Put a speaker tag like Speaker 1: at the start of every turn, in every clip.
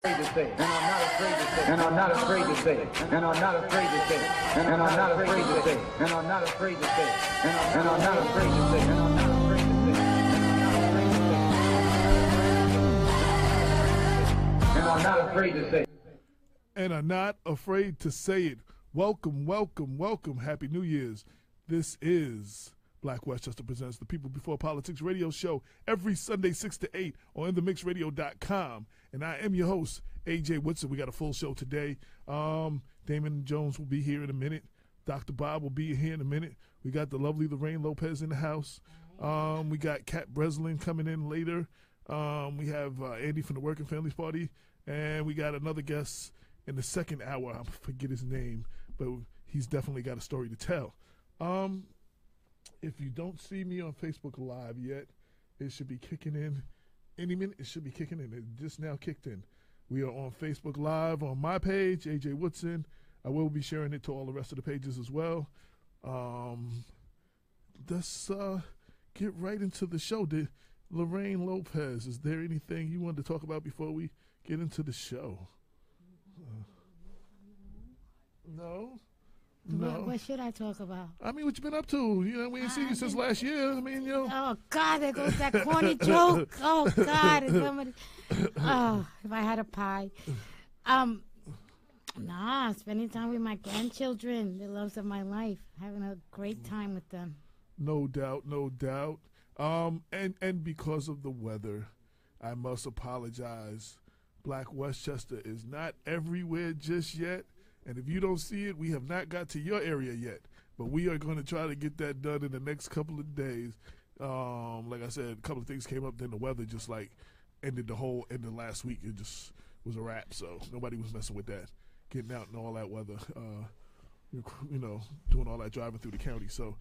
Speaker 1: to say, and I'm not afraid to say, and I'm not afraid to say, and I'm not afraid to say, and I'm not afraid to say, and I'm not afraid to say, and I'm not afraid to say, and I'm not afraid to say, and I'm not afraid to say,
Speaker 2: and I'm not afraid to say it. Welcome, welcome, welcome. Happy New Year's. This is Black Westchester Presents the People Before Politics radio show every Sunday 6 to 8 on InTheMixRadio.com. And I am your host, AJ Woodson. We got a full show today. Damon Jones will be here in a minute. Dr. Bob will be here in a minute. We got the lovely Lorraine Lopez in the house. We got Kat Brezler coming in later. We have Andy from the Working Families Party. And we got another guest in the second hour. I forget his name, but he's definitely got a story to tell. If you don't see me on Facebook Live yet, it should be kicking in any minute. It should be kicking in. It just now kicked in. We are on Facebook Live on my page, AJ Woodson. I will be sharing it to all the rest of the pages as well. Let's get right into the show. Lorraine Lopez, is there anything you wanted to talk about before we get into the show? No? No.
Speaker 3: What should I talk about?
Speaker 2: I mean, what you been up to? You know, we ain't seen you since last year. I mean, you know.
Speaker 3: Oh, God, there goes that corny joke. Oh, God. If I had a pie. Spending time with my grandchildren, the loves of my life, having a great time with them.
Speaker 2: No doubt, no doubt. And because of the weather, I must apologize. Black Westchester is not everywhere just yet. And if you don't see it, we have not got to your area yet. But we are going to try to get that done in the next couple of days. Like I said, a couple of things came up. Then the weather just like ended the whole end of last week. It just was a wrap. So nobody was messing with that, getting out in all that weather, doing all that driving through the county. So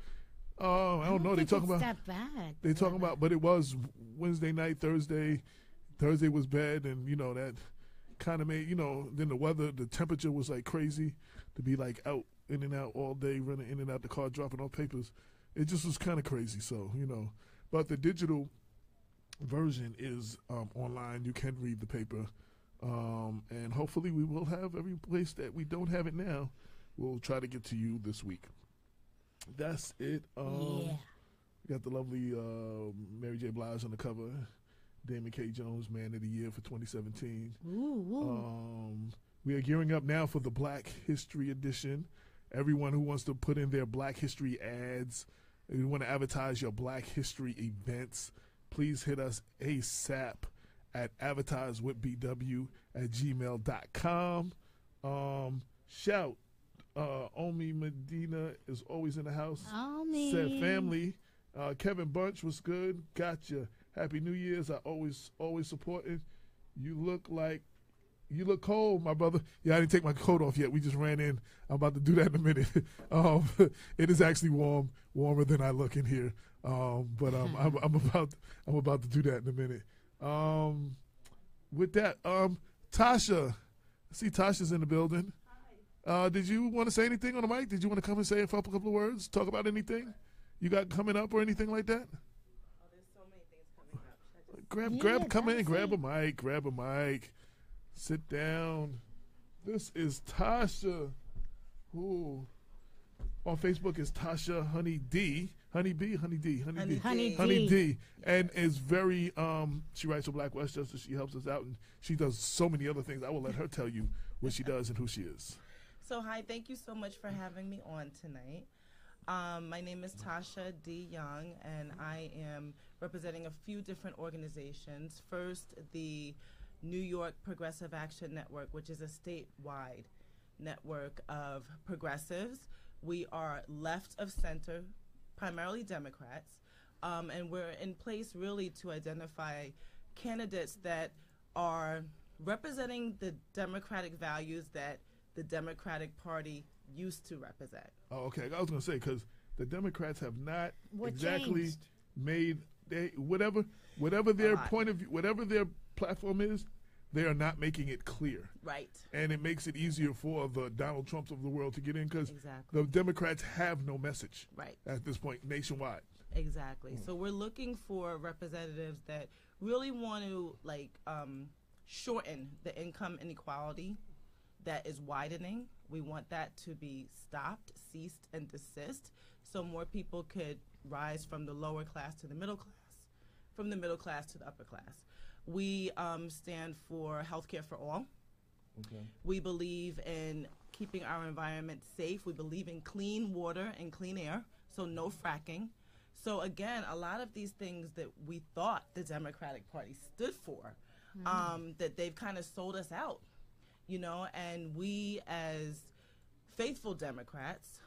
Speaker 2: I don't know. They talking about
Speaker 3: that bad.
Speaker 2: They talking about, but it was Wednesday night, Thursday. Thursday was bad, and that kind of made, then the weather, the temperature was like crazy to be like out, in and out all day, running in and out the car, dropping off papers. It just was kind of crazy. So, but the digital version is online. You can read the paper. And hopefully we will have every place that we don't have it now. We'll try to get to you this week. That's it. We got the lovely Mary J. Blige on the cover. Damon K. Jones, Man of the Year for 2017. We are gearing up now for the Black History Edition. Everyone who wants to put in their Black History ads, if you want to advertise your Black History events, please hit us ASAP at advertisewithbw@gmail.com. Shout, Omi Medina is always in the house.
Speaker 3: Omi.
Speaker 2: Said family. Kevin Bunch was good. Gotcha. Happy New Year's. I always supporting. You look cold, my brother. Yeah, I didn't take my coat off yet. We just ran in. I'm about to do that in a minute. It is actually warmer than I look in here. But I'm about to do that in a minute. With that, Tasha. I see Tasha's in the building. Hi. Did you want to say anything on the mic? Did you want to come and say a couple of words? Talk about anything you got coming up or anything like that? Come in, grab a mic, sit down. This is Tasha, who on Facebook is Tasha Honey D, and is very she writes for Black Westchester. She helps us out, and she does so many other things. I will let her tell you what she does and who she is.
Speaker 4: So hi, thank you so much for having me on tonight. My name is Tasha D. Young, and I am representing a few different organizations. First, the New York Progressive Action Network, which is a statewide network of progressives. We are left of center, primarily Democrats, and we're in place really to identify candidates that are representing the democratic values that the Democratic Party used to represent.
Speaker 2: Oh, okay. I was going to say, because the Democrats have not exactly made whatever their point of view, whatever their platform is, they are not making it clear.
Speaker 4: Right.
Speaker 2: And it makes it easier for the Donald Trumps of the world to get in, because the Democrats have no message at this point nationwide.
Speaker 4: Exactly. So we're looking for representatives that really want to shorten the income inequality that is widening. We want that to be stopped, ceased, and desist, so more people could rise from the lower class to the middle class, from the middle class to the upper class. We stand for healthcare for all.
Speaker 2: Okay.
Speaker 4: We believe in keeping our environment safe. We believe in clean water and clean air, so no fracking. So again, a lot of these things that we thought the Democratic Party stood for, that they've kind of sold us out, you know, and we as faithful Democrats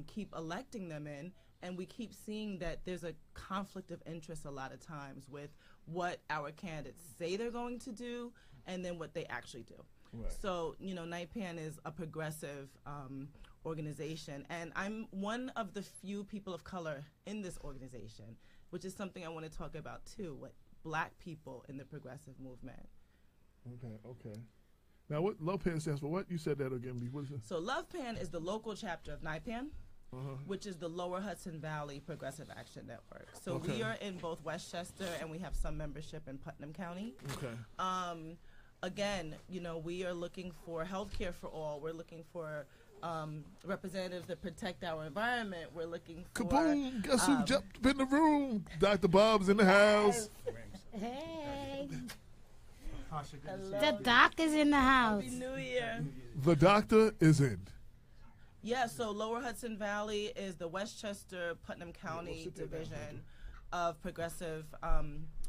Speaker 4: keep electing them in, and we keep seeing that there's a conflict of interest a lot of times with what our candidates say they're going to do and then what they actually do.
Speaker 2: Right.
Speaker 4: So, you know, NIPAN is a progressive organization, and I'm one of the few people of color in this organization, which is something I want to talk about too, what black people in the progressive movement.
Speaker 2: Okay. Now, what LOPAN stands for? What? You said that again. What is it?
Speaker 4: So LovePAN is the local chapter of NIPAN, which is the Lower Hudson Valley Progressive Action Network. So we are in both Westchester, and we have some membership in Putnam County.
Speaker 2: Okay.
Speaker 4: Again, you know, we are looking for healthcare for all. We're looking for representatives that protect our environment. We're looking for...
Speaker 2: Kaboom! Guess who jumped in the room? Dr. Bob's in the house.
Speaker 3: Hey.
Speaker 4: Hello.
Speaker 3: The doc is in the house.
Speaker 4: Happy New Year.
Speaker 2: The doctor is in.
Speaker 4: Yeah, so Lower Hudson Valley is the Westchester Putnam County division of Progressive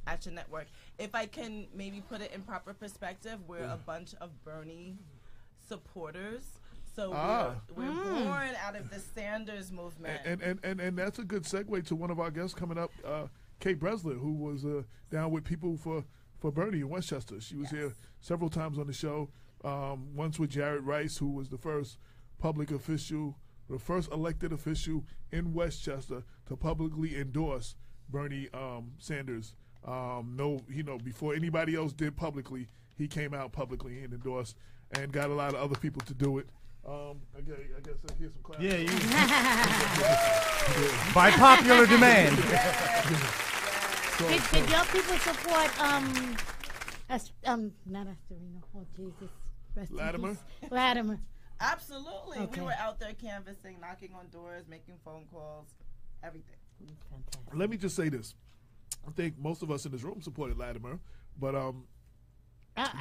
Speaker 4: Action Network. If I can maybe put it in proper perspective, we're a bunch of Bernie supporters. So we're born out of the Sanders movement.
Speaker 2: And that's a good segue to one of our guests coming up, Kate Brezler, who was down with people for Bernie in Westchester. She was here several times on the show, once with Jared Rice, who was the first public official, the first elected official in Westchester to publicly endorse Bernie Sanders. Before anybody else did publicly, he came out publicly and endorsed, and got a lot of other people to do it. Okay, I guess here's some class.
Speaker 5: Yeah, by popular demand.
Speaker 3: Did your people support not Astorino? Oh Jesus, rest in
Speaker 2: Latimer?
Speaker 3: peace. Latimer.
Speaker 4: Absolutely.
Speaker 3: Okay.
Speaker 4: We were out there canvassing, knocking on doors, making phone calls, everything.
Speaker 3: Fantastic.
Speaker 2: Let me just say this. I think most of us in this room supported Latimer, but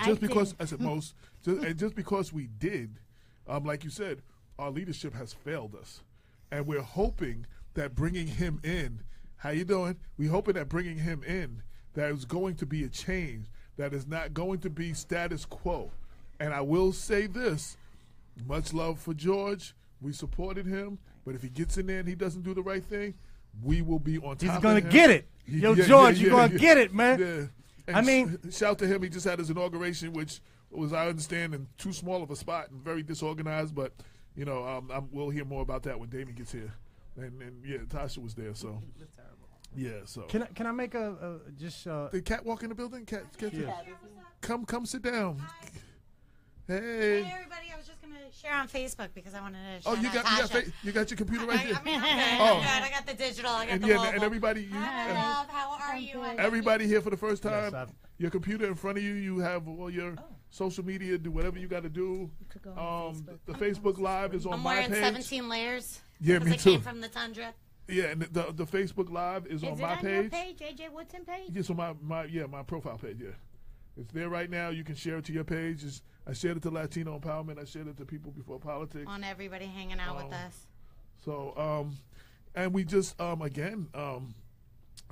Speaker 2: just because I said most, just because we did, like you said, our leadership has failed us, and we're hoping that bringing him in. How you doing? We're hoping that bringing him in, that is going to be a change, that is not going to be status quo. And I will say this: much love for George. We supported him, but if he gets in there and he doesn't do the right thing, we will be on top of him.
Speaker 5: He's going to get it. George, you're going to get it, man.
Speaker 2: Yeah.
Speaker 5: I mean,
Speaker 2: shout to him. He just had his inauguration, which was, I understand, in too small of a spot and very disorganized. But, you know, we'll hear more about that when Damien gets here. And yeah, Tasha was there, so.
Speaker 4: It's terrible.
Speaker 2: Yeah, so.
Speaker 5: Can I make a just
Speaker 2: The cat walk in the building? Cat,
Speaker 5: Yeah.
Speaker 2: Come sit down. Hey.
Speaker 6: Hey everybody, I was just gonna share on Facebook because I wanted to shout
Speaker 2: Oh, you
Speaker 6: out
Speaker 2: got
Speaker 6: Tasha.
Speaker 2: you got your computer right there.
Speaker 6: I'm good. I got the digital. I got
Speaker 2: And
Speaker 6: the
Speaker 2: yeah,
Speaker 6: mobile.
Speaker 2: and everybody,
Speaker 6: Hi, love. How are you?
Speaker 2: everybody here for the first time.
Speaker 5: Yes,
Speaker 2: your computer in front of you. You have all your social media. Do whatever you got to do.
Speaker 3: could go on
Speaker 2: The Facebook Live is on
Speaker 6: I'm
Speaker 2: my
Speaker 6: wearing
Speaker 2: page.
Speaker 6: 17 layers.
Speaker 2: Yeah,
Speaker 6: because
Speaker 2: me
Speaker 6: I
Speaker 2: too.
Speaker 6: came from the tundra.
Speaker 2: Yeah, and the Facebook Live is on
Speaker 3: Is it
Speaker 2: my
Speaker 3: on your
Speaker 2: page.
Speaker 3: page, AJ Woodson page?
Speaker 2: It's on my profile page. Yeah, it's there right now. You can share it to your page. I shared it to Latino Empowerment. I shared it to People Before Politics.
Speaker 6: On everybody hanging out with us.
Speaker 2: So, and we just again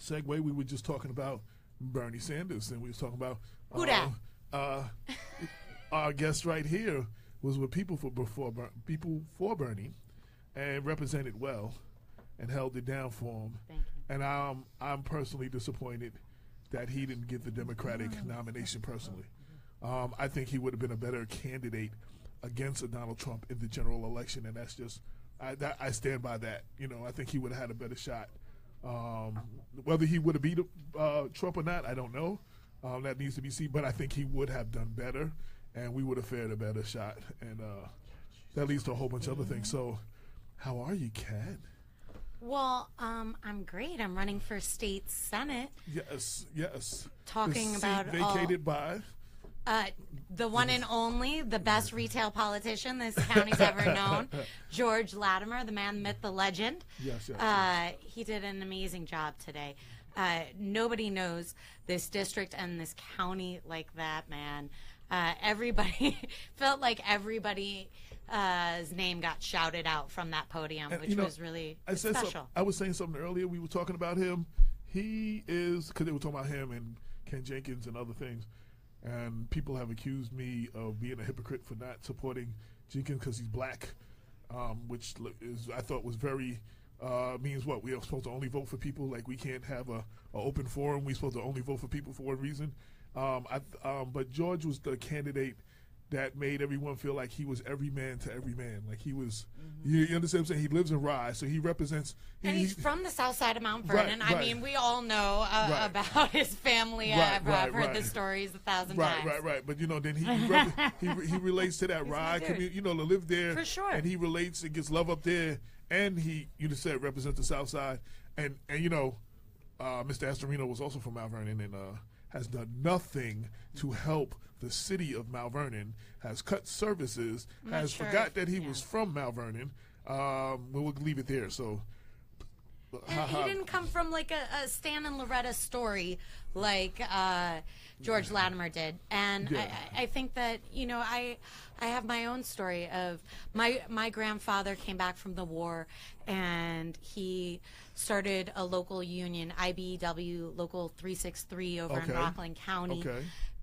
Speaker 2: segue. We were just talking about Bernie Sanders, and we was talking about
Speaker 6: Who dat?
Speaker 2: our guest right here was with People for Bernie, and represented well, and held it down for him.
Speaker 3: Thank you.
Speaker 2: And I'm personally disappointed that he didn't get the Democratic nomination personally. I think he would have been a better candidate against a Donald Trump in the general election, and that's just I stand by that. You know, I think he would have had a better shot. Whether he would have beat Trump or not, I don't know. That needs to be seen. But I think he would have done better, and we would have fared a better shot. And that leads to a whole bunch of other things. So, how are you, Kat?
Speaker 6: Well, I'm great. I'm running for state senate.
Speaker 2: Yes.
Speaker 6: Talking
Speaker 2: the
Speaker 6: about
Speaker 2: seat vacated by.
Speaker 6: The one and only, the best retail politician this county's ever known, George Latimer, the man, myth, the legend.
Speaker 2: Yes.
Speaker 6: He did an amazing job today. Nobody knows this district and this county like that, man. Everybody felt like everybody's name got shouted out from that podium, which was really special.
Speaker 2: I was saying something earlier. We were talking about him. He is, because they were talking about him and Ken Jenkins and other things. And people have accused me of being a hypocrite for not supporting Jenkins because he's black, which is I thought was very means what we are supposed to only vote for people, like we can't have a open forum. We're supposed to only vote for people for one reason. But George was the candidate that made everyone feel like he was every man to every man. Like he was, you understand what I'm saying? He lives in Rye, so he represents.
Speaker 6: And he's from the south side of Mount Vernon.
Speaker 2: Right.
Speaker 6: I mean, we all know about his family. I've heard the stories 1,000 times.
Speaker 2: Right. But then he relates to that Rye community. To live there.
Speaker 6: For sure.
Speaker 2: And he relates and gets love up there. And he, said, represents the south side. And Mr. Astorino was also from Mount Vernon and has done nothing to help the city of Mount Vernon, has cut services, forgot that he was from Mount Vernon. We'll leave it there. So,
Speaker 6: and he didn't come from like a Stan and Loretta story like George Latimer did. And I think that, I have my own story of my grandfather came back from the war and he started a local union, IBEW Local 363 over in Rockland County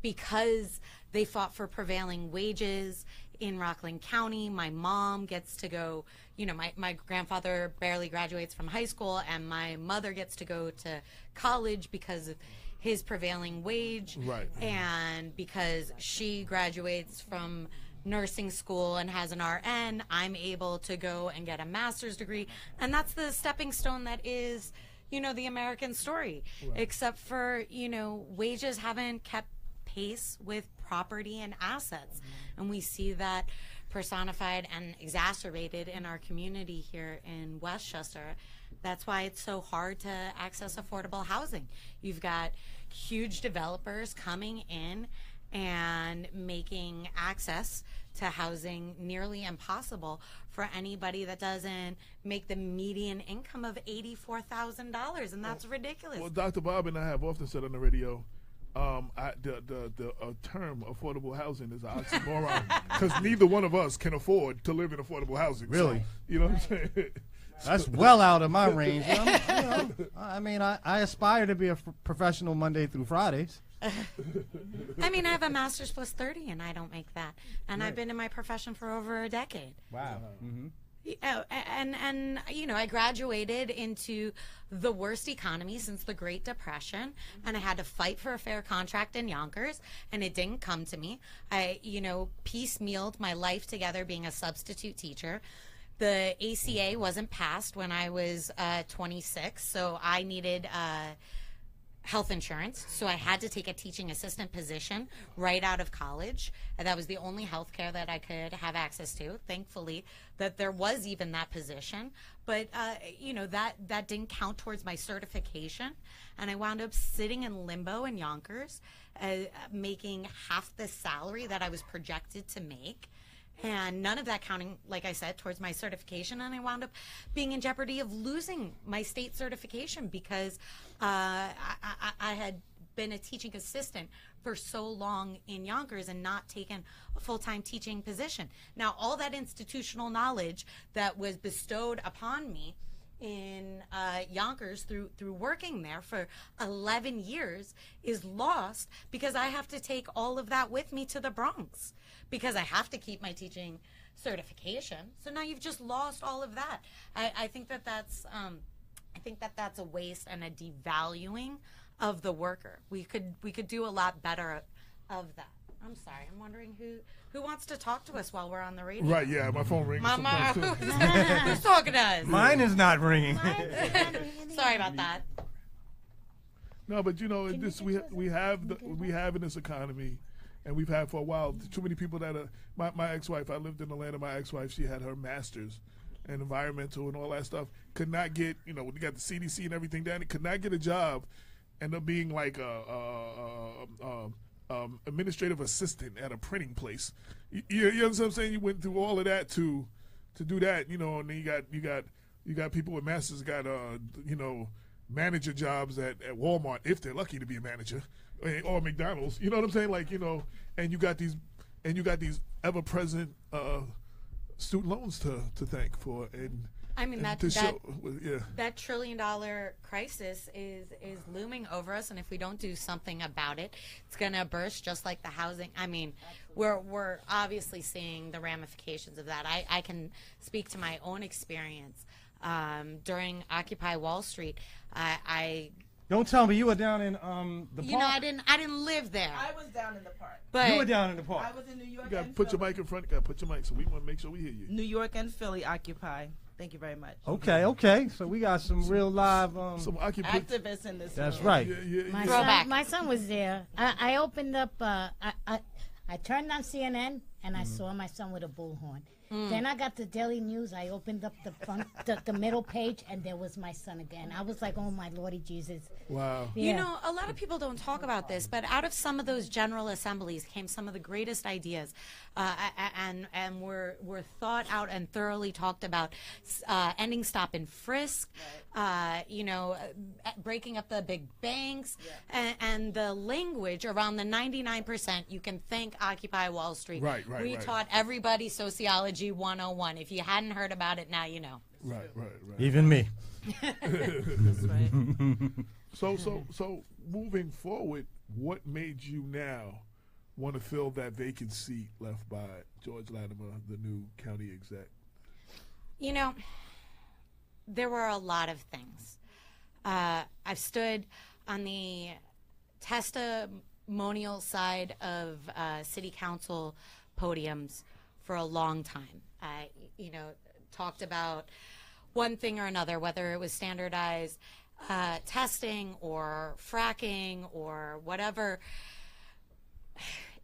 Speaker 6: because they fought for prevailing wages in Rockland County. My mom gets to go, my grandfather barely graduates from high school and my mother gets to go to college because of his prevailing wage.
Speaker 2: Right.
Speaker 6: And because she graduates from nursing school and has an RN, I'm able to go and get a master's degree. And that's the stepping stone that is, the American story. Right. Except for, wages haven't kept pace with property and assets. And we see that personified and exacerbated in our community here in Westchester. That's why it's so hard to access affordable housing. You've got huge developers coming in and making access to housing nearly impossible for anybody that doesn't make the median income of $84,000, and that's ridiculous.
Speaker 2: Well, Dr. Bob and I have often said on the radio, the term affordable housing is an oxymoron because neither one of us can afford to live in affordable housing.
Speaker 5: Really?
Speaker 2: So, you know what I'm saying?
Speaker 5: That's well out of my range. I aspire to be a professional Monday through Fridays.
Speaker 6: I have a master's plus 30 and I don't make that. And I've been in my profession for over a decade.
Speaker 5: Wow. Mm-hmm.
Speaker 6: And I graduated into the worst economy since the Great Depression, and I had to fight for a fair contract in Yonkers, and it didn't come to me. I, piecemealed my life together being a substitute teacher. The ACA wasn't passed when I was 26, so I needed health insurance, so I had to take a teaching assistant position right out of college. And that was the only health care that I could have access to, thankfully, that there was even that position. But, that didn't count towards my certification. And I wound up sitting in limbo in Yonkers, making half the salary that I was projected to make. And none of that counting, like I said, towards my certification. And I wound up being in jeopardy of losing my state certification because I had been a teaching assistant for so long in Yonkers and not taken a full-time teaching position. Now, all that institutional knowledge that was bestowed upon me in Yonkers through working there for 11 years is lost because I have to take all of that with me to the Bronx because I have to keep my teaching certification. So now you've just lost all of that. I think that's a waste and a devaluing of the worker. We could do a lot better of that. I'm sorry. I'm wondering who wants to talk to us while we're on the radio.
Speaker 2: Right, yeah, my phone rings.
Speaker 6: Who's talking to us?
Speaker 5: Mine is not ringing.
Speaker 6: Sorry about that.
Speaker 2: No, but we have in this economy, and we've had for a while too many people that are my ex-wife. I lived in Atlanta. My ex-wife, she had her master's in environmental and all that stuff. Could not get when you got the CDC and everything down. It could not get a job. Ended up being like administrative assistant at a printing place. You know what I'm saying? You went through all of that to do that, you know, and then you got people with masters got you know, manager jobs at Walmart if they're lucky to be a manager, or McDonald's. You know what I'm saying? Like, you know, and you got these ever present student loans to thank for, and
Speaker 6: I mean,
Speaker 2: and
Speaker 6: that
Speaker 2: yeah.
Speaker 6: $1 trillion crisis is looming over us, and if we don't do something about it, it's going to burst, just like the housing. I mean, we're obviously seeing the ramifications of that. I can speak to my own experience during Occupy Wall Street. I
Speaker 5: Don't tell me you were down in the park.
Speaker 6: you know, I didn't live there,
Speaker 4: I was down in the park.
Speaker 6: but
Speaker 5: You were down in the park.
Speaker 4: I was in New York.
Speaker 2: You gotta
Speaker 4: and
Speaker 2: put your
Speaker 4: Philly.
Speaker 2: mic in front. You gotta put your mic, so we want to make sure we hear you.
Speaker 4: New York and Philly Occupy. Thank you very much.
Speaker 5: Okay. So we got some real live.
Speaker 2: Some occupy.
Speaker 4: Activists in this.
Speaker 5: That's
Speaker 4: room.
Speaker 5: right.
Speaker 3: My
Speaker 6: Throwback.
Speaker 3: son, my son was there. I opened up. I turned on CNN and I saw my son with a bullhorn. Then I got the Daily News. I opened up the front, the middle page, and there was my son again. I was like, "Oh my Lordy Jesus!"
Speaker 2: Wow.
Speaker 3: Yeah.
Speaker 6: You know, a lot of people don't talk about this, but out of some of those general assemblies came some of the greatest ideas, and were thought out and thoroughly talked about. Ending stop and frisk, you know, breaking up the big banks, and the language around the 99%. You can thank Occupy Wall Street.
Speaker 2: Right.
Speaker 6: We taught everybody sociology 101. If you hadn't heard about it, now you know.
Speaker 2: Right.
Speaker 5: Even me.
Speaker 4: That's right.
Speaker 2: So moving forward, what made you now want to fill that vacant seat left by George Latimer, the new county exec?
Speaker 6: You know, there were a lot of things. I've stood on the testimonial side of city council podiums for a long time. You know, talked about one thing or another, whether it was standardized testing or fracking or whatever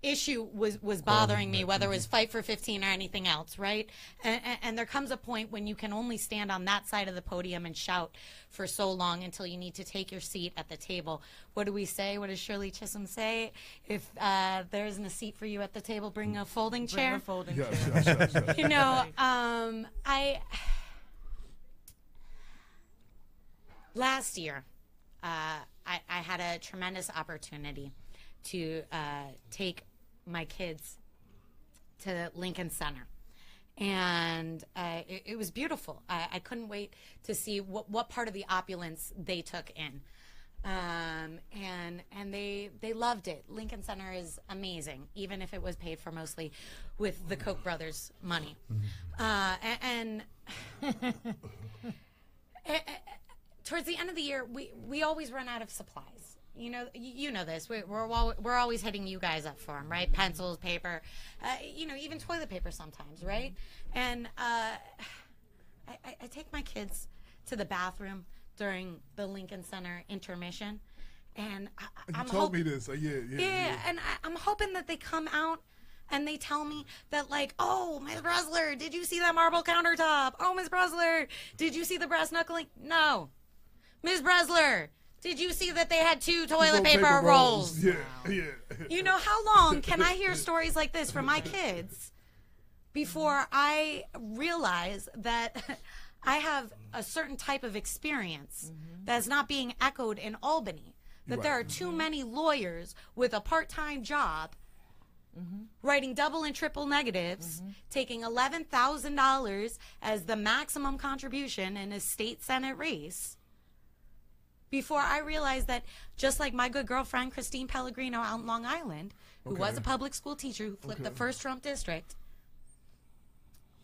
Speaker 6: issue was bothering me, whether it was Fight for 15 or anything else, right? And there comes a point when you can only stand on that side of the podium and shout for so long until you need to take your seat at the table. What do we say? What does Shirley Chisholm say? If there isn't a seat for you at the table, bring a folding chair.
Speaker 4: Bring a folding
Speaker 2: Yes,
Speaker 4: chair.
Speaker 2: yes.
Speaker 6: You know, last year, I had a tremendous opportunity to take my kids to Lincoln Center. And it was beautiful. I couldn't wait to see what part of the opulence they took in. And they loved it. Lincoln Center is amazing, even if it was paid for mostly with the Koch brothers' money. And towards the end of the year, we always run out of supplies. You know this. We're always hitting you guys up for them, right? Pencils, paper, you know, even toilet paper sometimes, right? And I take my kids to the bathroom during the Lincoln Center intermission, and
Speaker 2: You told me this. Yeah.
Speaker 6: and I'm hoping that they come out and they tell me that, like, oh, Ms. Brezler, did you see that marble countertop? Oh, Ms. Brezler, did you see the brass knuckling? No. Ms. Brezler, did you see that they had 2 toilet paper rolls?
Speaker 2: Yeah.
Speaker 6: You know, how long can I hear stories like this from my kids before I realize that I have a certain type of experience that's not being echoed in Albany? That there are too many lawyers with a part-time job writing double and triple negatives, taking $11,000 as the maximum contribution in a state Senate race, before I realized that, just like my good girlfriend Christine Pellegrino out in Long Island, who was a public school teacher who flipped the first Trump district,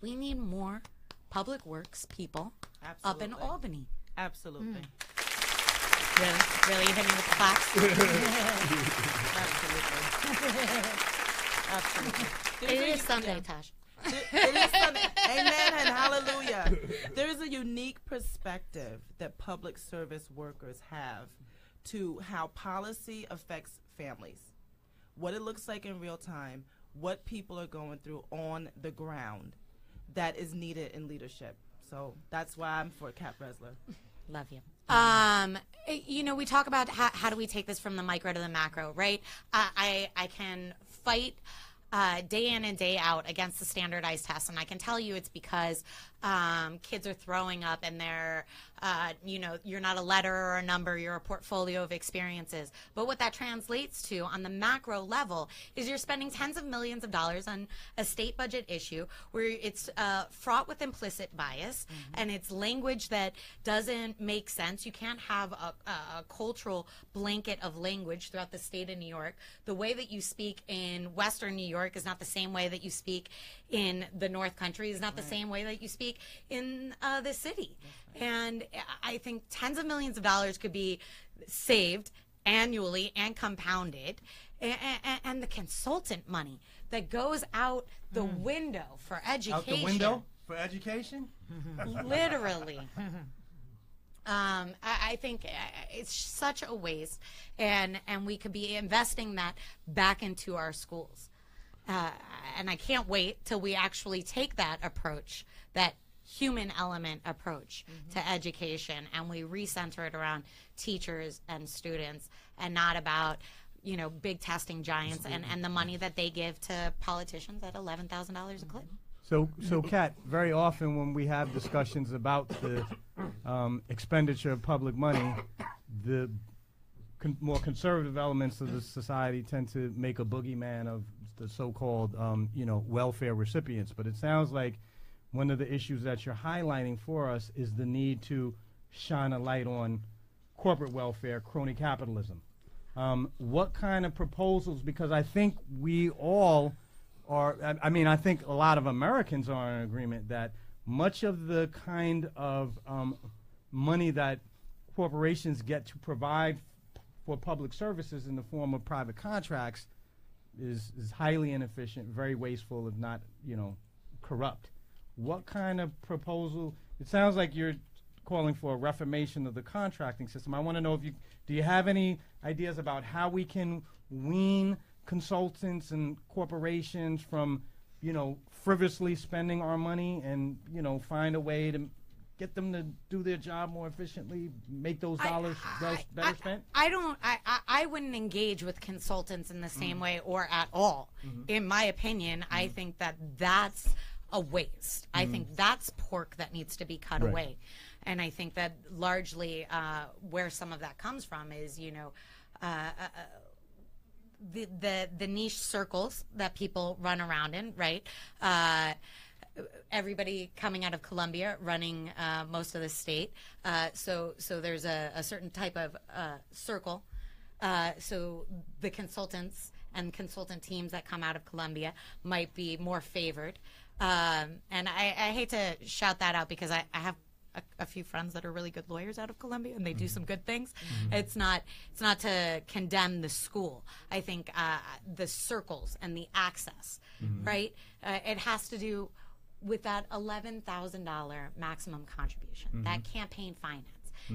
Speaker 6: we need more public works people up in Albany.
Speaker 4: Absolutely.
Speaker 6: Really, you hit me with the claps?
Speaker 4: Absolutely.
Speaker 6: It is Sunday, Tosh.
Speaker 4: It is Sunday. Amen and hallelujah. There is a unique perspective that public service workers have to how policy affects families, what it looks like in real time, what people are going through on the ground that is needed in leadership. So that's why I'm for Cap Brezler.
Speaker 6: Love you. You know, we talk about how do we take this from the micro to the macro, right? I can fight day in and day out against the standardized tests, and I can tell you it's because kids are throwing up and they're, you know, you're not a letter or a number, you're a portfolio of experiences. But what that translates to on the macro level is you're spending tens of millions of dollars on a state budget issue where it's fraught with implicit bias, and it's language that doesn't make sense. You can't have a cultural blanket of language throughout the state of New York. The way that you speak in Western New York is not the same way that you speak in the North Country, is not the same way that you speak in the city. And I think tens of millions of dollars could be saved annually and compounded. And the consultant money that goes out the window for education.
Speaker 5: Out the window for education?
Speaker 6: Literally. I think it's such a waste, and we could be investing that back into our schools. And I can't wait till we actually take that approach, that human element approach to education, and we recenter it around teachers and students, and not about, you know, big testing giants and the money that they give to politicians at $11,000 a clip.
Speaker 5: So Kat, very often when we have discussions about the expenditure of public money, the more conservative elements of the society tend to make a boogeyman of the so-called, you know, welfare recipients. But it sounds like one of the issues that you're highlighting for us is the need to shine a light on corporate welfare, crony capitalism. What kind of proposals, because I think we all are, I mean, I think a lot of Americans are in agreement that much of the kind of money that corporations get to provide for public services in the form of private contracts is highly inefficient, very wasteful, if not, you know, corrupt. What kind of proposal? It sounds like you're calling for a reformation of the contracting system. I want to know if do you have any ideas about how we can wean consultants and corporations from, you know, frivolously spending our money and, you know, find a way to get them to do their job more efficiently, make those dollars better spent?
Speaker 6: I wouldn't engage with consultants in the same way or at all. In my opinion, I think that that's a waste. I think that's pork that needs to be cut away. And I think that largely where some of that comes from is, you know, the niche circles that people run around in, right? Everybody coming out of Columbia running most of the state. So there's a certain type of circle. So the consultants and consultant teams that come out of Columbia might be more favored. And I hate to shout that out because I have a few friends that are really good lawyers out of Columbia, and they do some good things. It's not to condemn the school. I think the circles and the access, right? It has to do with that $11,000 maximum contribution, that campaign finance.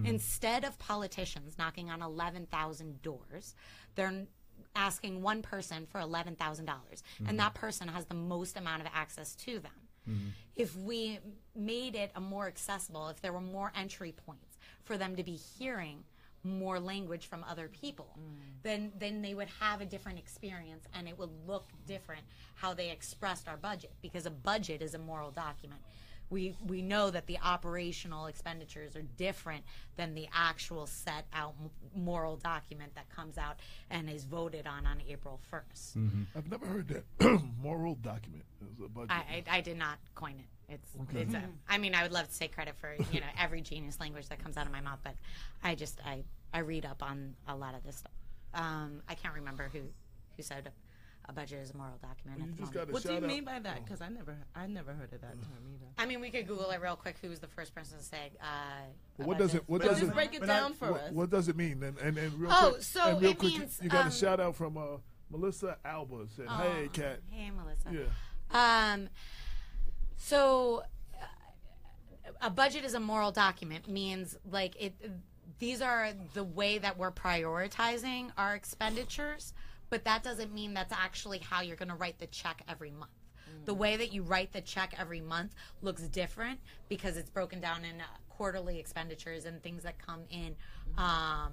Speaker 6: Instead of politicians knocking on 11,000 doors, they're asking one person for $11,000, and that person has the most amount of access to them. If we made it a more accessible, if there were more entry points for them to be hearing more language from other people, then they would have a different experience, and it would look different how they expressed our budget, because a budget is a moral document. We know that the operational expenditures are different than the actual set out moral document that comes out and is voted on April 1st.
Speaker 2: I've never heard that moral document as a budget.
Speaker 6: I did not coin it. It's I mean, I would love to take credit for, you know, every genius language that comes out of my mouth, but I read up on a lot of this stuff. I can't remember who said a budget is a moral document.
Speaker 2: You just
Speaker 4: What do you mean by that? Because I never heard of that term either.
Speaker 6: I mean, we could Google it real quick. Who was the first person to say?
Speaker 2: What does it?
Speaker 4: Just break it down for us.
Speaker 2: What does it mean? And real quick,
Speaker 6: so
Speaker 2: and real
Speaker 6: it
Speaker 2: quick,
Speaker 6: means
Speaker 2: you got a shout out from Melissa Alba said, "Hey, Kat."
Speaker 6: Hey, Melissa.
Speaker 2: Yeah.
Speaker 6: So a budget is a moral document means like it. These are the way that we're prioritizing our expenditures. But that doesn't mean that's actually how you're going to write the check every month. The way that you write the check every month looks different because it's broken down in quarterly expenditures and things that come in, how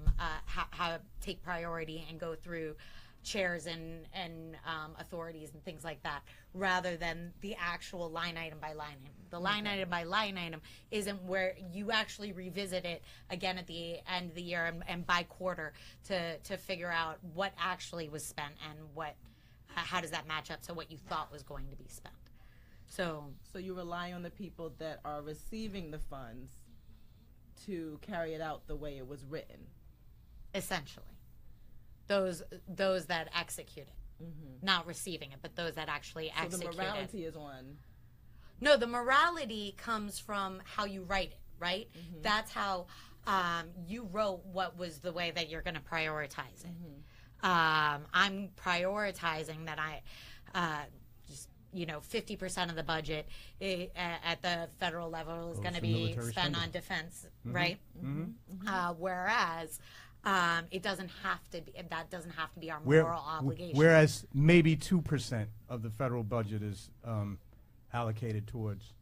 Speaker 6: take priority and go through chairs and authorities and things like that, rather than the actual line item by line item. The line item by line item isn't where you actually revisit it again at the end of the year and by quarter to figure out what actually was spent and how does that match up to what you thought was going to be spent. So
Speaker 4: you rely on the people that are receiving the funds to carry it out the way it was written.
Speaker 6: Essentially, those that execute it, not receiving it, but those that actually execute it.
Speaker 4: So the morality is on.
Speaker 6: No, the morality comes from how you write it, right? That's how you wrote what was the way that you're going to prioritize it. I'm prioritizing that I just 50% of the budget at the federal level is going to be spent on defense, right? Whereas it doesn't have to be. That doesn't have to be our moral obligation.
Speaker 5: Whereas maybe 2% of the federal budget is allocated towards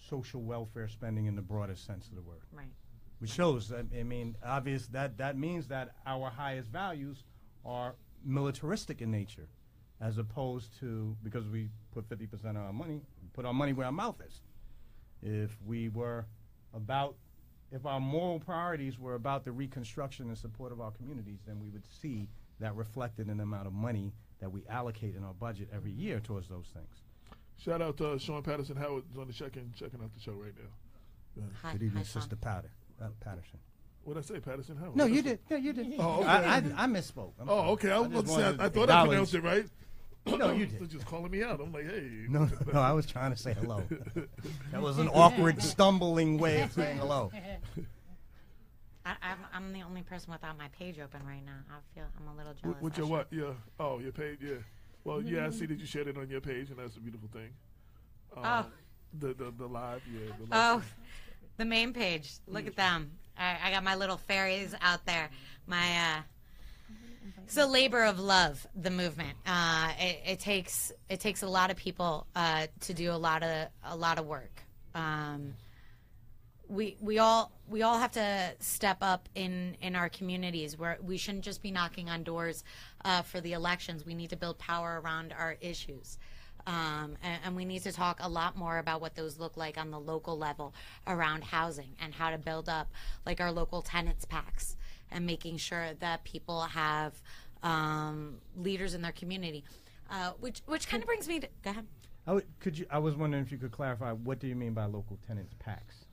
Speaker 5: social welfare spending in the broadest sense of the word.
Speaker 6: Right.
Speaker 5: Which shows, I mean, obvious that means that our highest values are militaristic in nature, as opposed to, because we put 50% of our money, put our money where our mouth is. If our moral priorities were about the reconstruction and support of our communities, then we would see that reflected in the amount of money that we allocate in our budget every year towards those things.
Speaker 2: Shout out to Sean Patterson Howard on the checking out the show right now.
Speaker 6: Hi,
Speaker 5: Good evening,
Speaker 6: Sean.
Speaker 5: Sister Patterson.
Speaker 2: What did I say, Patterson Howard?
Speaker 5: No, you did. Yeah, you did.
Speaker 2: Oh, okay.
Speaker 5: I misspoke. I'm sorry.
Speaker 2: Okay. I was about to say, I thought I
Speaker 5: acknowledge-
Speaker 2: pronounced it right.
Speaker 5: No, you did.
Speaker 2: They're just calling me out. I'm like, hey.
Speaker 5: No, I was trying to say hello. That was an awkward, stumbling way of saying hello.
Speaker 6: I'm the only person without my page open right now. I'm a little jealous.
Speaker 2: With your what? Yeah. Oh, your page. Yeah. Well, yeah. I see that you shared it on your page, and that's a beautiful thing. The live. Yeah. The live thing.
Speaker 6: The main page. Look at them. I got my little fairies out there. It's a labor of love, the movement. It takes a lot of people to do a lot of work. We all have to step up in our communities, where we shouldn't just be knocking on doors for the elections. We need to build power around our issues. And we need to talk a lot more about what those look like on the local level around housing and how to build up like our local tenants packs and making sure that people have leaders in their community, which kind of brings me to, go ahead.
Speaker 5: I was wondering if you could clarify, what do you mean by local tenants packs?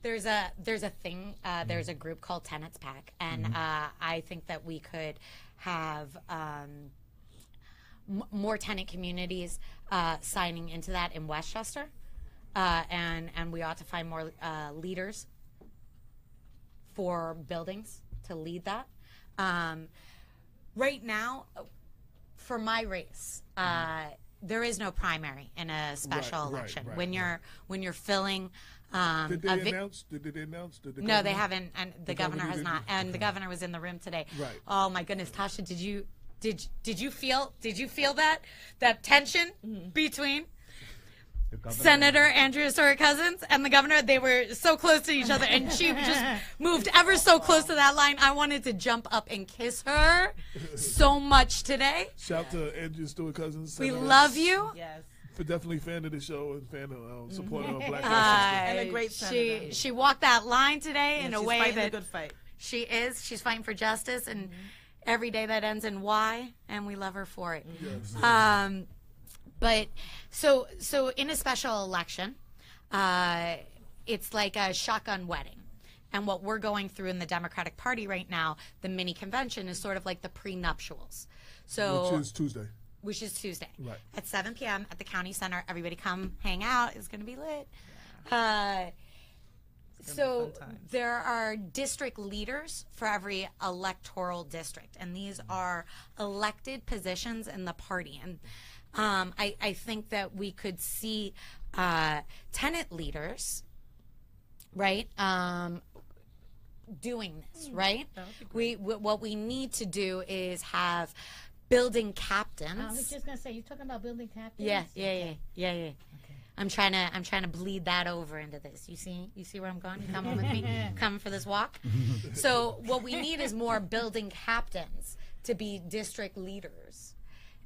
Speaker 6: There's a thing, there's a group called Tenants Pack, and I think that we could have more tenant communities signing into that in Westchester, and we ought to find more leaders for buildings to lead that. Right now, for my race, there is no primary in a special election. When you're filling,
Speaker 2: Did they announce? Did they announce?
Speaker 6: No, they haven't, and the governor has not. And the governor was in the room today.
Speaker 2: Right.
Speaker 6: Oh my goodness, Tasha, did you feel that tension between Senator Andrea Story Cousins and the governor? They were so close to each other, and she just moved ever so close to that line. I wanted to jump up and kiss her so much today.
Speaker 2: Shout to Andrea Stewart Cousins.
Speaker 6: We love you.
Speaker 4: Yes.
Speaker 2: For definitely fan of the show and fan of supporter of Black
Speaker 4: And a great senator.
Speaker 6: She walked that line today in a way
Speaker 4: fighting
Speaker 6: that
Speaker 4: a good fight.
Speaker 6: she is. She's fighting for justice, and every day that ends in Y, and we love her for it.
Speaker 2: Yes.
Speaker 6: But so in a special election, it's like a shotgun wedding. And what we're going through in the Democratic Party right now, the mini convention, is sort of like the prenuptials. So
Speaker 2: Which is Tuesday.
Speaker 6: Right. At 7 p.m. at the county center. Everybody come hang out. It's going to be lit. So there are district leaders for every electoral district, and these are elected positions in the party. And I think that we could see tenant leaders, right, doing this, right? What we need to do is have building captains.
Speaker 3: I was just going to say, you're talking about building captains?
Speaker 6: Yeah. I'm trying to bleed that over into this. You see where I'm going? You coming with me? Coming for this walk? So what we need is more building captains to be district leaders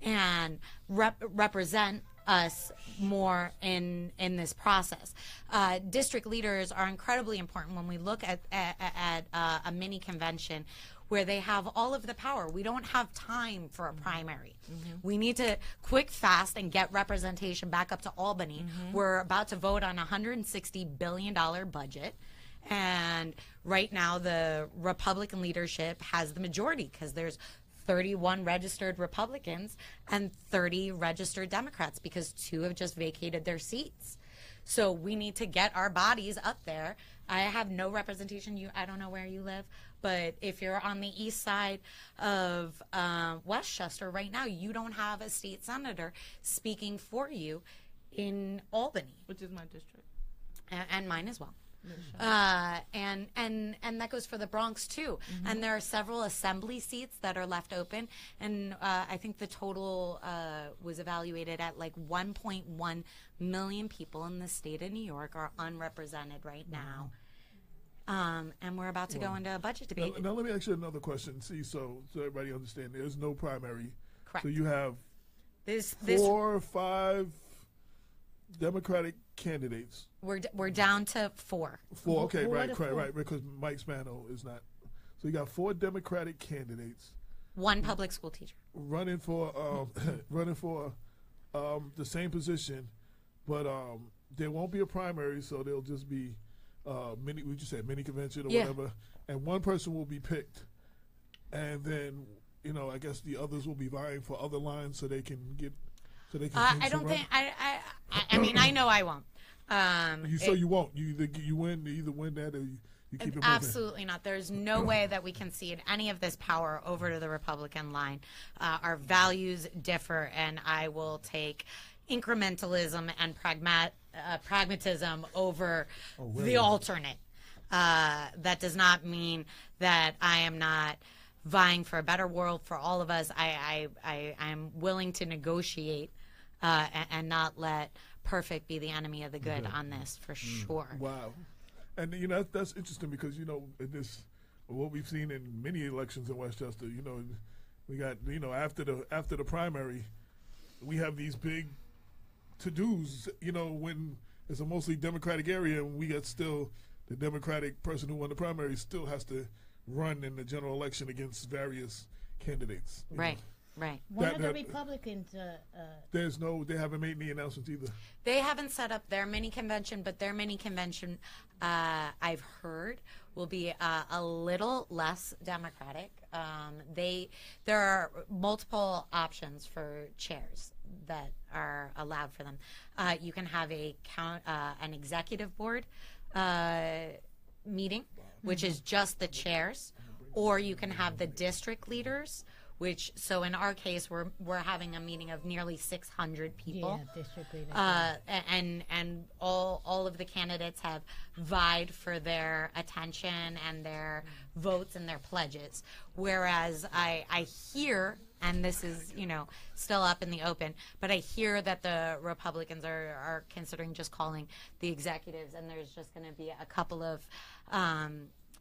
Speaker 6: and represent us more in this process. District leaders are incredibly important when we look at a mini convention where they have all of the power. We don't have time for a primary. We need to quick, fast, and get representation back up to Albany. We're about to vote on a $160 billion budget. And right now, the Republican leadership has the majority because there's 31 registered Republicans and 30 registered Democrats because 2 have just vacated their seats. So we need to get our bodies up there. I have no representation. I don't know where you live, but if you're on the east side of Westchester right now, you don't have a state senator speaking for you in Albany.
Speaker 4: Which is my district.
Speaker 6: And mine as well. And that goes for the Bronx too. And there are several assembly seats that are left open. And I think the total was evaluated at like 1.1 million people in the state of New York are unrepresented right now. And we're about to go into a budget debate.
Speaker 2: Now let me ask you another question. See, so everybody understand, there's no primary.
Speaker 6: Correct.
Speaker 2: So you have
Speaker 6: This
Speaker 2: 4 or 5 Democratic candidates.
Speaker 6: we're down to 4.
Speaker 2: 4, okay,
Speaker 3: Who are
Speaker 2: right,
Speaker 3: the 4?
Speaker 2: right, because Mike Spano is not. So you got 4 Democratic candidates
Speaker 6: 1 public school teacher.
Speaker 2: running for the same position, but there won't be a primary, so there'll just be mini. We just said mini convention or whatever, and one person will be picked, and then I guess the others will be vying for other lines so they can get. So they can.
Speaker 6: I don't think. I mean, I know I won't.
Speaker 2: You won't. You either win that or you keep it moving.
Speaker 6: Absolutely not. There's no way that we can cede any of this power over to the Republican line. Our values differ, and I will take incrementalism and pragmatism over the alternate. That does not mean that I am not vying for a better world for all of us. I am willing to negotiate and not let perfect be the enemy of the good on this, for sure.
Speaker 2: Wow. And that's interesting because in this, what we've seen in many elections in Westchester, we got after the primary, we have these big to-dos, when it's a mostly Democratic area, and we got still the Democratic person who won the primary still has to run in the general election against various candidates.
Speaker 6: Right.
Speaker 3: One of the Republicans.
Speaker 2: They haven't made any announcements either.
Speaker 6: They haven't set up their mini convention, but their mini convention, I've heard, will be a little less Democratic. There are multiple options for chairs that are allowed for them. You can have an executive board meeting, which is just the chairs, or you can have the district leaders. So in our case, we're having a meeting of nearly 600 people.
Speaker 3: Yeah, district leaders.
Speaker 6: And all of the candidates have vied for their attention and their votes and their pledges. Whereas I hear, and this is still up in the open, but I hear that the Republicans are considering just calling the executives, and there's just going to be a couple of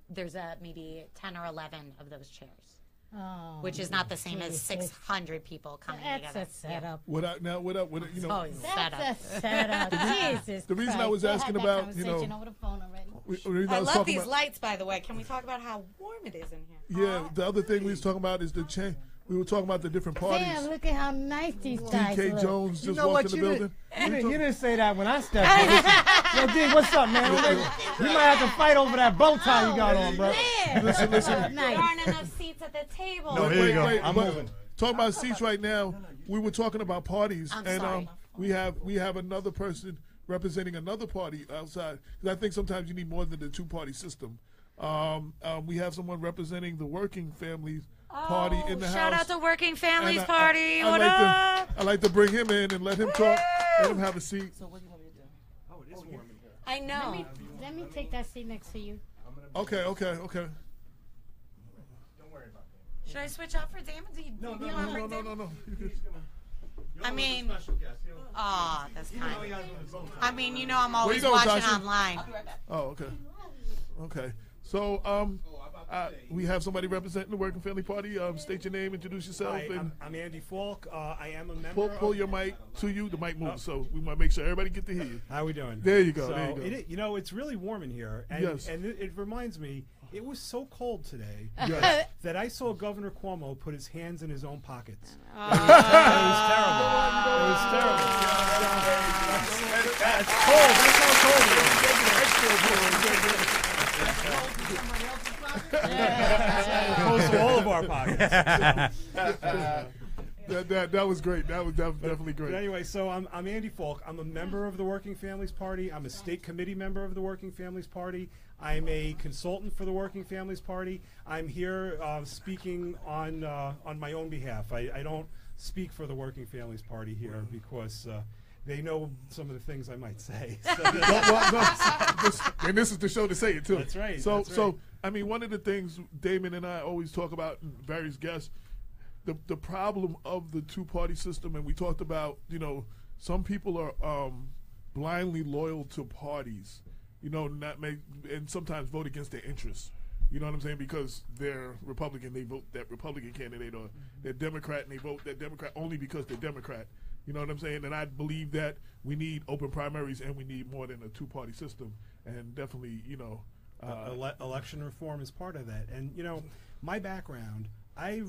Speaker 6: there's maybe 10 or 11 of those chairs.
Speaker 3: Oh,
Speaker 6: which is not the same as 600 people coming together.
Speaker 3: That's a setup.
Speaker 2: What up?
Speaker 3: That's a setup. Jesus
Speaker 2: The reason
Speaker 3: Christ.
Speaker 2: I was asking about,
Speaker 3: over the phone already.
Speaker 6: I love these lights, by the way. Can we talk about how warm it is in here?
Speaker 2: Yeah, the other thing we was talking about is the change. We were talking about the different parties.
Speaker 3: Damn, look at how nice these guys
Speaker 2: DK
Speaker 3: look.
Speaker 2: Jones just walked in the building.
Speaker 5: You didn't say that when I stepped in. Yo, D, what's up, man? We might have to fight over that bow tie you got on, bro.
Speaker 2: Listen.
Speaker 6: There aren't enough seats at the table.
Speaker 2: No,
Speaker 5: here you go.
Speaker 2: wait,
Speaker 5: I'm
Speaker 2: but
Speaker 5: moving.
Speaker 2: Talking about seats right now, we were talking about parties,
Speaker 6: I'm
Speaker 2: and
Speaker 6: sorry.
Speaker 2: we have another person representing another party outside. Because I think sometimes you need more than the 2-party system. We have someone representing the working families party in the house.
Speaker 6: Shout out to Working Families
Speaker 2: And
Speaker 6: Party. What up?
Speaker 2: I'd like to bring him in and let him talk. Let him have a seat.
Speaker 4: So what do you want me to do?
Speaker 5: Oh, it is warm in here.
Speaker 6: I know.
Speaker 3: Let me take that seat next to you.
Speaker 2: Okay.
Speaker 5: Don't worry about that.
Speaker 6: Should I switch off for Damon?
Speaker 2: No. You could,
Speaker 6: I mean,
Speaker 5: Special guest.
Speaker 6: Oh, that's kind. I mean, you know, I'm
Speaker 2: Where
Speaker 6: always
Speaker 2: you going,
Speaker 6: watching
Speaker 2: Tasha?
Speaker 6: online.
Speaker 2: Oh, okay. Okay. So, we have somebody representing the Working Family Party. State your name, introduce yourself,
Speaker 7: Hi,
Speaker 2: and
Speaker 7: I'm Andy Falk. I am a member.
Speaker 2: pull your mic to you. The mic moves, so we want to make sure everybody get to hear you.
Speaker 7: How we doing?
Speaker 2: There you go.
Speaker 7: So
Speaker 2: There you go.
Speaker 7: you know, it's really warm in here, and,
Speaker 2: Yes.
Speaker 7: and it reminds me, it was so cold today
Speaker 2: Yes.
Speaker 7: that I saw Governor Cuomo put his hands in his own pockets.
Speaker 6: Oh.
Speaker 7: It was terrible. It was terrible. It's cold. That's how cold it is. Close to all of our pockets.
Speaker 2: That was great. That was definitely great.
Speaker 7: But anyway, so I'm Andy Falk. I'm a member of the Working Families Party. I'm a state committee member of the Working Families Party. I'm a consultant for the Working Families Party. I'm here speaking on my own behalf. I don't speak for the Working Families Party here because they know some of the things I might say. So
Speaker 2: And this is the show to say it too.
Speaker 7: That's right,
Speaker 2: So,
Speaker 7: that's right.
Speaker 2: so I mean, one of the things Damon and I always talk about, and various guests, the problem of the two-party system, and we talked about, you know, some people are blindly loyal to parties, you know, and sometimes vote against their interests. You know what I'm saying? Because they're Republican, they vote that Republican candidate, or they're Democrat and they vote that Democrat only because they're Democrat. You know what I'm saying? And I believe that we need open primaries and we need more than a two-party system. And definitely, you know,
Speaker 7: election reform is part of that. And you know, my background, I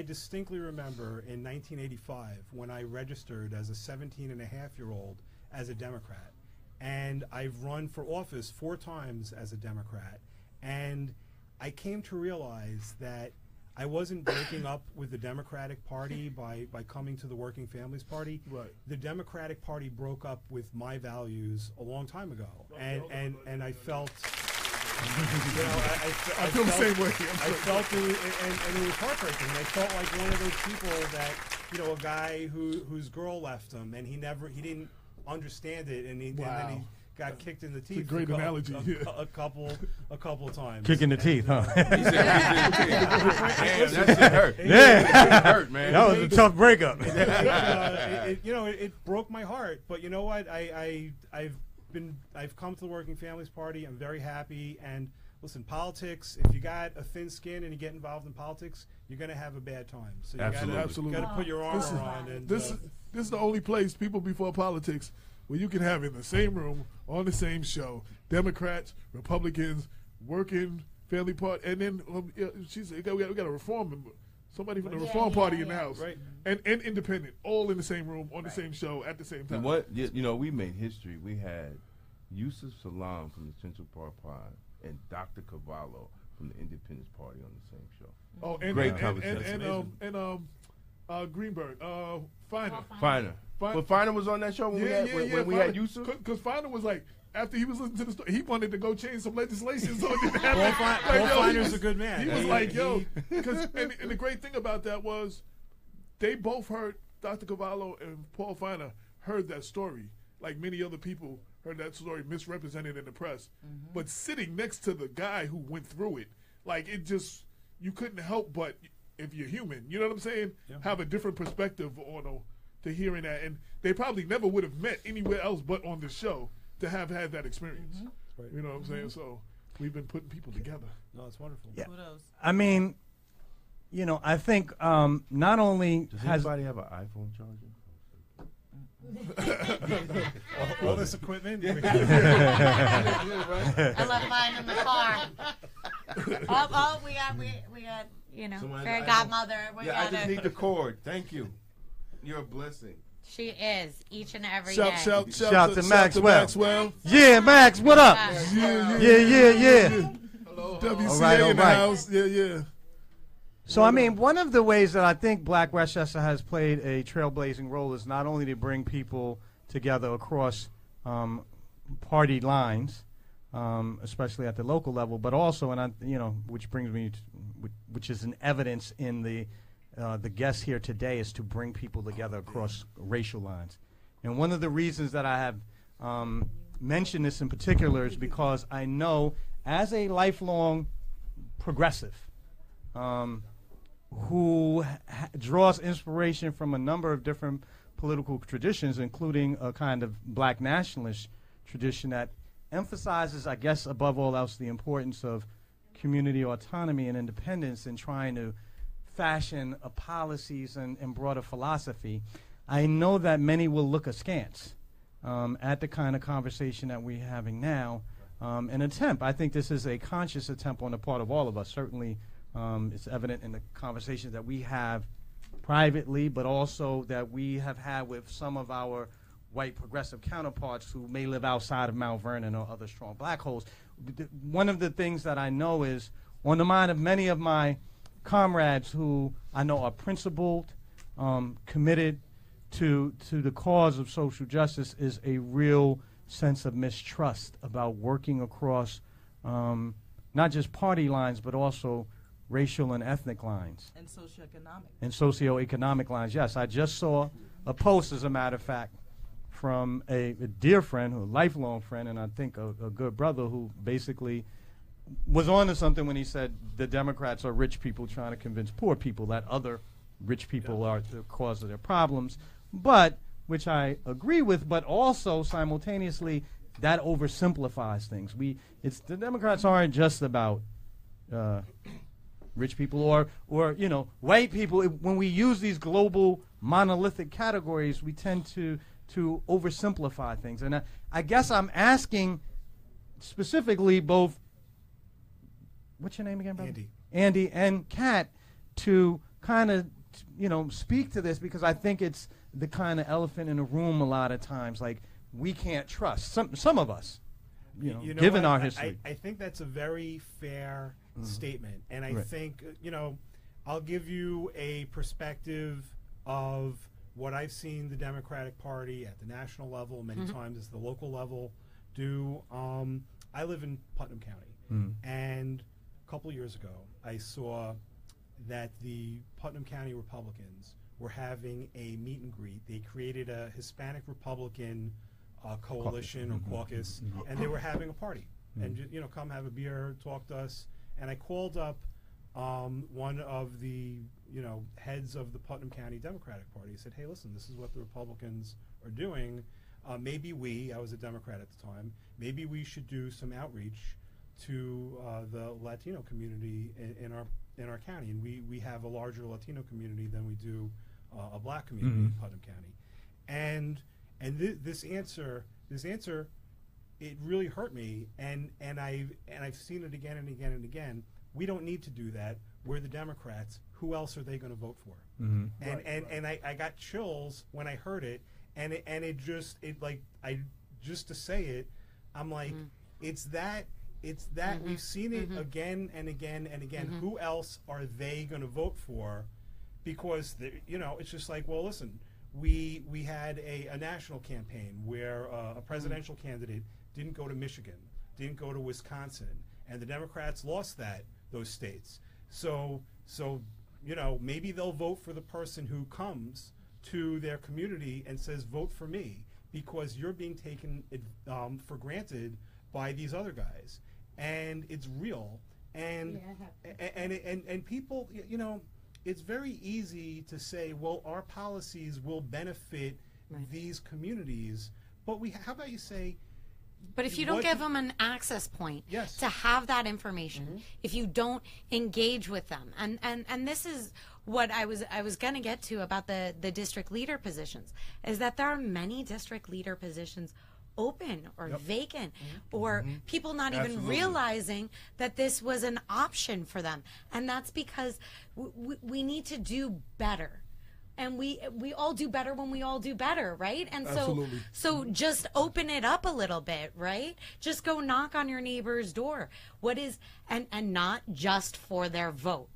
Speaker 7: distinctly remember in 1985 when I registered as a 17-and-a-half-year-old as a Democrat. And I've run for office 4 times as a Democrat. And I came to realize that I wasn't breaking up with the Democratic Party by coming to the Working Families Party.
Speaker 2: Right.
Speaker 7: The Democratic Party broke up with my values a long time ago. And I felt... You know,
Speaker 2: I feel the same way.
Speaker 7: I felt it, and it was heartbreaking. I felt like one of those people that, you know, a guy whose girl left him, and he didn't understand it, and then he got kicked in the teeth.
Speaker 2: It's a great analogy.
Speaker 7: A couple of times.
Speaker 5: Kick in the teeth, huh?
Speaker 8: Damn, that shit hurt.
Speaker 5: Yeah.
Speaker 8: It hurt, man.
Speaker 5: That was a tough breakup.
Speaker 7: It broke my heart. But you know what? I've come to the Working Families Party. I'm very happy. And listen, politics, if you got a thin skin and you get involved in politics, you're going to have a bad time. So you
Speaker 2: Absolutely.
Speaker 7: got to put your armor on. And
Speaker 2: This is the only place, people before politics, where you can have in the same room, on the same show, Democrats, Republicans, Working Family Party, and then she said, we got a reform member. Somebody from the Reform Party in the house.
Speaker 7: Right.
Speaker 2: And independent, all in the same room, on the same show, at the same time.
Speaker 8: And what, you know, we made history. We had Yusuf Salam from the Central Park Pod and Dr. Cavallo from the Independence Party on the same show.
Speaker 2: Oh, and
Speaker 8: Great conversation.
Speaker 2: Greenberg, Finer.
Speaker 8: Finer. But Finer was on that show when we had Yusuf?
Speaker 2: Because Finer was like, after he was listening to the story, he wanted to go change some legislation. So
Speaker 7: Paul Finer's a good man.
Speaker 2: He was like, yo, and the great thing about that was they both heard, Dr. Cavallo and Paul Finer heard that story, like many other people heard that story misrepresented in the press. But sitting next to the guy who went through it, like it just, you couldn't help but, if you're human, you know what I'm saying, have a different perspective on to hearing that. And they probably never would have met anywhere else but on the show to have had that experience.
Speaker 7: Right.
Speaker 2: You know what I'm saying? So we've been putting people together.
Speaker 7: No, it's wonderful.
Speaker 5: Yeah.
Speaker 4: What else?
Speaker 5: I mean, you know, I think not only
Speaker 8: Does
Speaker 5: has
Speaker 8: anybody have an iPhone charger?
Speaker 7: All this equipment.
Speaker 6: I left mine in the car. We got, you know,
Speaker 8: Someone has
Speaker 6: fairy
Speaker 8: an iPhone?
Speaker 6: godmother. We
Speaker 8: Yeah, I
Speaker 6: got
Speaker 8: just
Speaker 6: her.
Speaker 8: need the cord. Thank you. You're a blessing.
Speaker 6: She is each and every
Speaker 2: Shout
Speaker 6: day.
Speaker 2: to Maxwell.
Speaker 5: Yeah, Max, what up?
Speaker 2: Yeah. WCA
Speaker 5: All right,
Speaker 2: in the house. Yeah.
Speaker 5: So, I mean, one of the ways that I think Black Westchester has played a trailblazing role is not only to bring people together across party lines, especially at the local level, but also, which brings me, which is an evidence in the guests here today, is to bring people together across racial lines. And one of the reasons that I have mentioned this in particular is because I know, as a lifelong progressive, who draws inspiration from a number of different political traditions, including a kind of black nationalist tradition that emphasizes, I guess, above all else, the importance of community autonomy and independence in trying to fashion policies and broader philosophy. I know that many will look askance at the kind of conversation that we're having now. An attempt. I think this is a conscious attempt on the part of all of us. Certainly, it's evident in the conversations that we have privately, but also that we have had with some of our white progressive counterparts who may live outside of Mount Vernon or other strong black holes. One of the things that I know is on the mind of many of my comrades who I know are principled, committed to the cause of social justice, is a real sense of mistrust about working across not just party lines, but also racial and ethnic lines.
Speaker 4: And socioeconomic.
Speaker 5: And socioeconomic lines, yes. I just saw a post, as a matter of fact, from a dear friend, a lifelong friend, and I think a good brother, who basically was on to something when he said the Democrats are rich people trying to convince poor people that other rich people are the cause of their problems. But, which I agree with, but also simultaneously that oversimplifies things. The Democrats aren't just about rich people or white people. When we use these global monolithic categories, we tend to oversimplify things. And I guess I'm asking specifically both, what's your name again, brother? Andy and Kat, to kind of speak to this, because I think it's the kind of elephant in the room a lot of times. Like, we can't trust some of us, given our history.
Speaker 7: I think that's a very fair statement, and I think I'll give you a perspective of what I've seen the Democratic Party at the national level, many times at the local level, do. I live in Putnam County, and a couple of years ago, I saw that the Putnam County Republicans were having a meet and greet. They created a Hispanic Republican coalition or caucus, and they were having a party. And come have a beer, talk to us. And I called up one of the heads of the Putnam County Democratic Party. I said, hey, listen, this is what the Republicans are doing. Maybe I was a Democrat at the time, maybe we should do some outreach to the Latino community in our county. And we have a larger Latino community than we do a black community in Putnam County. And this answer, it really hurt me. And I've seen it again and again and again. We don't need to do that. We're the Democrats. Who else are they going to vote for? And I got chills when I heard it. And just to say it, I'm like, it's that we've seen it again and again and again. Who else are they going to vote for? Because it's just like, well, listen, we had a national campaign where a presidential candidate didn't go to Michigan, didn't go to Wisconsin, and the Democrats lost those states. So maybe they'll vote for the person who comes to their community and says, vote for me, because you're being taken for granted by these other guys. And it's real. And people, it's very easy to say, well, our policies will benefit these communities. But how about you say,
Speaker 6: but if you don't give them an access point to have that information, if you don't engage with them, and this is what I was going to get to about the district leader positions, is that there are many district leader positions open or vacant, or people not even realizing that this was an option for them. And that's because we need to do better. And we all do better when we all do better, right? And so just open it up a little bit, right? Just go knock on your neighbor's door. And not just for their vote,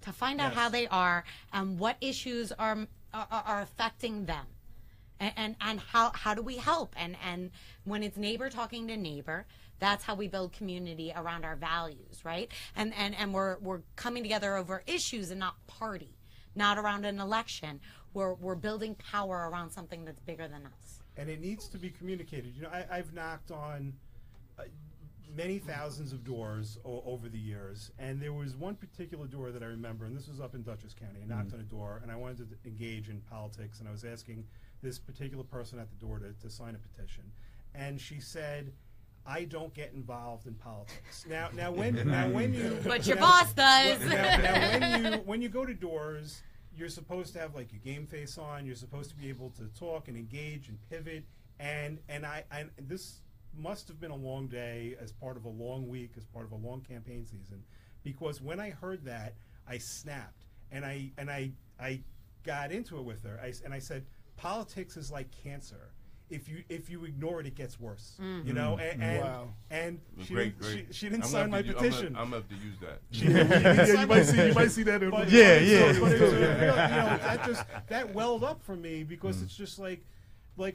Speaker 6: to find out how they are and what issues are affecting them. And how do we help? And when it's neighbor talking to neighbor, that's how we build community around our values, right? And we're coming together over issues and not party. Not around an election. We're building power around something that's bigger than us.
Speaker 7: And it needs to be communicated. I've knocked on many thousands of doors over the years, and there was one particular door that I remember, and this was up in Dutchess County. I knocked on a door, and I wanted to engage in politics, and I was asking this particular person at the door to sign a petition, and she said, "I don't get involved in politics." Now when you
Speaker 6: But your boss does.
Speaker 7: Now when you go to doors, you're supposed to have like your game face on. You're supposed to be able to talk and engage and pivot. And this must have been a long day as part of a long week, as part of a long campaign season, because when I heard that, I snapped and I got into it with her. I said, politics is like cancer. If you ignore it, it gets worse. You know, and she didn't sign my petition.
Speaker 8: I'm gonna have to use that.
Speaker 2: You might see that.
Speaker 7: That welled up for me because it's just like,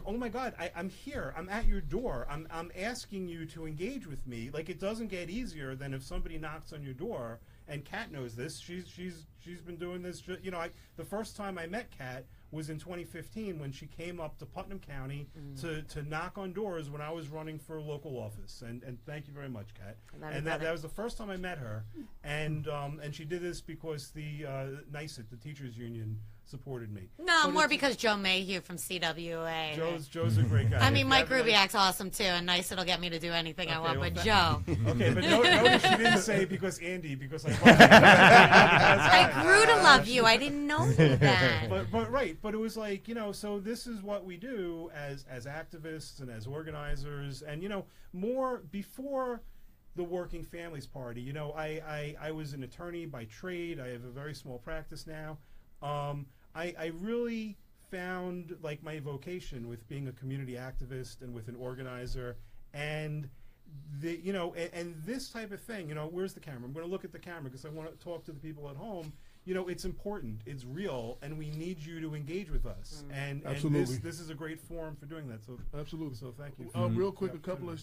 Speaker 7: oh my God, I'm here. I'm at your door. I'm asking you to engage with me. Like, it doesn't get easier than if somebody knocks on your door. And Kat knows this. She's been doing this. You know, the first time I met Kat was in 2015 when she came up to Putnam County to knock on doors when I was running for local office. And thank you very much, Kat. And that was the first time I met her. And she did this because the NYSUT, the teachers union, supported me.
Speaker 6: No, more because Joe Mayhew from CWA.
Speaker 7: Joe's a great guy.
Speaker 6: I mean, Mike Rubiak's awesome too, and nice it'll get me to do anything I want, but Joe.
Speaker 7: Okay, but notice she didn't say because I love you.
Speaker 6: I grew to love you. I didn't know that.
Speaker 7: But it was like, you know, so this is what we do as activists and as organizers, and, you know, more before the Working Families Party. You know, I was an attorney by trade. I have a very small practice now. I really found like my vocation with being a community activist and with an organizer, and and this type of thing. You know, where's the camera? I'm going to look at the camera because I want to talk to the people at home. You know, it's important, it's real, and we need you to engage with us. And this is a great forum for doing that. So
Speaker 2: absolutely.
Speaker 7: So thank you.
Speaker 2: Real quick, a couple of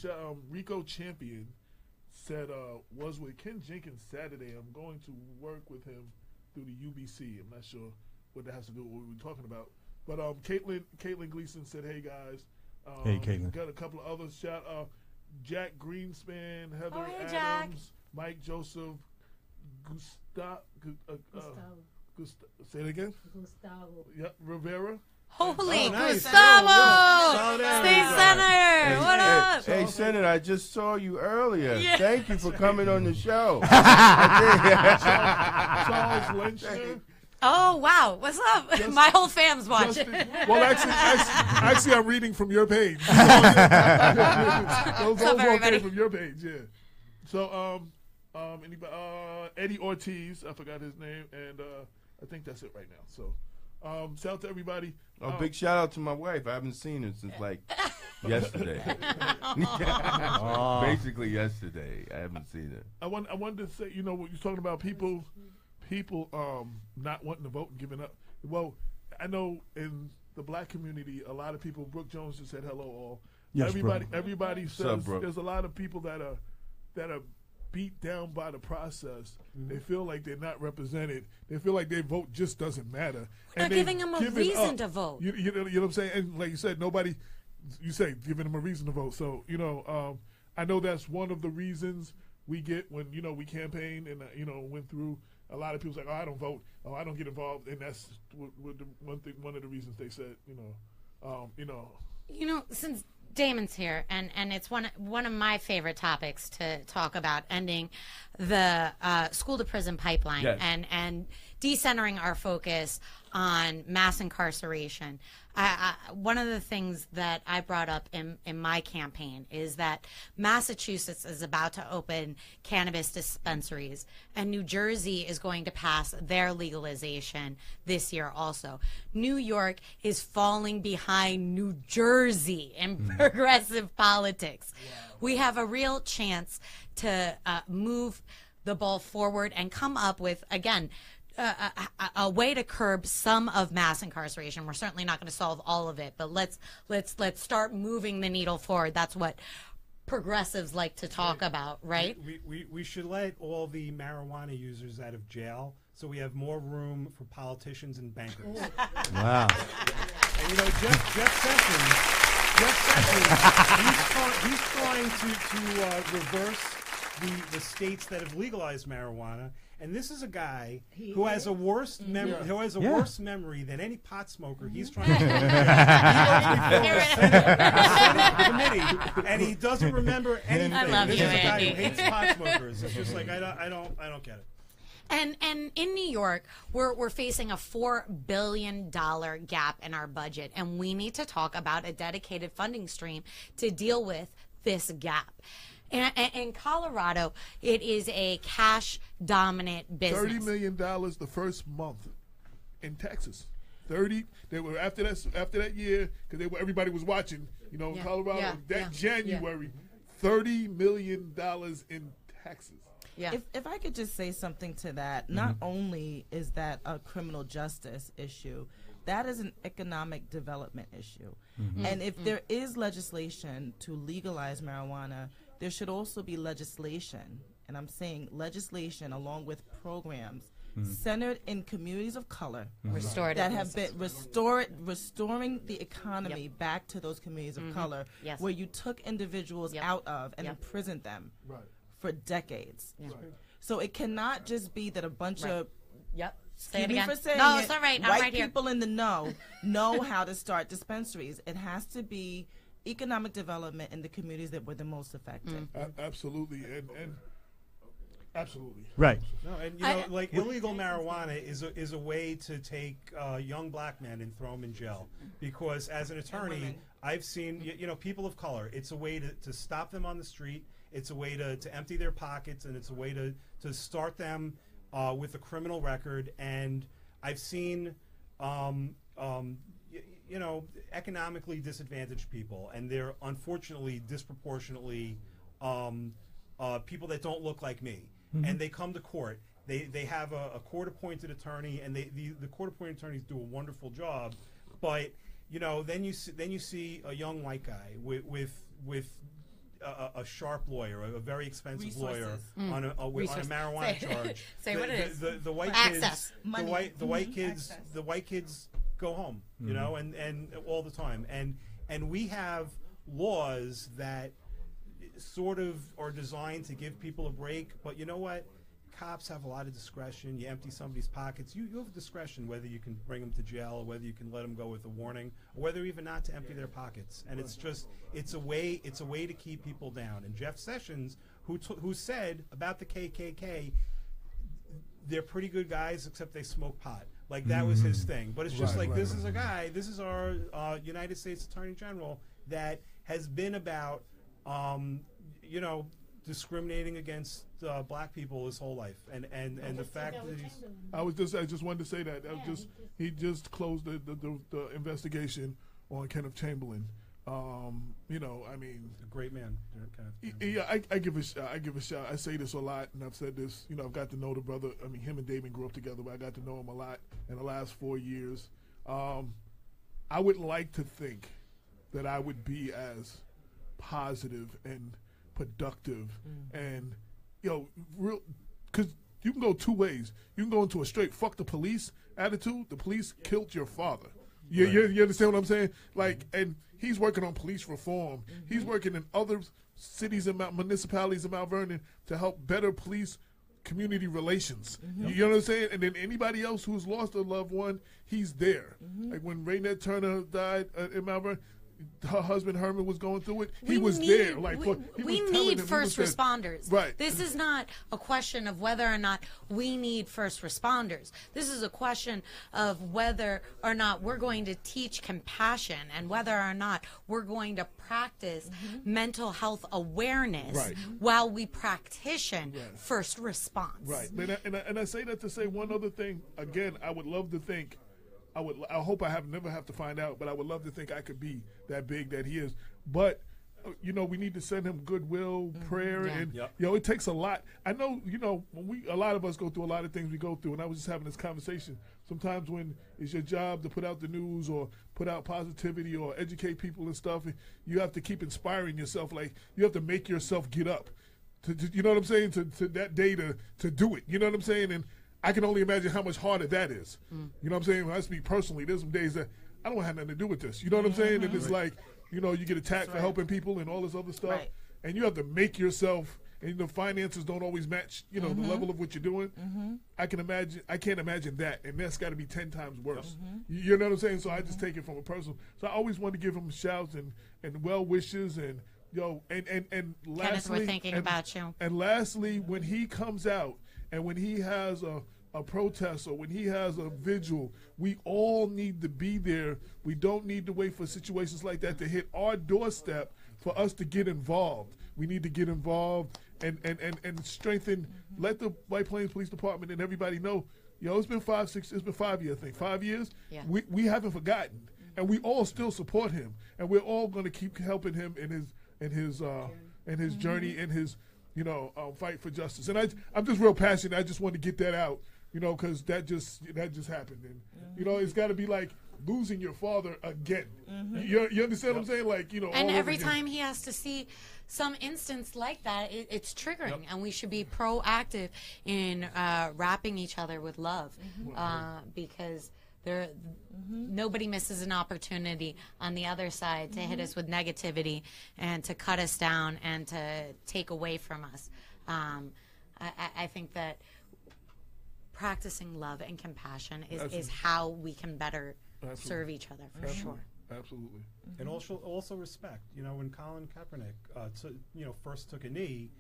Speaker 2: Rico Champion said was with Ken Jenkins Saturday. I'm going to work with him through the UBC. I'm not sure what that has to do with what we were talking about. But Caitlin Gleason said, "Hey guys,
Speaker 9: hey Caitlin."
Speaker 2: Got a couple of others. Shout Jack Greenspan, Heather Adams,
Speaker 6: Jack.
Speaker 2: Mike Joseph, say it again.
Speaker 3: Gustavo.
Speaker 2: Yep, Rivera.
Speaker 6: Holy
Speaker 7: nice.
Speaker 6: Gustavo! State Senator, what up?
Speaker 8: Hey, Senator, I just saw you earlier.
Speaker 6: Yeah.
Speaker 8: Thank you for coming on the show.
Speaker 2: Charles Lynchner.
Speaker 6: Oh, wow. What's up? My whole fam's watching.
Speaker 2: Well, actually, I'm reading from your page. Those all came from your page, yeah. So, anybody, Eddie Ortiz, I forgot his name, and I think that's it right now. So, shout out to everybody.
Speaker 8: Big shout out to my wife. I haven't seen her since like yesterday. Basically yesterday. I haven't seen her.
Speaker 2: I wanted to say, you know, what you're talking about, people not wanting to vote and giving up. Well, I know in the black community, a lot of people. Brooke Jones just said hello all.
Speaker 9: Yes,
Speaker 2: everybody says
Speaker 8: up, Brooke?
Speaker 2: There's a lot of people that are beat down by the process. They feel like they're not represented. They feel like their vote just doesn't matter.
Speaker 6: We're not giving them a reason to vote.
Speaker 2: You know what I'm saying? And like you said, you say giving them a reason to vote. So, you know, I know that's one of the reasons we get when, you know, we campaign and, you know, went through. A lot of people say, "Oh, I don't vote. Oh, I don't get involved," and that's one of the reasons they said, you know,
Speaker 6: since Damon's here, and it's one of my favorite topics to talk about, ending the school to prison pipeline.
Speaker 8: Yes.
Speaker 6: and decentering our focus on mass incarceration. One of the things that I brought up in my campaign is that Massachusetts is about to open cannabis dispensaries, and New Jersey is going to pass their legalization this year also. New York is falling behind New Jersey in progressive politics. Wow. We have a real chance to move the ball forward and come up with, again, a way to curb some of mass incarceration. We're certainly not going to solve all of it, but let's start moving the needle forward. That's what progressives like to talk about, right?
Speaker 7: We should let all the marijuana users out of jail, so we have more room for politicians and bankers.
Speaker 9: Wow.
Speaker 7: And, you know, Jeff Sessions, he's trying to reverse the states that have legalized marijuana, And this is a guy who has a worse memory. Who has a worse memory than any pot smoker. He's trying to. He was before the Senate committee, and he doesn't remember anything.
Speaker 6: I love
Speaker 7: this
Speaker 6: you,
Speaker 7: is a guy
Speaker 6: Andy.
Speaker 7: who hates pot smokers. It's just like I don't get it.
Speaker 6: And in New York, we're facing a $4 billion gap in our budget, and we need to talk about a dedicated funding stream to deal with this gap. In Colorado, it is a cash-dominant business.
Speaker 2: $30 million the first month in Texas. 30. They were after that year because everybody was watching. You know, in Colorado January, $30 million in taxes.
Speaker 6: Yeah.
Speaker 4: If I could just say something to that, not only is that a criminal justice issue, that is an economic development issue. And if there is legislation to legalize marijuana, there should also be legislation, and I'm saying legislation along with programs centered in communities of color that have been restoring the economy back to those communities of color where you took individuals out of and imprisoned them for decades. So it cannot just be that a bunch of
Speaker 6: Say it
Speaker 4: excuse me
Speaker 6: again.
Speaker 4: for saying
Speaker 6: No,
Speaker 4: it,
Speaker 6: it's all right. I'm
Speaker 4: white
Speaker 6: right here.
Speaker 4: people in the know how to start dispensaries. It has to be economic development in the communities that were the most affected.
Speaker 2: Absolutely, and absolutely.
Speaker 5: Right.
Speaker 7: No, and you know, like illegal marijuana is a way to take young black men and throw them in jail. Because as an attorney, I've seen you know people of color. It's a way to stop them on the street. It's a way to empty their pockets, and it's a way to start them with a criminal record. And I've seen you know, economically disadvantaged people, and they're unfortunately disproportionately people that don't look like me, and they come to court. They have a court-appointed attorney, and the court-appointed attorneys do a wonderful job. But you know, then you see a young white guy with a sharp lawyer, a very expensive lawyer on a marijuana charge.
Speaker 6: Say what it is.
Speaker 7: The white
Speaker 6: Access.
Speaker 7: kids, the white kids go home, you know, and all the time, and we have laws that sort of are designed to give people a break, but you know what? Cops have a lot of discretion. You empty somebody's pockets. You have discretion whether you can bring them to jail or whether you can let them go with a warning or whether even not to empty their pockets. And it's a way to keep people down. And Jeff Sessions, who said about the KKK, they're pretty good guys except they smoke pot. Like that was his thing. But it's just this is a guy. This is our United States Attorney General that has been about you know, discriminating against black people his whole life, and the fact that he's.
Speaker 2: I just wanted to say that. He just closed the investigation on Kenneth Chamberlain. You know, I mean,
Speaker 7: a great man.
Speaker 2: Yeah, I give a shot. I say this a lot, and I've said this. You know, I've got to know the brother. I mean, him and Damon grew up together, but I got to know him a lot in the last 4 years. I would like to think that I would be as positive and productive and real, because you can go two ways. You can go into a straight fuck the police attitude. The police killed your father. You understand what I'm saying? Like, and he's working on police reform. He's working in other cities and municipalities in Mount Vernon to help better police community relations. You know what I'm saying? And then anybody else who's lost a loved one, he's there. Like when Raynette Turner died in Mount Vernon, her husband Herman was going through it. He was there. Like
Speaker 6: we need first responders.
Speaker 2: Right.
Speaker 6: This is not a question of whether or not we need first responders. This is a question of whether or not we're going to teach compassion and whether or not we're going to practice mental health awareness while we practition first response.
Speaker 2: Right. And I say that to say one other thing. Again, I would love to think. I hope I never have to find out, but I would love to think I could be that big that he is. But you know, we need to send him goodwill, prayer, and it takes a lot. I know, when a lot of us go through a lot of things we go through, and I was just having this conversation. Sometimes when it's your job to put out the news or put out positivity or educate people and stuff, you have to keep inspiring yourself. Like you have to make yourself get up. You know what I'm saying? To that day to do it. You know what I'm saying? And I can only imagine how much harder that is. You know what I'm saying? When I speak personally, there's some days that I don't have nothing to do with this. You know what I'm saying? And it's like, you get attacked for helping people and all this other stuff. And you have to make yourself, and the finances don't always match, the level of what you're doing. I can't imagine that, and that's got to be 10 times worse. You know what I'm saying? So I just take it from a personal. So I always want to give him shouts and well wishes and and lastly,
Speaker 6: Kenneth, we're thinking about you.
Speaker 2: And lastly, when he comes out and when he has a protest or when he has a vigil, we all need to be there. We don't need to wait for situations like that to hit our doorstep for us to get involved. We need to get involved and strengthen, let the White Plains Police Department and everybody know, it's been 5 years, I think. 5 years?
Speaker 6: Yeah.
Speaker 2: We haven't forgotten. And we all still support him. And we're all going to keep helping him in his journey, in his fight for justice. And I'm just real passionate. I just want to get that out, because that just happened. And it's got to be like losing your father again. You understand what I'm saying? Like
Speaker 6: And every time he has to see some instance like that, it's triggering, and we should be proactive in wrapping each other with love, because nobody misses an opportunity on the other side to hit us with negativity and to cut us down and to take away from us. I think that practicing love and compassion is how we can better serve each other, for sure.
Speaker 2: Absolutely.
Speaker 7: And also respect. When Colin Kaepernick, first took a knee,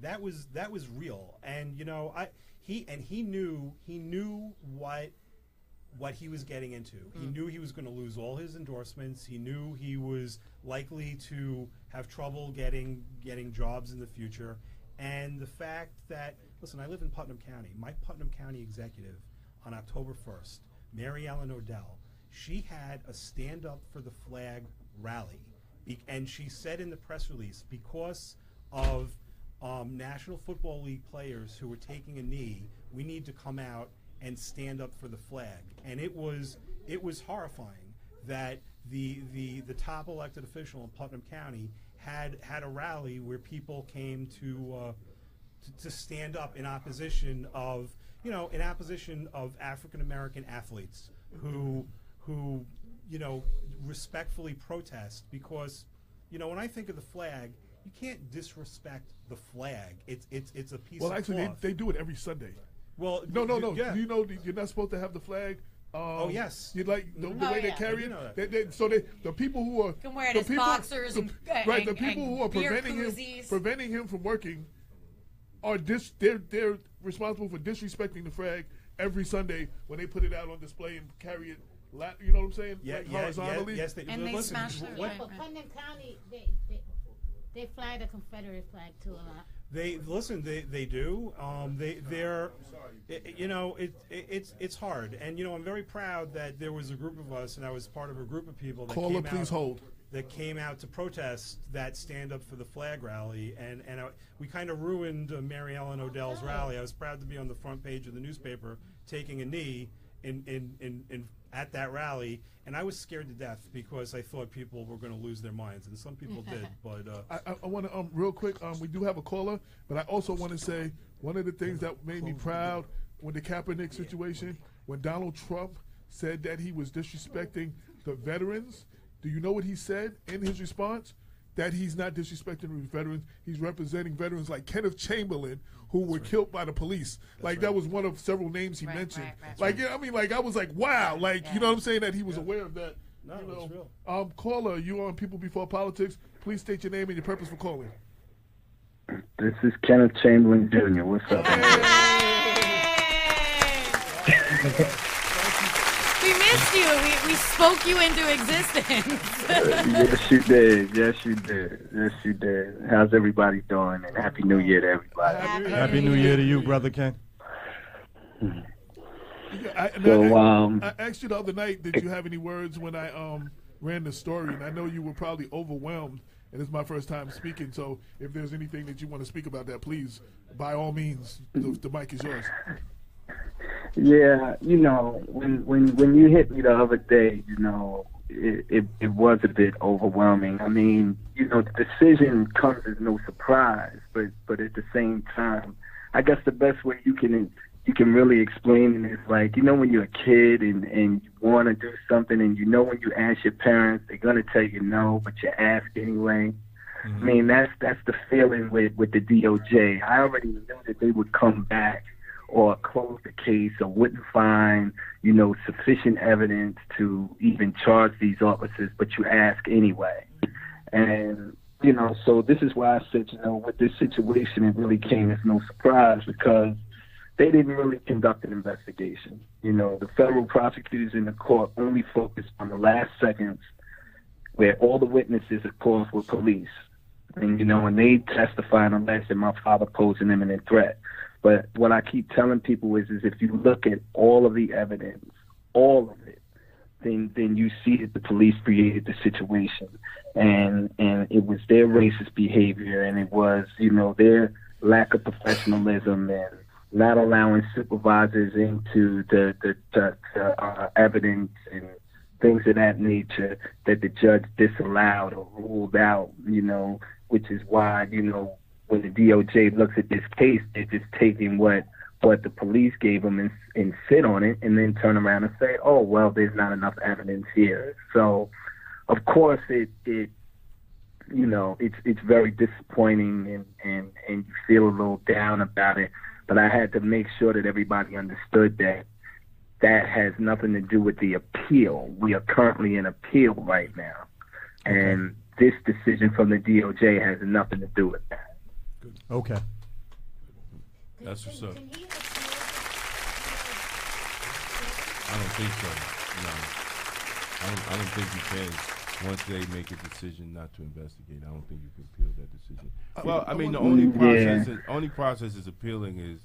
Speaker 7: that was real. And he knew what he was getting into. He knew he was going to lose all his endorsements. He knew he was likely to have trouble getting jobs in the future. And the fact that, listen, I live in Putnam County. My Putnam County executive on October 1st, Mary Ellen Odell, she had a Stand Up for the Flag rally. And she said in the press release, because of National Football League players who were taking a knee, we need to come out and stand up for the flag. And it was horrifying that the top elected official in Putnam County had a rally where people came to stand up in opposition of African American athletes who respectfully protest, because when I think of the flag, you can't disrespect the flag. It's a piece of
Speaker 2: actually
Speaker 7: cloth.
Speaker 2: they do it every Sunday.
Speaker 7: Well,
Speaker 2: no.
Speaker 7: Yeah.
Speaker 2: Do you know you're not supposed to have the flag?
Speaker 7: Yes.
Speaker 2: You like the way they carry it. So the people who are
Speaker 6: you can wear it as boxers and
Speaker 2: the people who are preventing him from working are they're responsible for disrespecting the flag every Sunday when they put it out on display and carry it. You know what I'm saying? Horizontally.
Speaker 7: Yes.
Speaker 6: And they smash their
Speaker 3: But Putnam County, they fly the Confederate flag too a lot.
Speaker 7: They do. It's hard, and I'm very proud that there was a group of us, and I was part of a group of people that came out to protest that Stand Up for the Flag rally, and we kind of ruined Mary Ellen Odell's rally. I was proud to be on the front page of the newspaper taking a knee in at that rally, and I was scared to death because I thought people were going to lose their minds, and some people did. But
Speaker 2: I want to real quick. We do have a caller, but I also want to say one of the things that made me proud when the Kaepernick situation, when Donald Trump said that he was disrespecting the veterans. Do you know what he said in his response? That he's not disrespecting the veterans. He's representing veterans like Kenneth Chamberlain, who were killed by the police. That was one of several names he mentioned. I was like, wow. You know what I'm saying? That he was aware of that.
Speaker 7: No, it's real.
Speaker 2: Caller, you on People Before Politics. Please state your name and your purpose for calling.
Speaker 9: This is Kenneth Chamberlain Jr. What's up?
Speaker 6: We missed you. We spoke you into existence.
Speaker 9: Yes, you did. How's everybody doing? And Happy New Year to everybody.
Speaker 5: Happy New Year to you, Brother Ken.
Speaker 2: I asked you the other night, did you have any words when I ran the story? And I know you were probably overwhelmed, and it's my first time speaking. So if there's anything that you want to speak about that, please, by all means, the mic is yours.
Speaker 9: Yeah, when you hit me the other day, it was a bit overwhelming. I mean, the decision comes as no surprise, but at the same time, I guess the best way you can really explain it is when you're a kid and you want to do something, and when you ask your parents, they're gonna tell you no, but you ask anyway. I mean, that's the feeling with the DOJ. I already knew that they would come back or close the case or wouldn't find, sufficient evidence to even charge these officers, but you ask anyway. And, so this is why I said, with this situation, it really came as no surprise because they didn't really conduct an investigation. The federal prosecutors in the court only focused on the last seconds where all the witnesses, of course, were police. And, and they testified and alleged that my father posed an imminent threat. But what I keep telling people is if you look at all of the evidence, all of it, then you see that the police created the situation. And it was their racist behavior, and it was, their lack of professionalism and not allowing supervisors into the evidence and things of that nature that the judge disallowed or ruled out, which is why, when the DOJ looks at this case, they're just taking what the police gave them and sit on it and then turn around and say, oh, well, there's not enough evidence here. So, of course, it's very disappointing and you feel a little down about it. But I had to make sure that everybody understood that has nothing to do with the appeal. We are currently in appeal right now. And this decision from the DOJ has nothing to do with that.
Speaker 5: Okay.
Speaker 8: That's what's up. I don't think so. No, I don't think you can. Once they make a decision not to investigate, I don't think you can appeal that decision. Well, I mean, the only process is appealing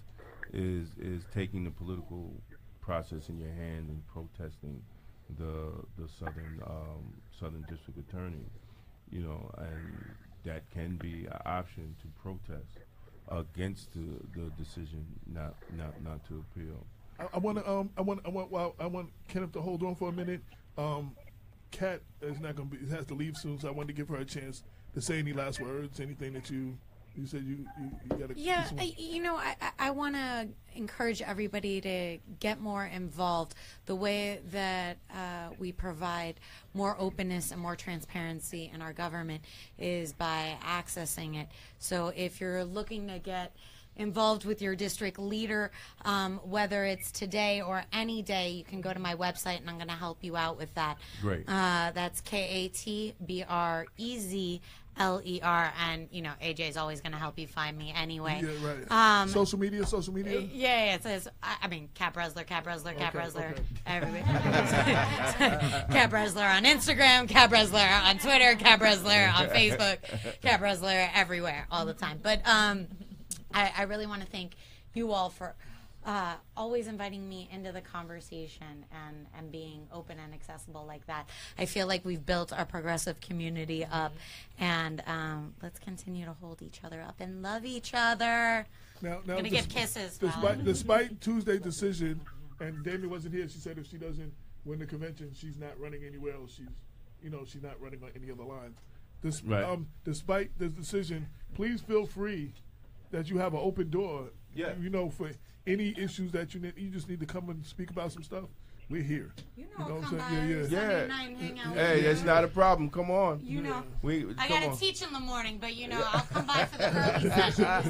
Speaker 8: is taking the political process in your hand and protesting the Southern District Attorney, and that can be an option to protest against the decision not to appeal.
Speaker 2: I want Kenneth to hold on for a minute. Kat is not going to be, has to leave soon, so I wanted to give her a chance to say any last words, anything that you said you got to.
Speaker 6: Yeah, I want to encourage everybody to get more involved. The way that we provide more openness and more transparency in our government is by accessing it. So if you're looking to get involved with your district leader, whether it's today or any day, you can go to my website and I'm going to help you out with that.
Speaker 8: Great.
Speaker 6: That's KatBrezler, and AJ is always going to help you find me anyway.
Speaker 2: Yeah, right. Social media.
Speaker 6: Yeah, it says. Kat Brezler.
Speaker 2: Okay.
Speaker 6: Everybody. Kat Brezler on Instagram, Kat Brezler on Twitter, Kat Brezler on Facebook, Kat Brezler everywhere, all the time. But I really want to thank you all for always inviting me into the conversation and being open and accessible like that. I feel like we've built our progressive community up, and let's continue to hold each other up and love each other.
Speaker 2: Now
Speaker 6: I'm gonna give kisses.
Speaker 2: Despite Tuesday's decision, and Damien wasn't here, she said if she doesn't win the convention, she's not running anywhere else. She's not running on any other line. Despite this decision, please feel free that you have an open door.
Speaker 8: Yeah.
Speaker 2: For any issues that you need, you just need to come and speak about some stuff. We're here.
Speaker 6: Come by
Speaker 8: yeah.
Speaker 6: night and hang out
Speaker 8: Hey, that's not a problem. Come on.
Speaker 6: I gotta teach in the morning, but I'll come by for the early session. I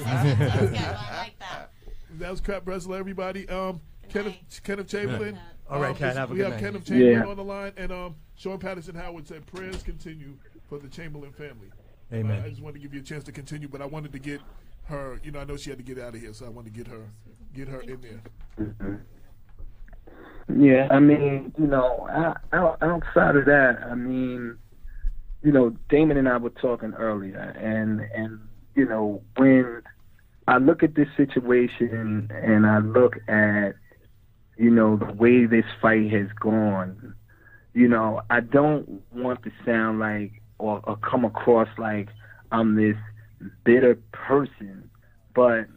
Speaker 6: like that.
Speaker 2: That was Kat Brezler, everybody. Kenneth Chamberlain.
Speaker 5: All right, Kat, have a
Speaker 2: we
Speaker 5: good
Speaker 2: have
Speaker 5: night.
Speaker 2: Kenneth Chamberlain on the line, and Sean Patterson Howard said prayers continue for the Chamberlain family.
Speaker 5: Amen.
Speaker 2: I just wanted to give you a chance to continue, but I wanted to get her. I know she had to get out of here, so I wanted to get her in there.
Speaker 9: Mm-hmm. Yeah, I mean, outside of that, I mean, Damon and I were talking earlier, and when I look at this situation and I look at, the way this fight has gone, I don't want to sound like or come across like I'm this bitter person, but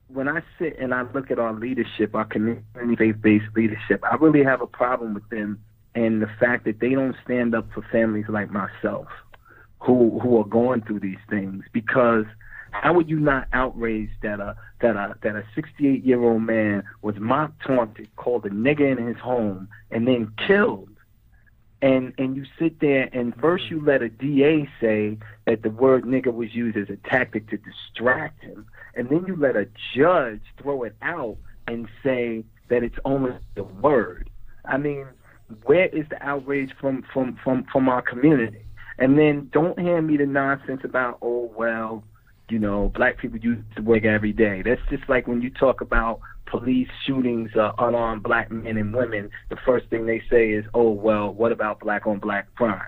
Speaker 9: when I sit and I look at our leadership, our community-based leadership, I really have a problem with them and the fact that they don't stand up for families like myself who are going through these things. Because how would you not outraged that a 68-year-old man was mock taunted, called a nigger in his home, and then killed And you sit there and first you let a DA say that the word nigger was used as a tactic to distract him, and then you let a judge throw it out and say that it's only a word. I mean, where is the outrage from our community? And then don't hand me the nonsense about, oh, well, you know, black people use the word every day. That's just like when you talk about police shootings, unarmed black men and women, the first thing they say is, oh, well, what about black on black crime?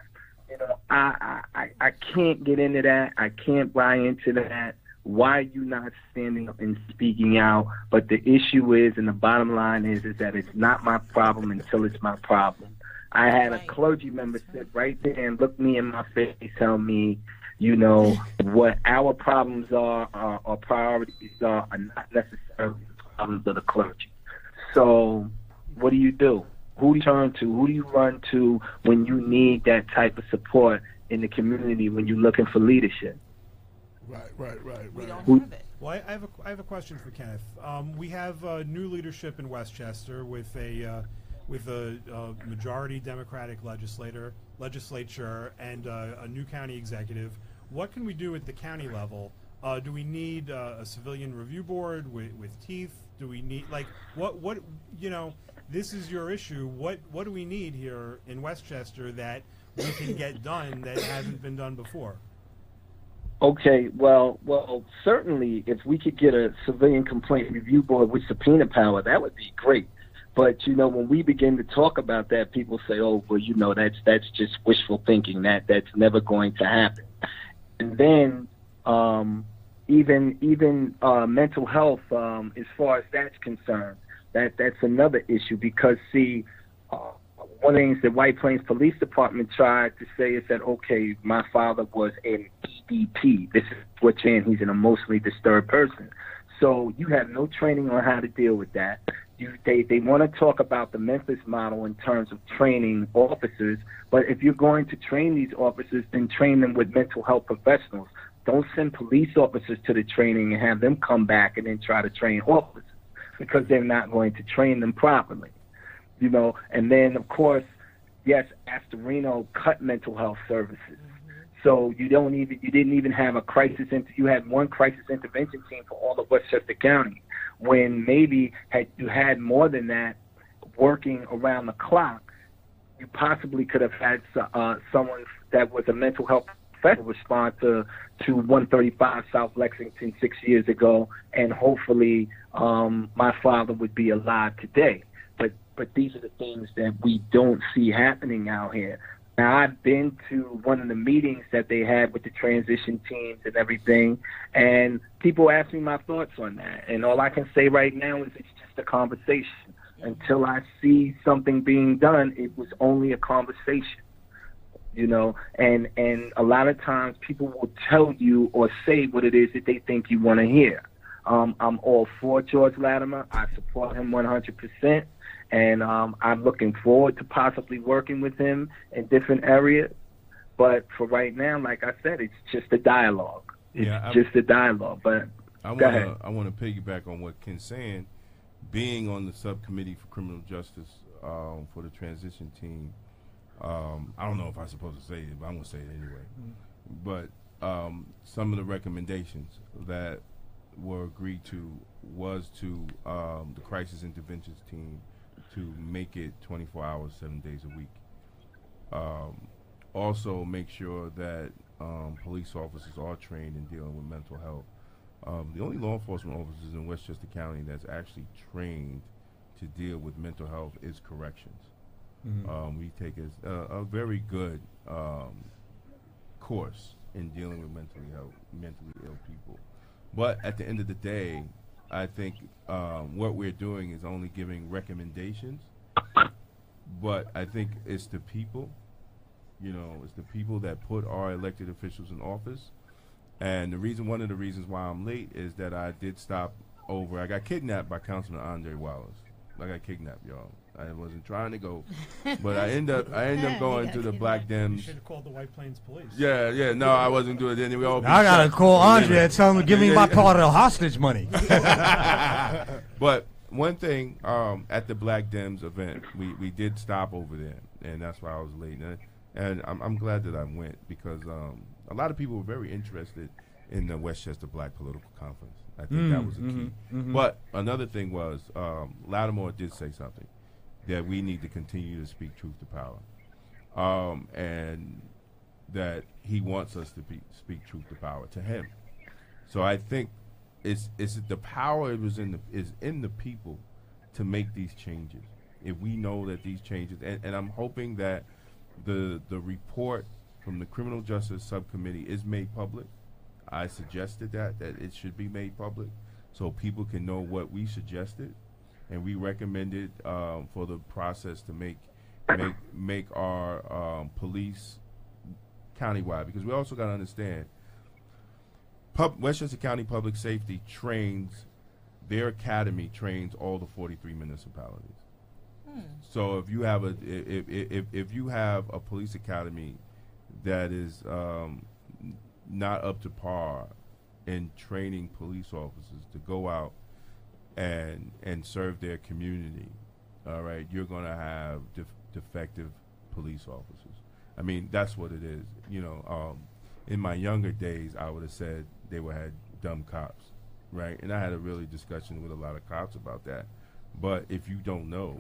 Speaker 9: You know, I can't get into that. I can't buy into that. Why are you not standing up and speaking out? But the issue is, and the bottom line is that it's not my problem until it's my problem. I had a clergy member sit right there and look me in my face, tell me, you know, what our problems are, our priorities are not necessarily the problems of the clergy. So what do you do? Who do you turn to? Who do you run to when you need that type of support in the community, when you're looking for leadership?
Speaker 2: Right.
Speaker 4: We don't have it.
Speaker 7: Well, I have a question for Kenneth. We have new leadership in Westchester with a majority Democratic legislature and a new county executive. What can we do at the county level? Do we need a civilian review board with teeth? Do we need, like, what you know? This is your issue. What do we need here in Westchester that we can get done that hasn't been done before?
Speaker 9: Okay, well, certainly if we could get a civilian complaint review board with subpoena power, that would be great. But, you know, when we begin to talk about that, people say, oh, well, you know, that's just wishful thinking. That's never going to happen. And then even mental health, as far as that's concerned, that's another issue because, see, one of the things the White Plains Police Department tried to say is that, okay, my father was an PBP. This is what saying he's an emotionally disturbed person. So you have no training on how to deal with that. They want to talk about the Memphis model in terms of training officers, but if you're going to train these officers, then train them with mental health professionals. Don't send police officers to the training and have them come back and then try to train officers because they're not going to train them properly. You know, and then of course, yes, Astorino cut mental health services. So you didn't even have a you had one crisis intervention team for all of Westchester County, when maybe had you had more than that working around the clock, you possibly could have had someone that was a mental health professional respond to 135 South Lexington 6 years ago, and hopefully my father would be alive today. But these are the things that we don't see happening out here. Now, I've been to one of the meetings that they had with the transition teams and everything, and people ask me my thoughts on that. And all I can say right now is it's just a conversation. Until I see something being done, it was only a conversation. You know, and a lot of times people will tell you or say what it is that they think you want to hear. I'm all for George Latimer. I support him 100%. And I'm looking forward to possibly working with him in different areas. But for right now, like I said, it's just a dialogue. It's just a dialogue. But
Speaker 8: I want to piggyback on what Ken's saying. Being on the subcommittee for criminal justice for the transition team, I don't know if I'm supposed to say it, but I'm going to say it anyway. But some of the recommendations that were agreed to was to the crisis interventions team to make it 24 hours, 7 days a week. Also make sure that police officers are trained in dealing with mental health. The only law enforcement officers in Westchester County that's actually trained to deal with mental health is corrections. Mm-hmm. We take a very good course in dealing with mentally ill people. But at the end of the day, I think what we're doing is only giving recommendations, but I think it's the people, it's the people that put our elected officials in office. And one of the reasons why I'm late is that I did stop over. I got kidnapped by Councilman Andre Wallace. I got kidnapped, y'all. I wasn't trying to go, but I end up going to the Black Dems.
Speaker 7: You should have called the White Plains Police.
Speaker 8: Yeah. No, I wasn't doing it.
Speaker 5: I gotta call Andre and tell him to give me my part of the hostage money.
Speaker 8: But one thing, at the Black Dems event, we did stop over there, and that's why I was late. And I'm glad that I went because a lot of people were very interested in the Westchester Black Political Conference. I think that was the key. But another thing was Lattimore did say something that we need to continue to speak truth to power, and that he wants us to speak truth to power to him. So I think it's the power is in the people to make these changes. If we know that these changes, and I'm hoping that the report from the Criminal Justice Subcommittee is made public. I suggested that it should be made public so people can know what we suggested, and we recommended for the process to make our police countywide, because we also got to understand Westchester County Public Safety their academy trains all the 43 municipalities. So if you have if you have a police academy that is not up to par in training police officers to go out and serve their community, all right, you're going to have defective police officers. I mean, that's what it is. You know, in my younger days, I would have said they had dumb cops, right? And I had a really discussion with a lot of cops about that. But if you don't know,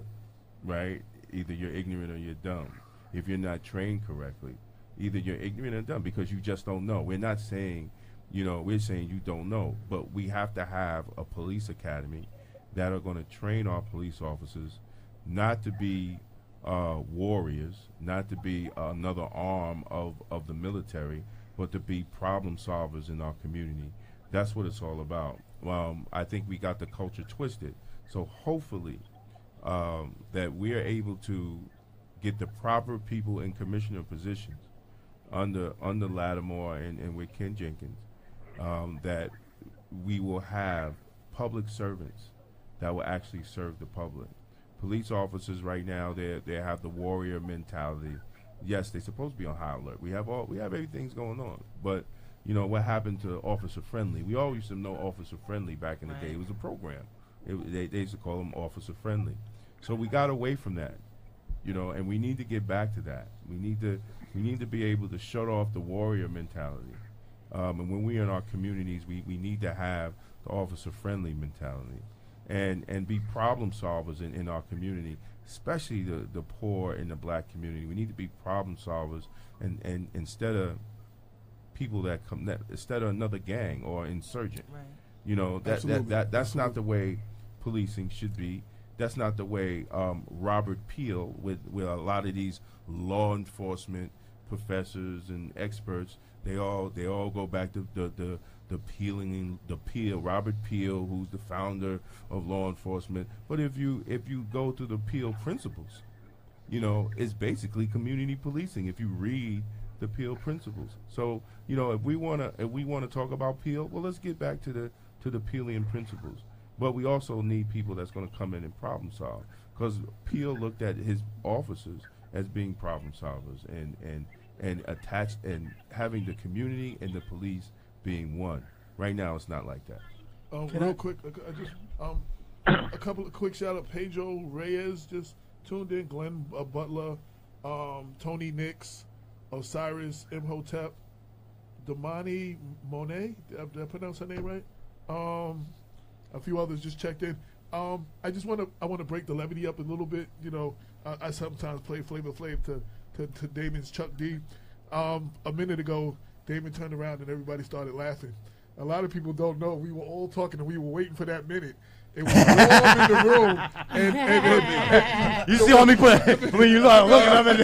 Speaker 8: right, either you're ignorant or you're dumb. If you're not trained correctly, either you're ignorant or dumb because you just don't know. We're not saying, we're saying you don't know. But we have to have a police academy that are going to train our police officers not to be warriors, not to be another arm of the military, but to be problem solvers in our community. That's what it's all about. I think we got the culture twisted. So hopefully that we're able to get the proper people in commissioner positions under Lattimore and with Ken Jenkins, that we will have public servants that will actually serve the public. Police officers right now, they have the warrior mentality. Yes, they're supposed to be on high alert. We have everything's going on. But, what happened to Officer Friendly? We all used to know Officer Friendly back in the day. It was a program. They used to call them Officer Friendly. So we got away from that, and we need to get back to that. We need to be able to shut off the warrior mentality. And when we're in our communities, we need to have the Officer Friendly mentality and be problem solvers in our community, especially the poor in the black community. We need to be problem solvers and instead of people instead of another gang or insurgent. Right. That's not the way policing should be. That's not the way Robert Peel, with a lot of these law enforcement professors and experts, they all go back to the Peel, Robert Peel, who's the founder of law enforcement. But if you go to the Peel principles, it's basically community policing. If you read the Peel principles, so if we wanna talk about Peel, well, let's get back to the Peelian principles. But we also need people that's going to come in and problem solve, because Peel looked at his officers as being problem solvers and attached and having the community and the police being one. Right now, it's not like that.
Speaker 2: Real quick, I just a couple of quick shout out. Pedro Reyes just tuned in. Glenn Butler, Tony Nix, Osiris Imhotep, Damani Monet. Did I pronounce her name right? A few others just checked in. I want to break the levity up a little bit. I sometimes play Flavor Flav to Damon's Chuck D. A minute ago, Damon turned around and everybody started laughing. A lot of people don't know we were all talking and we were waiting for that minute. It was warm in the room, and
Speaker 5: you see me when you look up at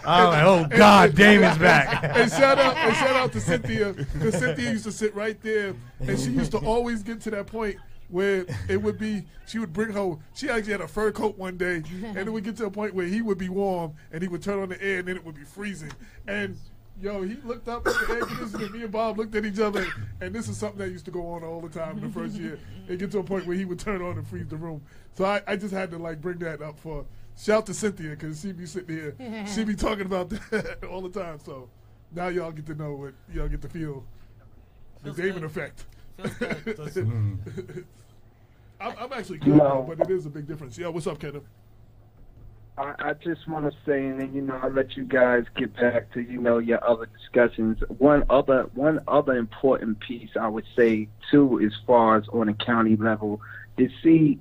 Speaker 5: I'm like, oh God, Damon's back.
Speaker 2: And shout out to Cynthia, because Cynthia used to sit right there, and she used to always get to that point where it would be, she actually had a fur coat one day, and it would get to a point where he would be warm, and he would turn on the air, and then it would be freezing. And he looked up at the air conditioner, and me and Bob looked at each other, and this is something that used to go on all the time in the first year. It get to a point where he would turn on and freeze the room. So I just had to bring that up for, shout to Cynthia, because she be sitting here, she be talking about that all the time. So now y'all get to know what, y'all get to feel the Damon effect.
Speaker 4: Feels good.
Speaker 2: I'm actually good, but it is a big difference. Yeah, what's up, Kenneth?
Speaker 9: I just want to say, and then I'll let you guys get back to your other discussions. One other important piece I would say too, as far as on a county level, is see,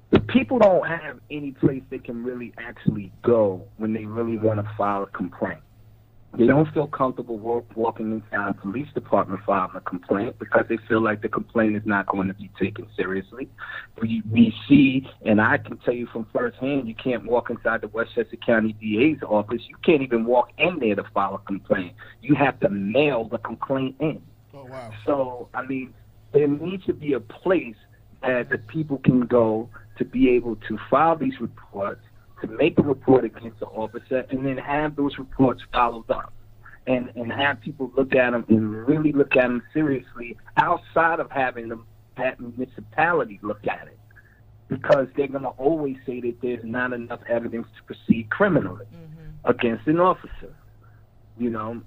Speaker 9: the people don't have any place they can really actually go when they really want to file a complaint. They don't feel comfortable walking inside a police department filing a complaint because they feel like the complaint is not going to be taken seriously. We see, and I can tell you from firsthand, you can't walk inside the Westchester County DA's office. You can't even walk in there to file a complaint. You have to mail the complaint in.
Speaker 2: Oh, wow.
Speaker 9: So, I mean, there needs to be a place that the people can go to be able to file these reports, to make a report against the officer, and then have those reports followed up, and have people look at them and really look at them seriously outside of having that municipality look at it, because they're going to always say that there's not enough evidence to proceed criminally against an officer. And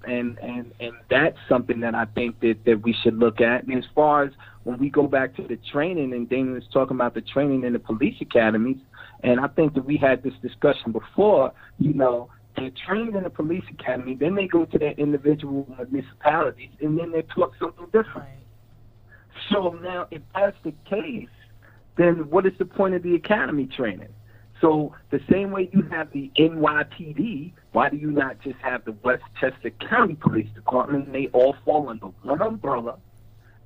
Speaker 9: that's something that I think that we should look at. And as far as when we go back to the training, and Damon was talking about the training in the police academies, and I think that we had this discussion before, they're trained in the police academy, then they go to their individual municipalities, and then they're taught something different.
Speaker 4: Right.
Speaker 9: So now, if that's the case, then what is the point of the academy training? So the same way you have the NYPD, why do you not just have the Westchester County Police Department? They all fall under one umbrella,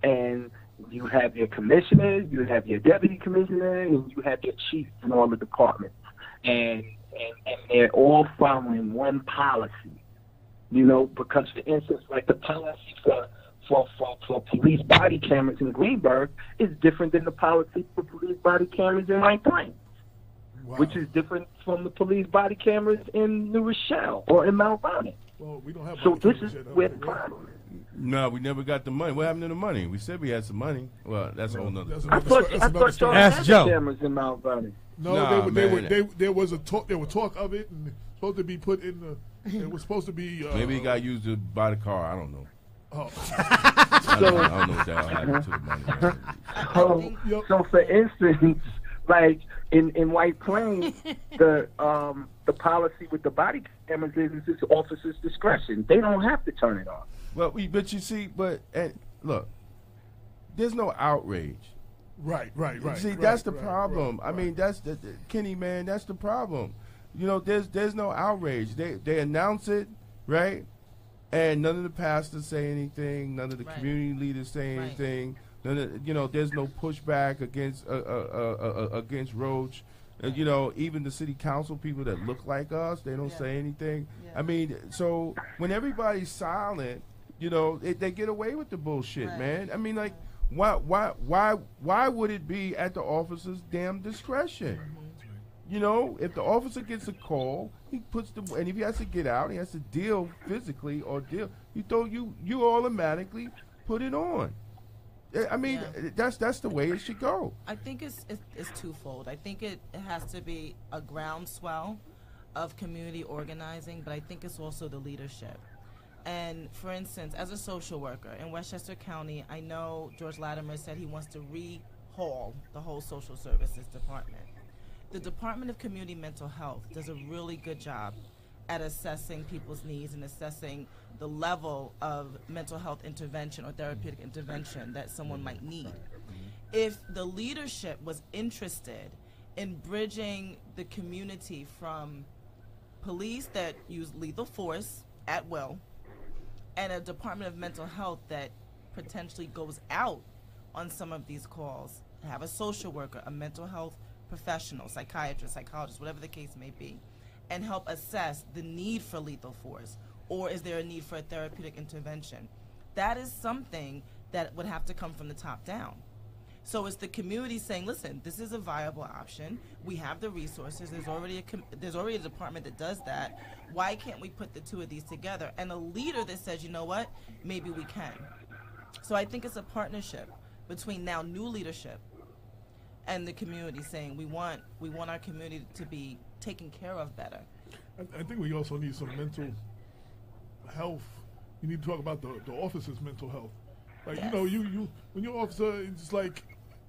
Speaker 9: and you have your commissioner, you have your deputy commissioner, and you have your chief in all the departments, and they're all following one policy. Because for instance, like the policy for police body cameras in Greenberg is different than the policy for police body cameras in White Plains. Wow. Which is different from the police body cameras in New Rochelle or in Mount Vernon.
Speaker 2: Well, we don't have.
Speaker 9: So this is where the problem is.
Speaker 8: No, we never got the money. What happened to the money? We said we had some money. Well, that's a whole nother.
Speaker 9: I thought y'all had cameras in Mount Vernon.
Speaker 2: No, there was a talk. There was talk of it, and supposed to be put in the. It was supposed to be.
Speaker 8: Maybe it got used to buy the car. I don't know.
Speaker 2: Oh.
Speaker 8: I don't know what the hell happened to the money.
Speaker 9: So for instance, like in White Plains, the policy with the body cameras is it's officer's discretion. They don't have to turn it off.
Speaker 8: Well, but you see, look, there's no outrage.
Speaker 2: Right.
Speaker 8: See, that's the problem. I mean, that's Kenny, man. That's the problem. There's no outrage. They announce it, right? And none of the pastors say anything. None of the community leaders say anything. There's no pushback against Roach. Even the city council people that look like us, they don't say anything. Yeah. I mean, so when everybody's silent, they get away with the bullshit, man. I mean, like, why would it be at the officer's damn discretion? If the officer gets a call, he puts and if he has to get out, he has to deal physically you automatically put it on. I mean, that's the way it should go.
Speaker 4: I think it's twofold. I think it has to be a groundswell of community organizing, but I think it's also the leadership. And for instance, as a social worker in Westchester County, I know George Latimer said he wants to rehaul the whole social services department. The Department of Community Mental Health does a really good job at assessing people's needs and assessing the level of mental health intervention or therapeutic intervention that someone might need. If the leadership was interested in bridging the community from police that use lethal force at will and a Department of Mental Health that potentially goes out on some of these calls, have a social worker, a mental health professional, psychiatrist, psychologist, whatever the case may be, and help assess the need for lethal force, or is there a need for a therapeutic intervention? That is something that would have to come from the top down. So it's the community saying, listen, this is a viable option. We have the resources. There's already a department that does that. Why can't we put the two of these together? And a leader that says, you know what, maybe we can. So I think it's a partnership between now new leadership and the community saying we want our community to be taken care of better.
Speaker 2: I think we also need some mental health. You need to talk about the officer's mental health. Like,
Speaker 4: yes.
Speaker 2: you when you're officer, it's like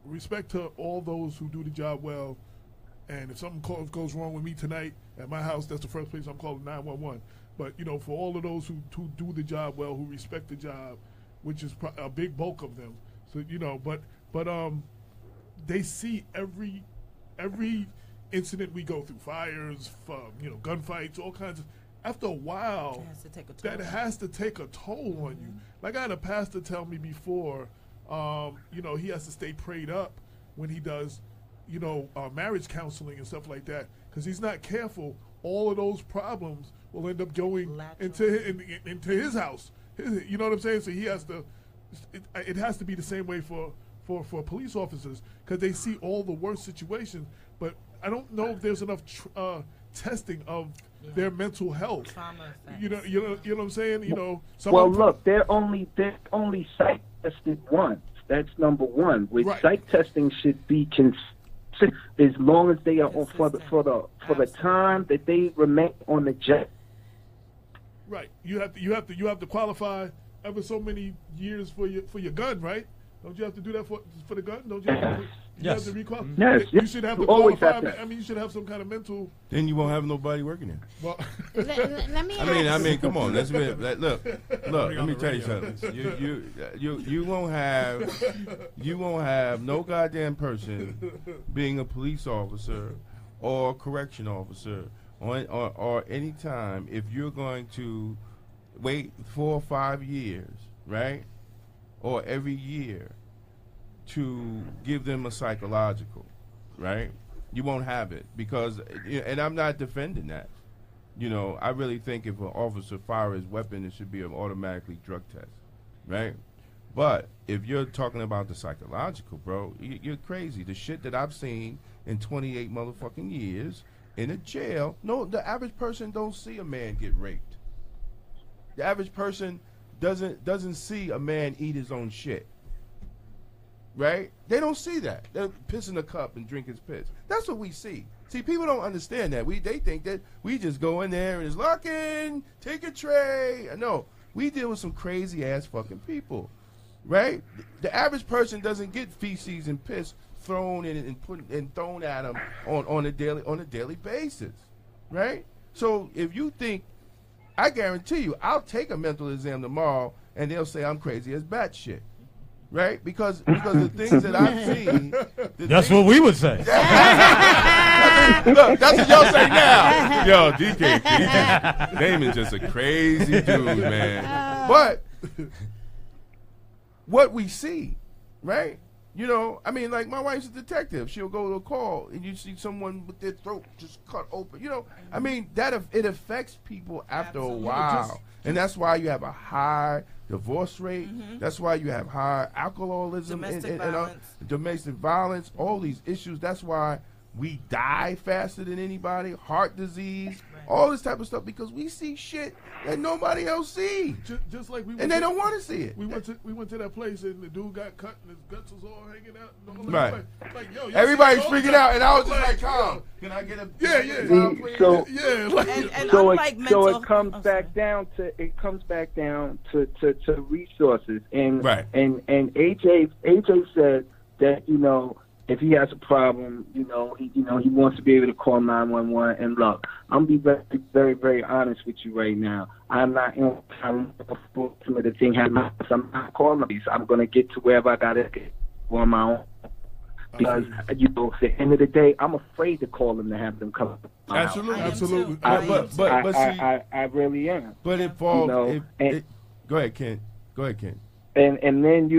Speaker 2: respect to all those who do the job well, And if something goes wrong with me tonight at my house, that's the first place I'm calling 911. But, you know, for all of those who do the job well, who respect the job, which is a big bulk of them. So, you know, but they see every incident we go through, fires, you know, gunfights, all kinds of. After a while, that has to take a toll on you. Like I had a pastor tell me before, you know, he has to stay prayed up when he does, you know, marriage counseling and stuff like that, because he's not careful. All of those problems will end up going into his house. You know what I'm saying? So he has to. It has to be the same way for police officers, because they see all the worst situations. But I don't know if there's enough testing of their mental health. You know what I'm saying? You know.
Speaker 9: Well, look, they're only psych tested once. That's number one. With psych testing should be consistent as long as they are on for the time that they remain on the job.
Speaker 2: Right. You have to qualify ever so many years for your gun, right? Don't you have to do that for the gun? Don't you have to? You have to requalify.
Speaker 9: Yes.
Speaker 2: You should have to qualify. I mean, you should have some kind of mental.
Speaker 8: Then you won't have nobody working there.
Speaker 2: Well,
Speaker 3: let me.
Speaker 8: I mean, come on. Look. Let me tell you something. You won't have no goddamn person being a police officer or a correction officer or any time if you're going to wait 4 or 5 years, right, or every year, to give them a psychological, right? You won't have it because, and I'm not defending that. You know, I really think if an officer fires his weapon, it should be an automatically drug test, right? But if you're talking about the psychological, bro, you're crazy. The shit that I've seen in 28 motherfucking years in a jail, no, the average person don't see a man get raped. The average person doesn't see a man eat his own shit. Right? They don't see that. They're pissing a cup and drink his piss. That's what we see. See, people don't understand that. They think that we just go in there and it's lock in, take a tray. No, we deal with some crazy ass fucking people. Right? The average person doesn't get feces and piss thrown in and thrown at them on a daily basis. Right? So if you think, I guarantee you, I'll take a mental exam tomorrow and they'll say I'm crazy as batshit. Right? Because the things that I've seen.
Speaker 5: That's what we would say.
Speaker 8: Look, that's what y'all say now. Yo, DK, Damon's just a crazy dude, man. But what we see, right? You know, I mean, like my wife's a detective. She'll go to a call and you see someone with their throat just cut open. You know, I mean, it affects people after a while. And that's why you have a high divorce rate. That's why you have high alcoholism, domestic violence, all these issues. That's why we die faster than anybody, heart disease, all this type of stuff, because we see shit that nobody else sees.
Speaker 2: Just like we
Speaker 8: and they don't want to see it.
Speaker 2: We went to that place and the dude got cut and his guts was all hanging out. And all
Speaker 8: right.
Speaker 2: Like, yo,
Speaker 8: everybody's freaking out, and I was just like, calm. Can I get a
Speaker 9: So it comes back down to resources, and and AJ said that, you know, if he has a problem, he wants to be able to call 911. And look, I'm gonna be very, very, very honest with you right now. I'm not in some of the thing happens. I'm not calling these. I'm gonna get to wherever I gotta get on my own. Because at the end of the day, I'm afraid to call them to have them come.
Speaker 8: Absolutely.
Speaker 9: But see, I really am.
Speaker 8: But it falls. Go ahead, Ken.
Speaker 9: And then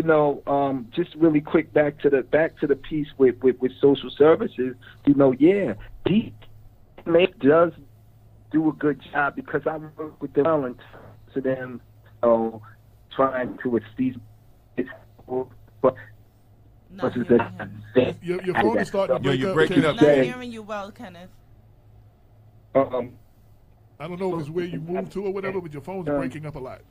Speaker 9: just really quick back to the piece with social services. DMA does do a good job, because I work with them and to them, trying to assist. But
Speaker 2: your phone is starting to break up.
Speaker 8: You're breaking up.
Speaker 4: Not hearing you well, Kenneth.
Speaker 2: I don't know if it's where you moved to or whatever, but your phone's breaking up a lot.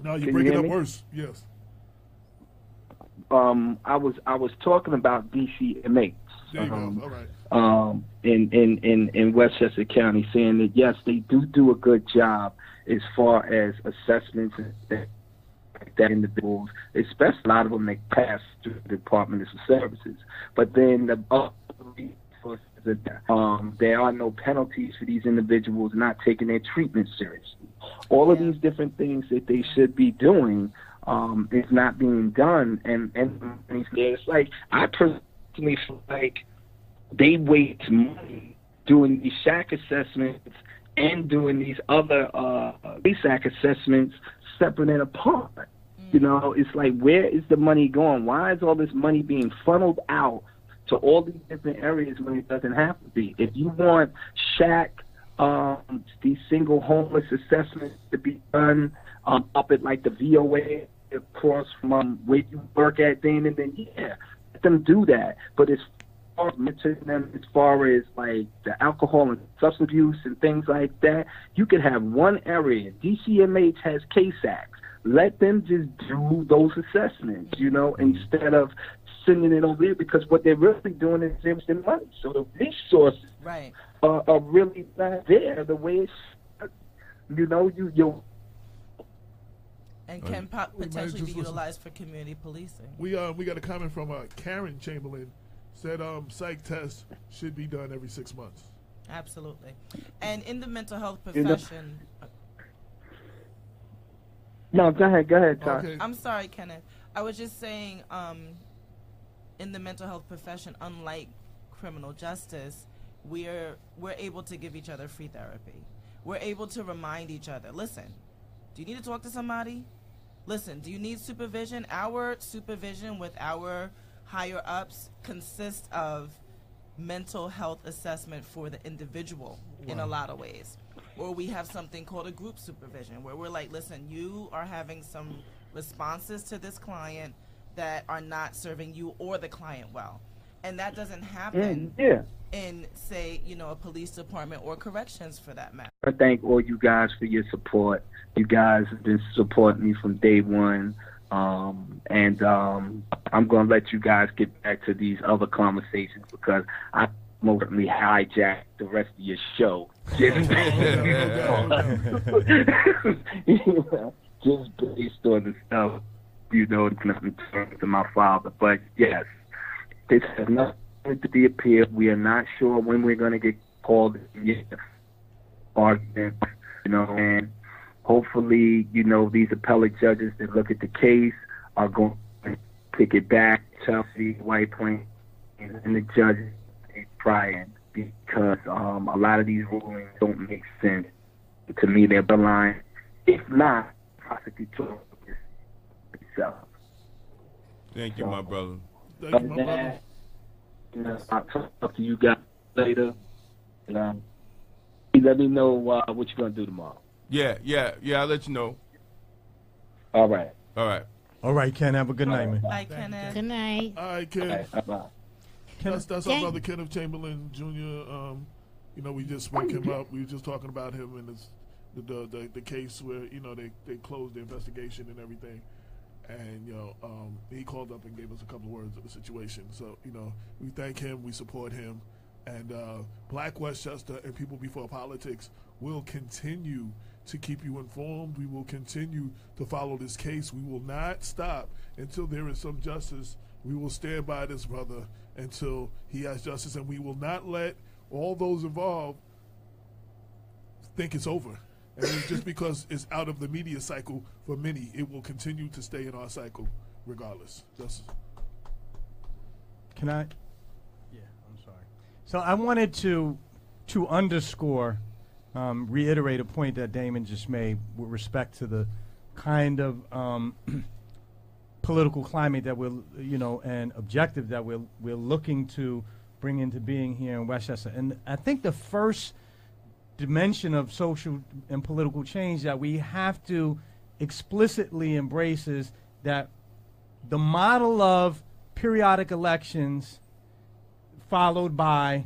Speaker 2: No, you're breaking up worse. Yes.
Speaker 9: I was talking about DCMH.
Speaker 2: There you go. All right.
Speaker 9: In Westchester County, saying that yes, they do a good job as far as assessments and like that individuals, especially a lot of them, they pass through the Department of Services. But then the other resources are there. There are no penalties for these individuals not taking their treatment seriously. All of these different things that they should be doing is not being done. And it's like, I personally feel like they waste money doing these shack assessments and doing these other BSAC assessments separate and apart. You know, it's like, where is the money going? Why is all this money being funneled out to all these different areas when it doesn't have to be? If you want shack, these single homeless assessments to be done up at like the VOA across from where you work at, then yeah, let them do that. But as far as like the alcohol and substance abuse and things like that, you could have one area. DCMH has KSACs. Let them just do those assessments, you know, instead of sending it over there, because what they're really doing is investing money. So the resources are really not there the way it's, you know, you
Speaker 4: and can potentially be utilized for community policing.
Speaker 2: We got a comment from Karen Chamberlain. Said psych tests should be done every 6 months.
Speaker 4: Absolutely. And in the mental health profession...
Speaker 9: No, go ahead, Todd.
Speaker 4: Okay. I'm sorry, Kenneth. I was just saying, in the mental health profession, unlike criminal justice, we're able to give each other free therapy. We're able to remind each other, listen, do you need to talk to somebody? Listen, do you need supervision? Our supervision with our higher ups consists of mental health assessment for the individual in a lot of ways. Or we have something called a group supervision where we're like, listen, you are having some responses to this client that are not serving you or the client well. And that doesn't happen in, say, you know, a police department or corrections for that matter.
Speaker 9: I thank all you guys for your support. You guys have been supporting me from day one. And I'm going to let you guys get back to these other conversations because I mostly hijacked the rest of your show. Just based on the stuff, you know, in terms of my father. But yes, this has nothing to be appealed. We are not sure when we're going to get called in argument, you know, and hopefully, you know, these appellate judges that look at the case are going to pick it back, Chelsea, White Plains, and the judges trying, because a lot of these rulings don't make sense. To me, they're blind. If not, prosecutorial itself.
Speaker 8: Thank you, my brother.
Speaker 2: Thank you, my brother.
Speaker 9: You know, I'll talk to you guys later. And, let me know what you're going to do tomorrow.
Speaker 8: Yeah, I'll let you know.
Speaker 9: All right,
Speaker 5: Ken. Have a good night, man.
Speaker 4: Bye, Kenneth.
Speaker 3: Good night.
Speaker 2: All right, Ken.
Speaker 9: Bye.
Speaker 2: That's our brother Kenneth Chamberlain Jr. You know, we just spoke him up. We were just talking about him and the case where, you know, they closed the investigation and everything. And, you know, he called up and gave us a couple of words of the situation. So, you know, we thank him. We support him. And Black Westchester and People Before Politics will continue to keep you informed. We will continue to follow this case. We will not stop until there is some justice. We will stand by this brother until he has justice, and we will not let all those involved think it's over. And just because it's out of the media cycle for many, it will continue to stay in our cycle regardless.
Speaker 5: Can I? Yeah, I'm sorry. So I wanted to underscore, reiterate a point that Damon just made with respect to the kind of political climate that we're, you know, and objective that we're looking to bring into being here in Westchester. And I think the first dimension of social and political change that we have to explicitly embrace is that the model of periodic elections followed by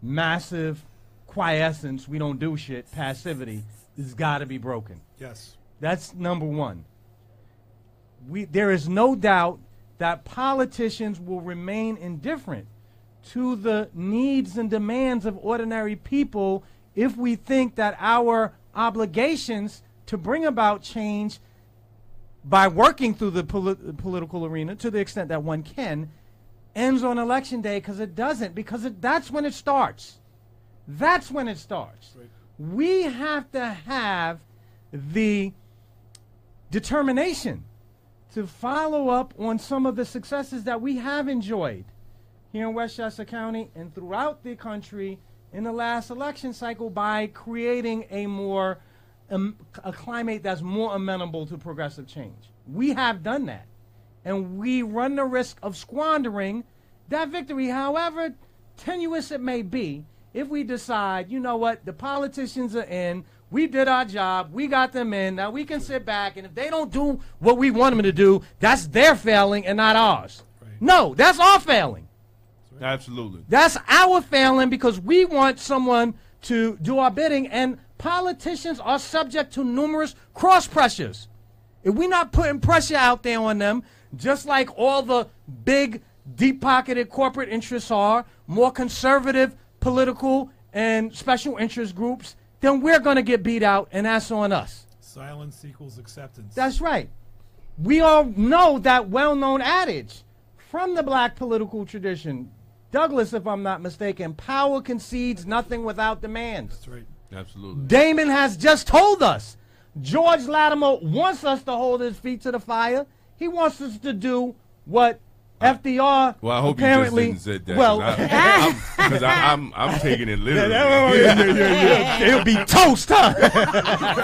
Speaker 5: massive quiescence, we don't do shit, passivity, has got to be broken.
Speaker 7: Yes.
Speaker 5: That's number one. There is no doubt that politicians will remain indifferent to the needs and demands of ordinary people if we think that our obligations to bring about change by working through the political arena to the extent that one can, ends on election day, because it doesn't, because that's when it starts. That's when it starts. Right. We have to have the determination to follow up on some of the successes that we have enjoyed here in Westchester County and throughout the country in the last election cycle by creating a more a climate that's more amenable to progressive change. We have done that, and we run the risk of squandering that victory, however tenuous it may be, if we decide, you know what, the politicians are in, we did our job, we got them in, now we can sit back, and if they don't do what we want them to do, that's their failing and not ours. Right. No, that's our failing.
Speaker 8: Absolutely.
Speaker 5: That's our failing because we want someone to do our bidding, and politicians are subject to numerous cross pressures. If we're not putting pressure out there on them, just like all the big, deep-pocketed corporate interests are, more conservative political and special interest groups, then we're going to get beat out, and that's on us.
Speaker 7: Silence equals acceptance.
Speaker 5: That's right. We all know that well-known adage from the black political tradition. Douglas, if I'm not mistaken, power concedes nothing without demands.
Speaker 7: That's right.
Speaker 8: Absolutely.
Speaker 5: Damon has just told us. George Latimer wants us to hold his feet to the fire. He wants us to do what FDR
Speaker 8: well, I hope
Speaker 5: apparently.
Speaker 8: You just didn't say that.
Speaker 5: Well,
Speaker 8: because I'm taking it literally.
Speaker 5: It'll be toast, huh?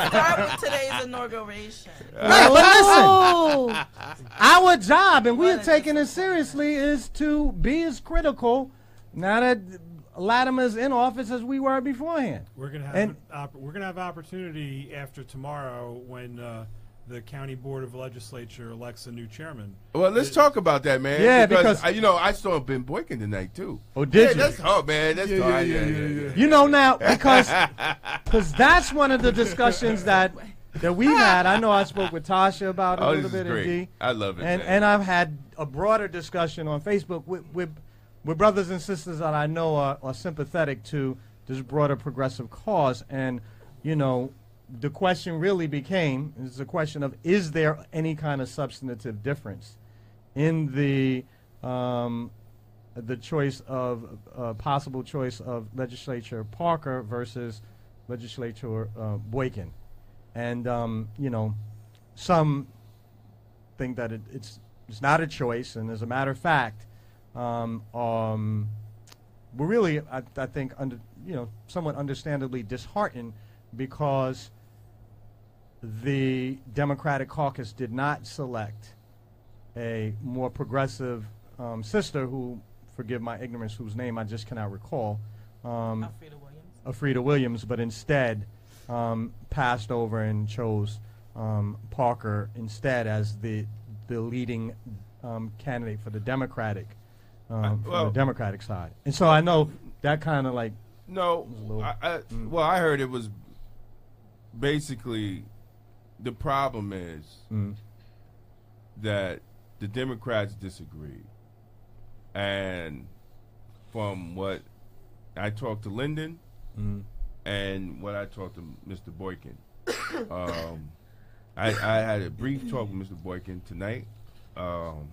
Speaker 4: Start with today's inauguration.
Speaker 5: Right, but listen, our job, and we are taking it seriously, is to be as critical now that Latimer's in office as we were beforehand.
Speaker 7: We're gonna have opportunity after tomorrow when the county board of legislature elects a new chairman.
Speaker 8: Well, let's talk about that, man.
Speaker 5: Yeah, because
Speaker 8: I saw Ben Boykin tonight too.
Speaker 5: Oh, did you?
Speaker 8: That's man. That's
Speaker 2: yeah.
Speaker 5: You know now because that's one of the discussions that we've had. I know I spoke with Tasha about it a little bit.
Speaker 8: Great.
Speaker 5: D.
Speaker 8: I love it.
Speaker 5: And I've had a broader discussion on Facebook with brothers and sisters that I know are sympathetic to this broader progressive cause. And, you know, the question really became, is a question of, is there any kind of substantive difference in the choice of, possible choice of Legislature Parker versus Legislature Boykin? And, you know, some think that it's not a choice, and as a matter of fact, we're really, I think, somewhat understandably disheartened because the Democratic caucus did not select a more progressive sister who, forgive my ignorance, whose name I just cannot recall, Alfreda Williams, but instead passed over and chose Parker instead as the leading candidate for the Democratic the Democratic side. And so I know that kind of like
Speaker 8: I heard it was basically the problem is that the Democrats disagreed, and from what I talked to Lyndon and what I talked to Mr. Boykin, I had a brief talk with Mr. Boykin tonight, and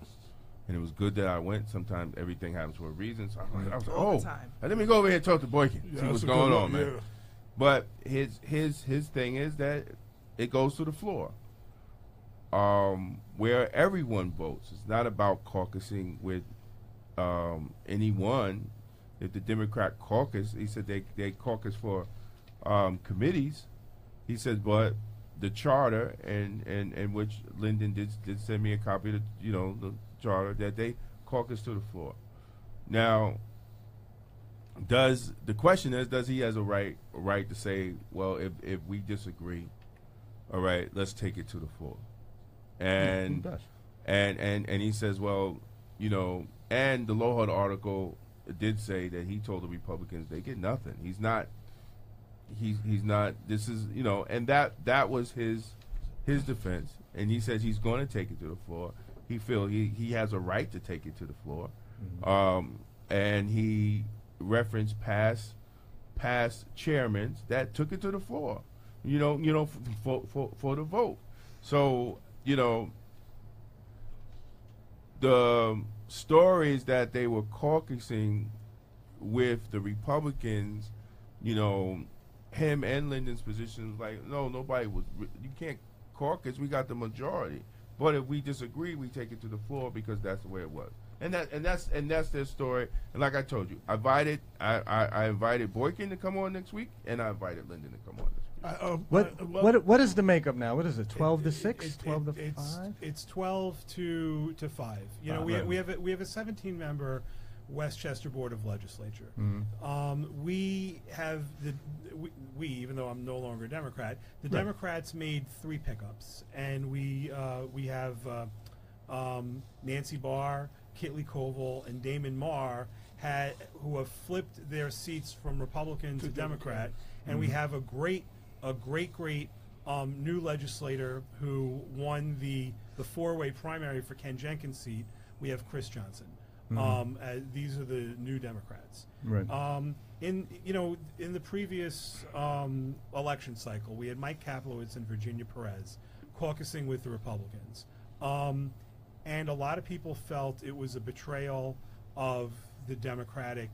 Speaker 8: it was good that I went. Sometimes everything happens for a reason. So I was like, let me go over here and talk to Boykin, see what's going on, man. Yeah. But his thing is that it goes to the floor, where everyone votes. It's not about caucusing with anyone. If the Democrat caucus, he said they caucus for committees. He said, but the charter and which Lyndon did send me a copy of the charter, that they caucus to the floor. Now, the question is, does he has a right to say, well, if we disagree, all right, let's take it to the floor. And and he says, well, and the Lowhud article did say that he told the Republicans they get nothing. He's not. This is and that was his defense, and he says he's going to take it to the floor. He feels he has a right to take it to the floor, and he referenced past chairmen that took it to the floor, for the vote. So the stories that they were caucusing with the Republicans, you know, him and Lyndon's position was like, no, nobody was. You can't caucus. We got the majority. But if we disagree, we take it to the floor because that's the way it was. And that's their story. And like I told you, I invited Boykin to come on next week, and I invited Lyndon to come on this week.
Speaker 5: What is the makeup now? What is it? 12 to 6? 12 to 5?
Speaker 7: It's 12 to 5. You know, we have a 17-member Westchester Board of Legislature. We have we even though I'm no longer a Democrat, the Democrats made 3 pickups, and we have Nancy Barr, Kitley Koval, and Damon Marr who have flipped their seats from Republican to Democrat, and we have a great new legislator who won the 4-way primary for Ken Jenkins' seat. We have Chris Johnson. These are the new Democrats.
Speaker 5: Right.
Speaker 7: In the previous election cycle, we had Mike Kaplowitz and Virginia Perez caucusing with the Republicans, and a lot of people felt it was a betrayal of the Democratic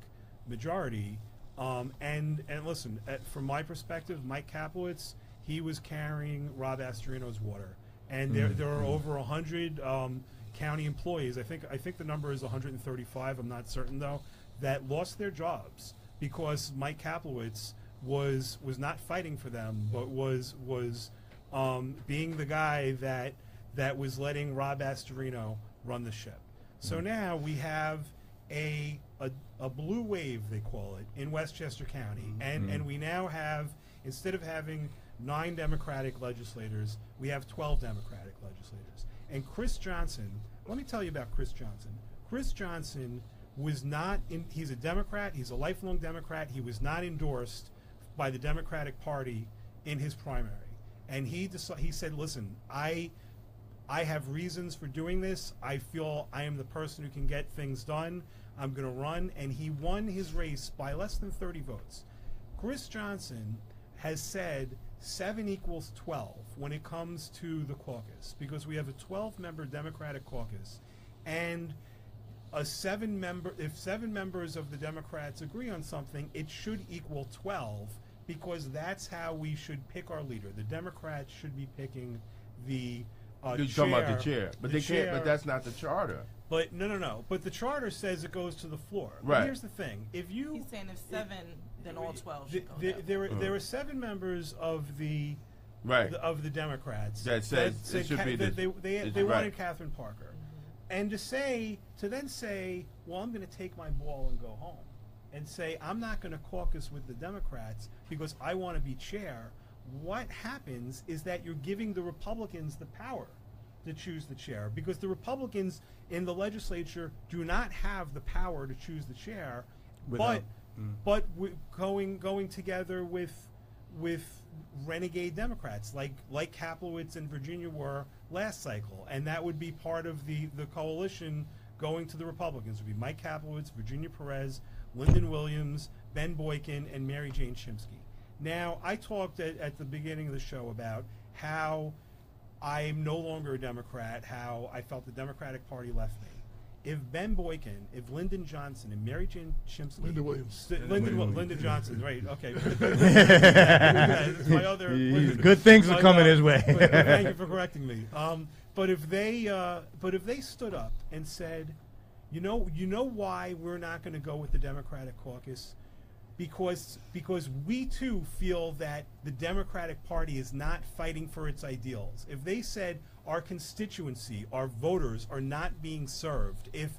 Speaker 7: majority. And listen, from my perspective, Mike Kaplowitz, he was carrying Rob Astorino's water, and there are over 100 county employees. I think the number is 135. I'm not certain though, that lost their jobs because Mike Kaplowitz was not fighting for them, but was being the guy that was letting Rob Astorino run the ship. So now we have a blue wave, they call it, in Westchester County, and we now have, instead of having 9 Democratic legislators, we have 12 Democratic legislators. And Chris Johnson, let me tell you about Chris Johnson. Chris Johnson was not he's a Democrat, he's a lifelong Democrat. He was not endorsed by the Democratic Party in his primary. And he said, listen, I have reasons for doing this. I feel I am the person who can get things done. I'm going to run. And he won his race by less than 30 votes. Chris Johnson has said 7 equals 12 when it comes to the caucus, because we have a 12-member Democratic caucus, and if 7 members of the Democrats agree on something, it should equal 12, because that's how we should pick our leader. The Democrats should be picking the
Speaker 8: You're talking about the chair, but they can't. But that's not the charter.
Speaker 7: But no. But the charter says it goes to the floor.
Speaker 8: Right.
Speaker 7: But here's the thing:
Speaker 4: He's saying if 7, then all 12 should go down.
Speaker 7: There are 7 members of the Democrats
Speaker 8: that said it should be
Speaker 7: they wanted Catherine Parker, and to then say, well, I'm going to take my ball and go home, and say I'm not going to caucus with the Democrats because I want to be chair. What happens is that you're giving the Republicans the power to choose the chair, because the Republicans in the legislature do not have the power to choose the chair, but going together with renegade Democrats like Kaplowitz and Virginia were last cycle, and that would be part of the coalition going to the Republicans. It would be Mike Kaplowitz, Virginia Perez, Lyndon Williams, Ben Boykin, and Mary Jane Shimsky. Now, I talked at the beginning of the show about how I'm no longer a Democrat, how I felt the Democratic Party left me. If Ben Boykin, if Lyndon Johnson, and Mary Jane Shimsky...
Speaker 2: Lyndon Williams.
Speaker 7: Lyndon Johnson, right, okay. That's my other...
Speaker 5: Good things are coming his way.
Speaker 7: Thank you for correcting me. But if they stood up and said, you know why we're not going to go with the Democratic caucus? Because we too feel that the Democratic Party is not fighting for its ideals. If they said our constituency, our voters are not being served, if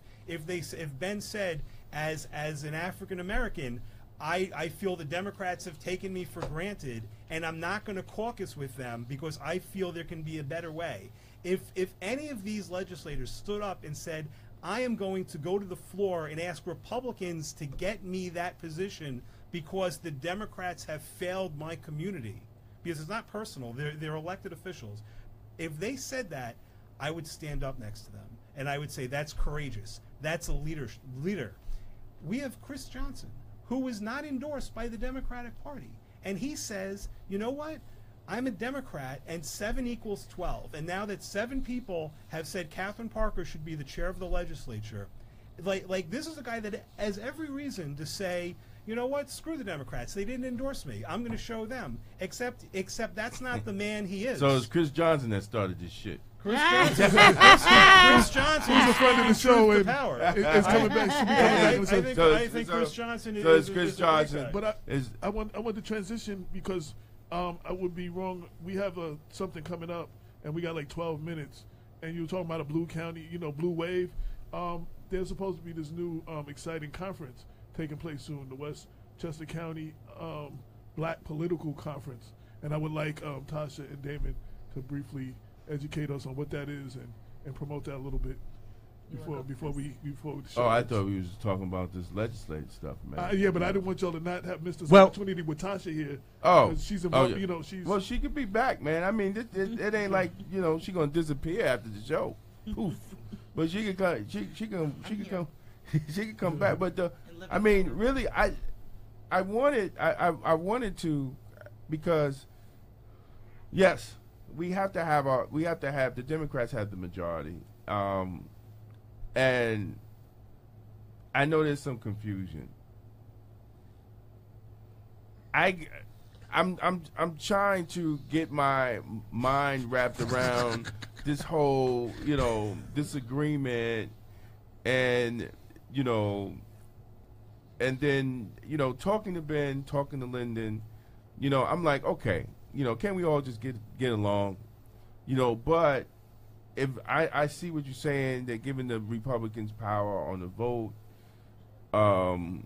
Speaker 7: Ben said as an African American, I feel the Democrats have taken me for granted and I'm not going to caucus with them because I feel there can be a better way. If any of these legislators stood up and said, I am going to go to the floor and ask Republicans to get me that position because the Democrats have failed my community. Because it's not personal. They're elected officials. If they said that, I would stand up next to them. And I would say, that's courageous. That's a leader. We have Chris Johnson, who is not endorsed by the Democratic Party. And he says, you know what? I'm a Democrat, and 7 equals 12. And now that 7 people have said Catherine Parker should be the chair of the legislature, like this is a guy that has every reason to say, you know what, screw the Democrats. They didn't endorse me. I'm going to show them. Except that's not the man he is.
Speaker 8: So it's Chris Johnson that started this shit.
Speaker 7: Chris Johnson.
Speaker 2: He's a friend of the show, and
Speaker 7: power.
Speaker 2: it's coming back.
Speaker 7: I think Chris Johnson is.
Speaker 8: So it's Chris Johnson.
Speaker 2: But I want to transition because I would be wrong. We have something coming up, and we got like 12 minutes. And you were talking about a Blue County, Blue Wave. There's supposed to be this new exciting conference taking place soon, the Westchester County Black Political Conference. And I would like Tasha and Damon to briefly educate us on what that is and promote that a little bit before the show.
Speaker 8: Oh, I thought we was talking about this legislative stuff, man.
Speaker 2: Yeah, but I didn't want y'all to not have missed this
Speaker 5: Well-
Speaker 2: opportunity with Tasha here.
Speaker 8: Oh,
Speaker 2: she's involved.
Speaker 8: yeah.
Speaker 2: She's
Speaker 8: Well, she could be back, man. I mean, it ain't like she gonna disappear after the show. Poof. But she could come. She can come. She can come back. But I mean, really, I wanted to, because yes, we have to have the Democrats have the majority, and I know there's some confusion. I'm trying to get my mind wrapped around this whole disagreement, and and then talking to Ben, talking to Lyndon, I'm like, okay, can we all just get along, but if I see what you're saying, that giving the Republicans power on the vote, and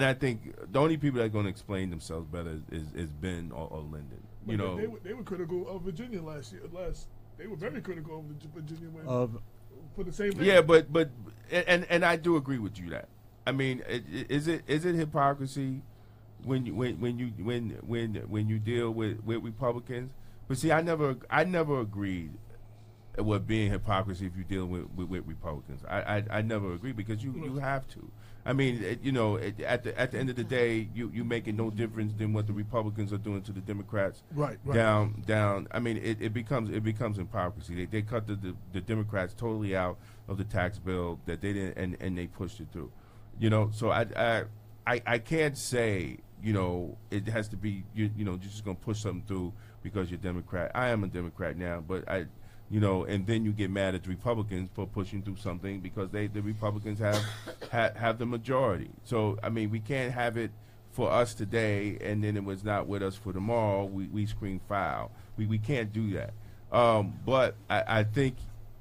Speaker 8: I think the only people that are going to explain themselves better is Ben or Lyndon.
Speaker 2: They were critical of Virginia last year. They were very critical of Virginia for the same thing.
Speaker 8: Yeah, but and I do agree with you that. I mean, is it hypocrisy when you deal with Republicans? But see, I never agreed with being hypocrisy if you deal with Republicans. I never agreed, because you have to. I mean, at the end of the day, you make it no difference than what the Republicans are doing to the Democrats.
Speaker 2: Right.
Speaker 8: Down. I mean, it becomes hypocrisy. They cut the Democrats totally out of the tax bill that they didn't, and they pushed it through. So I can't say it has to be you're just gonna push something through because you're Democrat. I am a Democrat now, but and then you get mad at the Republicans for pushing through something because the Republicans have the majority. So I mean, we can't have it for us today and then it was not with us for tomorrow. We scream foul. We can't do that. But I think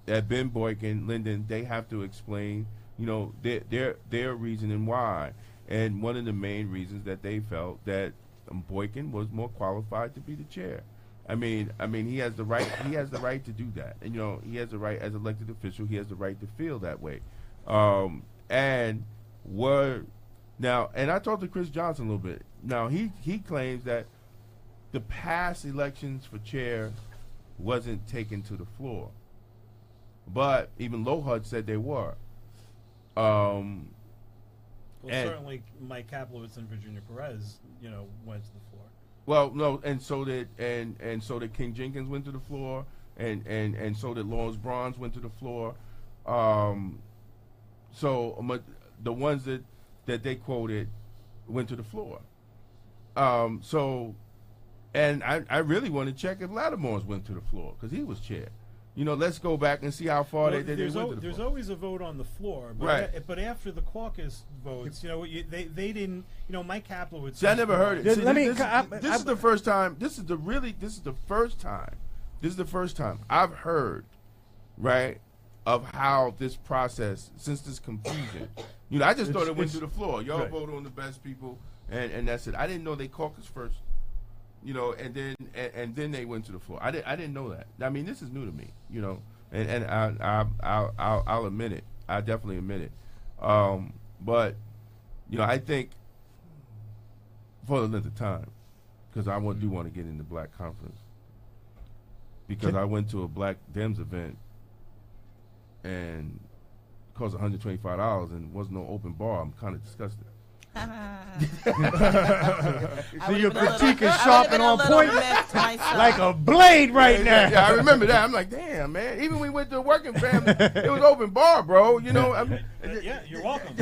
Speaker 8: that Ben Boykin, Lyndon, they have to explain their reasoning why. And one of the main reasons that they felt that Boykin was more qualified to be the chair. I mean, he has the right. He has the right to do that. And he has the right as elected official. He has the right to feel that way. And I talked to Chris Johnson a little bit. Now he claims that the past elections for chair wasn't taken to the floor, but even Lohud said they were.
Speaker 7: Certainly Mike Kaplowitz and Virginia Perez, went to the floor.
Speaker 8: Well, no, and so did King Jenkins went to the floor, and so did Lawrence Bronze went to the floor. So the ones that they quoted went to the floor. And I really want to check if Lattimore's went to the floor because he was chair. Let's go back and see how far they went to the floor.
Speaker 7: There's always a vote on the floor, but
Speaker 8: right.
Speaker 7: But after the caucus votes, they didn't. Mike Kaplowitz.
Speaker 8: See, I never heard it.
Speaker 5: This
Speaker 8: This is the first time. This is the first time I've heard, right, of how this process, since this confusion. I just thought it went to the floor. Y'all
Speaker 5: right.
Speaker 8: vote on the best people, and that's it. I didn't know they caucus first. And then they went to the floor. I didn't know that. I mean, this is new to me. And I'll admit it. I definitely admit it. But I think for the length of time, because I do want to get in the Black Conference, because I went to a Black Dems event and it cost $125 and wasn't no open bar. I'm kind of disgusted.
Speaker 5: So your critique is sharp and on point, like a blade right now.
Speaker 8: Yeah, I remember that. I'm like, damn, man. Even when we went to a working family, it was open bar, bro. You know,
Speaker 7: Yeah, you're welcome.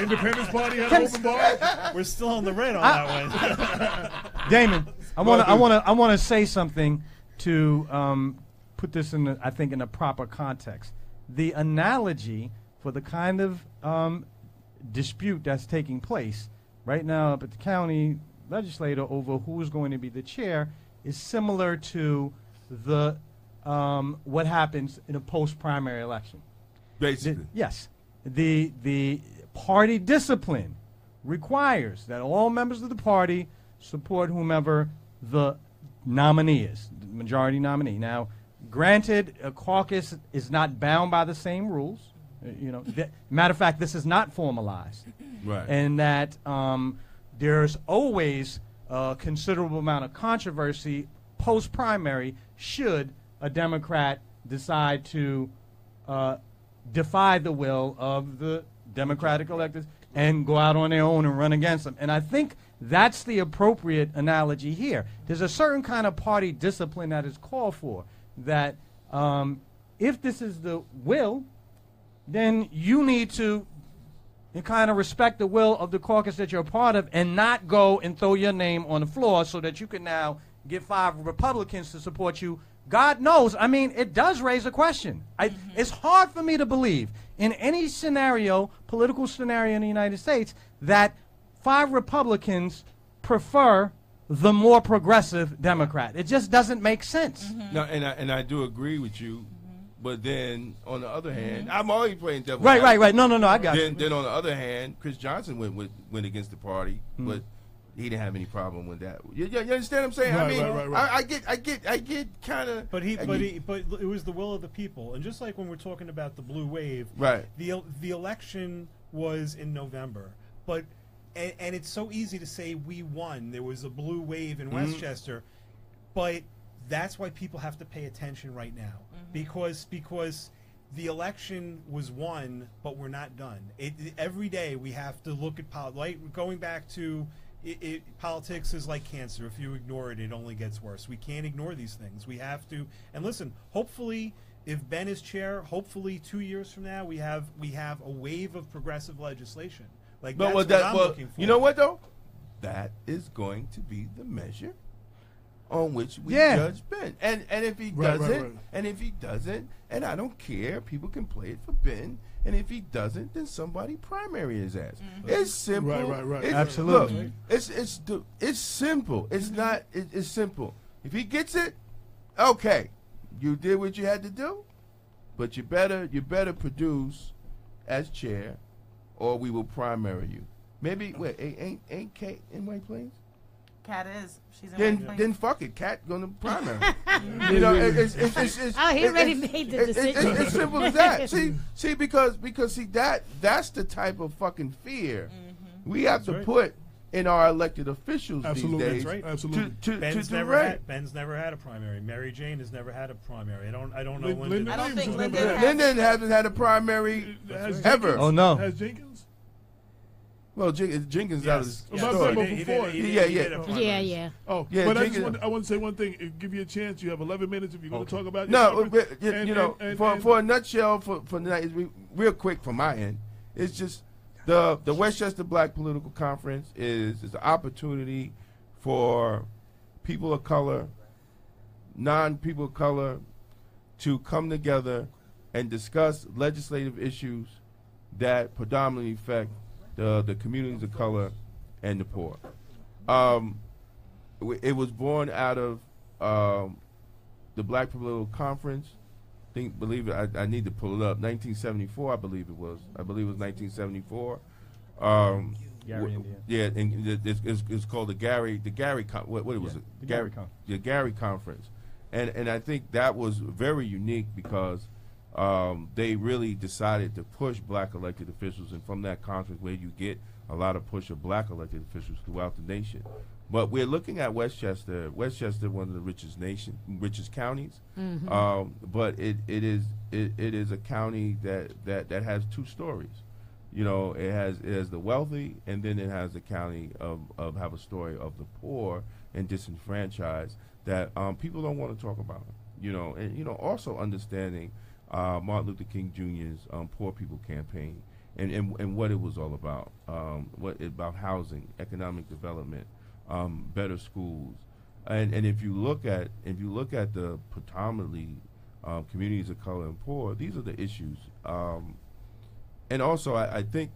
Speaker 2: Independence Party had an open bar.
Speaker 7: We're still on the red on that one.
Speaker 5: Damon, I want to say something to put this in I think in the proper context. The analogy for the kind of dispute that's taking place right now up at the county legislature over who's going to be the chair is similar to the what happens in a post-primary election.
Speaker 8: basically.
Speaker 5: Yes. The party discipline requires that all members of the party support whomever the nominee is, the majority nominee. Now, granted, a caucus is not bound by the same rules. Matter of fact, this is not formalized.
Speaker 8: Right.
Speaker 5: And that there's always a considerable amount of controversy post-primary should a Democrat decide to defy the will of the Democratic electors and go out on their own and run against them. And I think that's the appropriate analogy here. There's a certain kind of party discipline that is called for, that if this is the will, then you need to kind of respect the will of the caucus that you're a part of and not go and throw your name on the floor so that you can now get 5 Republicans to support you. God knows, I mean, it does raise a question. It's hard for me to believe in any scenario, political scenario in the United States, that 5 Republicans prefer the more progressive Democrat. It just doesn't make sense.
Speaker 8: No, and I do agree with you. But then, on the other hand, I'm always playing devil's
Speaker 5: Right.
Speaker 8: advocate.
Speaker 5: No, I got you.
Speaker 8: Then on the other hand, Chris Johnson went against the party, but he didn't have any problem with that. You understand what I'm saying?
Speaker 2: Right.
Speaker 8: I get kind of.
Speaker 7: But it was the will of the people, and just like when we're talking about the blue wave,
Speaker 8: Right.
Speaker 7: The election was in November, but and it's so easy to say we won. There was a blue wave in Westchester, but that's why people have to pay attention right now, because the election was won, but we're not done. Every day we have to look at going back to. Politics is like cancer. If you ignore it, it only gets worse. We can't ignore these things. We have to. And listen, hopefully, if Ben is chair, hopefully 2 years from now we have a wave of progressive legislation. Like that's what I'm looking for.
Speaker 8: You know what though? That is going to be the measure on which we judge Ben. And if he doesn't, and if he doesn't, and I don't care, people can play it for Ben. And if he doesn't, then somebody primary his ass. It's simple.
Speaker 2: Right.
Speaker 5: Absolutely.
Speaker 8: Look, it's simple. It's simple. If he gets it, okay, you did what you had to do, but you better produce as chair, or we will primary you. Maybe ain't Kate in White Plains?
Speaker 4: Kat is. She's in White Plains.
Speaker 8: Then fuck it. Kat going to primary.
Speaker 3: He already made the decision.
Speaker 8: It's simple as that. See, because that's the type of fucking fear we have to put in our elected officials these days.
Speaker 7: That's right.
Speaker 2: Absolutely.
Speaker 7: Ben's never had a primary. Mary Jane has never had a primary. I don't know
Speaker 2: Lyndon
Speaker 7: Lyndon.
Speaker 4: I don't think
Speaker 2: Lyndon
Speaker 4: Lyndon
Speaker 8: Lyndon hasn't had a primary ever.
Speaker 5: Oh, no.
Speaker 2: Has Jenkins?
Speaker 8: Well, Jenkins out of the
Speaker 2: Yes.
Speaker 8: story.
Speaker 3: Yeah.
Speaker 2: Oh,
Speaker 8: Yeah,
Speaker 2: but
Speaker 8: Jenkins-
Speaker 2: I want to say one thing. Give you a chance. You have 11 minutes if you're going to talk about
Speaker 8: No,
Speaker 2: your
Speaker 8: but,
Speaker 2: conference.
Speaker 8: for a nutshell, for tonight, real quick from my end, it's just the Westchester Black Political Conference is an opportunity for people of color, non-people of color, to come together and discuss legislative issues that predominantly affect the communities of color and the poor. It was born out of the Black Political Conference. Believe it, I need to pull it up. 1974, I believe it was. 1974.
Speaker 5: Gary, Indiana.
Speaker 8: Yeah, and it's called the Gary. What was it?
Speaker 5: The Gary Conference.
Speaker 8: The Gary Conference, and I think that was very unique because they really decided to push black elected officials, and from that conference where you get a lot of push of black elected officials throughout the nation. But we're looking at Westchester, one of the richest counties. But it is a county that has 2 stories. You know, it has the wealthy, and then it has the county of have a story of the poor and disenfranchised that people don't want to talk about. You know, and you know, also understanding Martin Luther King Jr.'s Poor People campaign and what it was all about. About housing, economic development, better schools, and if you look at the predominantly communities of color and poor, these are the issues. And also, I think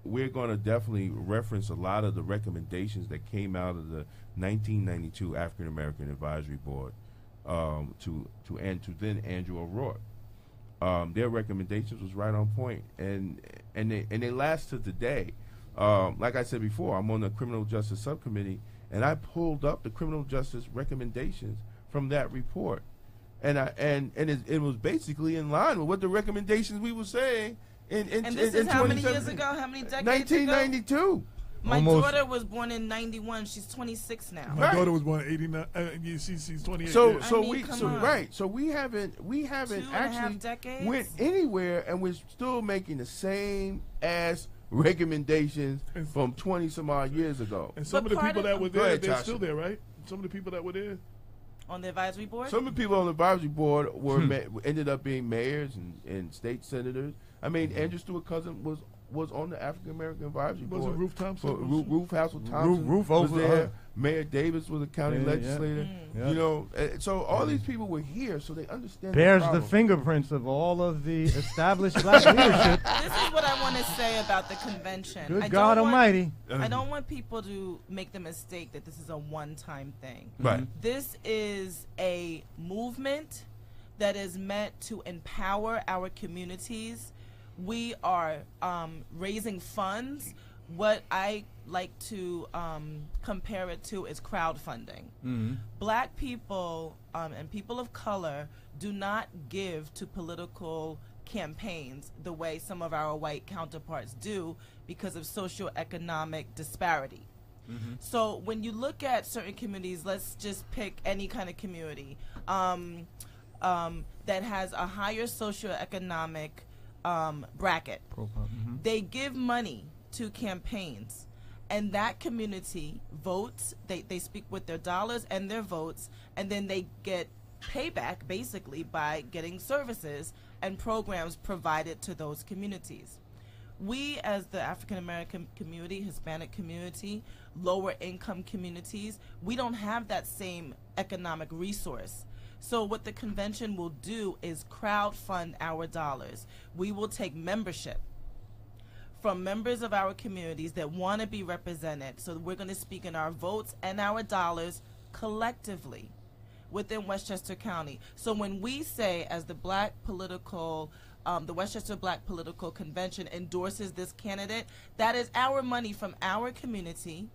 Speaker 8: we're going to definitely reference a lot of the recommendations that came out of the 1992 African American Advisory Board to then Andrew O'Rourke. Their recommendations was right on point, and they last to today. Like I said before, I'm on the Criminal Justice Subcommittee, and I pulled up the criminal justice recommendations from that report, and it was basically in line with what the recommendations we were saying.
Speaker 4: And this is how many years ago? How many decades
Speaker 8: 1992.
Speaker 4: ago? My daughter was born in 91. She's 26 now.
Speaker 2: My daughter was born in 89. She's 28.
Speaker 8: So
Speaker 2: years.
Speaker 8: So we haven't actually
Speaker 4: decades?
Speaker 8: went anywhere, and we're still making the same ass recommendations from 20 some odd years ago.
Speaker 2: And some of the people that were there, they're
Speaker 8: Tasha.
Speaker 2: still there, right? Some of the people that were there.
Speaker 4: On the advisory board?
Speaker 8: Some of the people on the advisory board were ended up being mayors and state senators. I mean, Andrew Stewart Cousin was on the African American Advisory Board.
Speaker 2: Wasn't Ruth Thompson?
Speaker 8: Ruth Hassel Thompson
Speaker 5: Ruth
Speaker 8: was
Speaker 5: over
Speaker 8: there.
Speaker 5: her.
Speaker 8: Mayor Davis was a county legislator.
Speaker 5: Yeah.
Speaker 8: You know, so all these people were here, so they understand.
Speaker 5: Bears
Speaker 8: the
Speaker 5: the
Speaker 8: problem.
Speaker 5: fingerprints of all of the established black leadership.
Speaker 4: This is what I want to say about the convention.
Speaker 5: Good God Almighty.
Speaker 4: I don't want people to make the mistake that this is a one-time thing.
Speaker 8: Right.
Speaker 4: This is a movement that is meant to empower our communities. We are raising funds. What I like to compare it to is crowdfunding. Black people and people of color do not give to political campaigns the way some of our white counterparts do because of socioeconomic disparity. So when you look at certain communities, let's just pick any kind of community that has a higher socioeconomic bracket. They give money to campaigns, and that community votes. They speak with their dollars and their votes, and then they get payback basically by getting services and programs provided to those communities. We, as the African American community, Hispanic community, lower income communities, we don't have that same economic resource. So what the convention will do is crowdfund our dollars. We will take membership from members of our communities that want to be represented. So we're going to speak in our votes and our dollars collectively within Westchester County. So when we say, as the Black political, the Westchester Black Political Convention endorses this candidate, that is our money from our community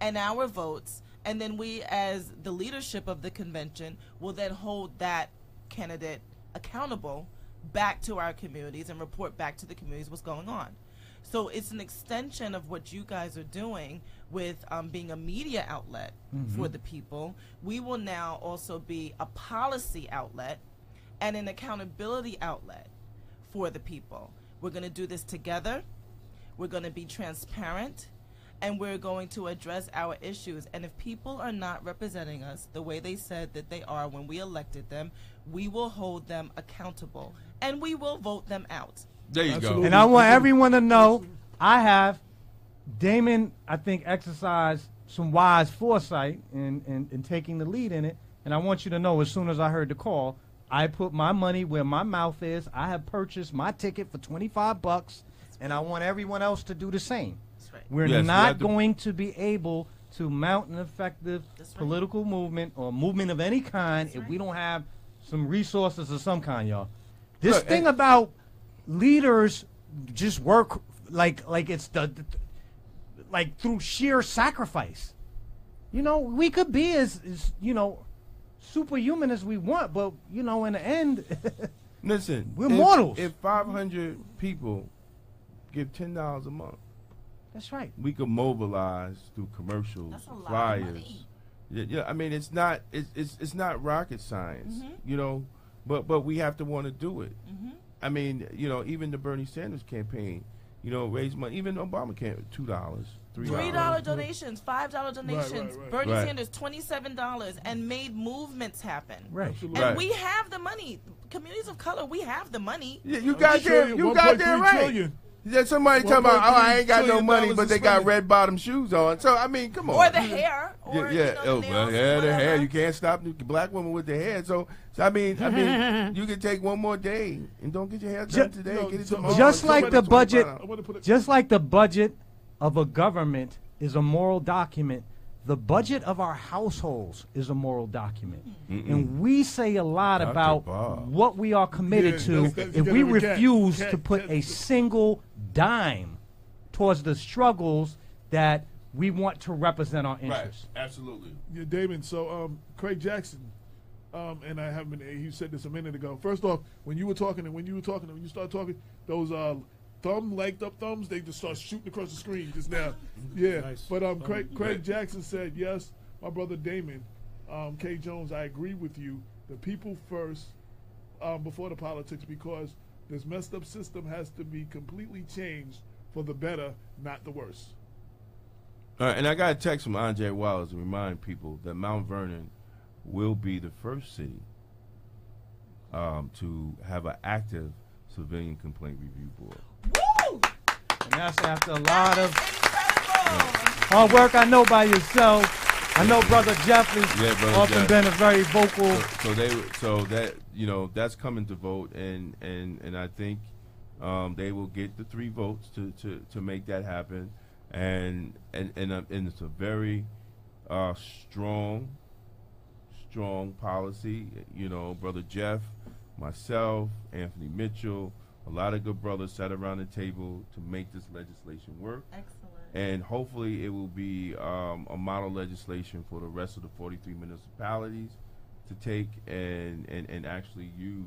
Speaker 4: and our votes. And then we, as the leadership of the convention, will then hold that candidate accountable back to our communities and report back to the communities what's going on. So it's an extension of what you guys are doing with being a media outlet for the people. We will now also be a policy outlet and an accountability outlet for the people. We're going to do this together. We're going to be transparent. And we're going to address our issues. And if people are not representing us the way they said that they are when we elected them, we will hold them accountable. And we will vote them out.
Speaker 8: There you
Speaker 2: Absolutely.
Speaker 8: go.
Speaker 5: And I want everyone to know, I have Damon, I think, exercised some wise foresight in taking the lead in it. And I want you to know, as soon as I heard the call, I put my money where my mouth is. I have purchased my ticket for $25, and I want everyone else to do the same. We're not going to be able to mount an effective political movement or movement of any kind if we don't have some resources of some kind, y'all. This thing about leaders just work like it's like through sheer sacrifice. You know, we could be as you know, superhuman as we want, but you know, in the end,
Speaker 8: listen,
Speaker 5: we're mortals.
Speaker 8: If 500 people give $10 a month,
Speaker 5: that's right.
Speaker 8: we could mobilize through commercials,
Speaker 4: That's a lot
Speaker 8: flyers.
Speaker 4: of money.
Speaker 8: Yeah, I mean, it's not rocket science, you know, but we have to want to do it. I mean, you know, even the Bernie Sanders campaign, raise money. Even Obama can't, $2, $3.
Speaker 4: $3 donations, $5 donations.
Speaker 2: right.
Speaker 4: Bernie
Speaker 8: Right.
Speaker 4: Sanders, $27, and made movements happen.
Speaker 5: Right.
Speaker 2: Absolutely.
Speaker 4: And
Speaker 8: Right.
Speaker 4: we have the money. Communities of color, we have the money.
Speaker 8: Yeah, you goddamn
Speaker 2: 1.3
Speaker 8: right.
Speaker 2: trillion.
Speaker 8: Yeah, somebody talking about, I ain't got no
Speaker 2: 1.3
Speaker 8: money,
Speaker 2: trillion
Speaker 8: but they got
Speaker 2: dollars
Speaker 8: red bottom shoes on. So I mean, come on.
Speaker 4: Or the hair. Or,
Speaker 8: Yeah,
Speaker 4: the nails,
Speaker 8: the
Speaker 4: whatever.
Speaker 8: hair. You can't stop the black woman with the hair. So I mean, you can take one more day and don't get your hair done today.
Speaker 2: no,
Speaker 8: Get it
Speaker 2: so-
Speaker 8: tomorrow.
Speaker 5: Just like the budget,
Speaker 2: I want to put it.
Speaker 5: just like the budget of a government is a moral document, the budget of our households is a moral document. And we say a lot
Speaker 8: Dr.
Speaker 5: about
Speaker 8: Bob.
Speaker 5: what we are committed
Speaker 2: Yeah,
Speaker 5: to
Speaker 2: that's-
Speaker 5: if
Speaker 2: you
Speaker 5: we
Speaker 2: gotta have a cat.
Speaker 5: refuse
Speaker 2: Cat-
Speaker 5: to put
Speaker 2: cat-
Speaker 5: a single dime towards the struggles that we want to represent our
Speaker 8: Right,
Speaker 5: interests.
Speaker 8: absolutely.
Speaker 2: Yeah, Damon. So, Craig Jackson, and I haven't been. He said this a minute ago. First off, when you started talking, those legged up thumbs, they just start shooting across the screen just now. Yeah.
Speaker 7: Nice.
Speaker 2: But Craig Jackson said, yes, my brother Damon, K. Jones, I agree with you. The people first, before the politics, because this messed up system has to be completely changed for the better, not the worse.
Speaker 8: All right, and I got a text from Andre Wallace to remind people that Mount Vernon will be the first city to have an active civilian complaint review board.
Speaker 4: Woo!
Speaker 5: And that's after a lot of
Speaker 4: Incredible.
Speaker 5: hard work, I know, by yourself. I know Brother Jeff has
Speaker 8: Yeah, Brother
Speaker 5: often
Speaker 8: Jeff.
Speaker 5: been a very vocal.
Speaker 8: So that that's coming to vote, and I think they will get the 3 votes to make that happen, and it's a very strong policy. Brother Jeff, myself, Anthony Mitchell, a lot of good brothers sat around the table to make this legislation work.
Speaker 4: Excellent.
Speaker 8: And hopefully it will be a model legislation for the rest of the 43 municipalities to take and actually use,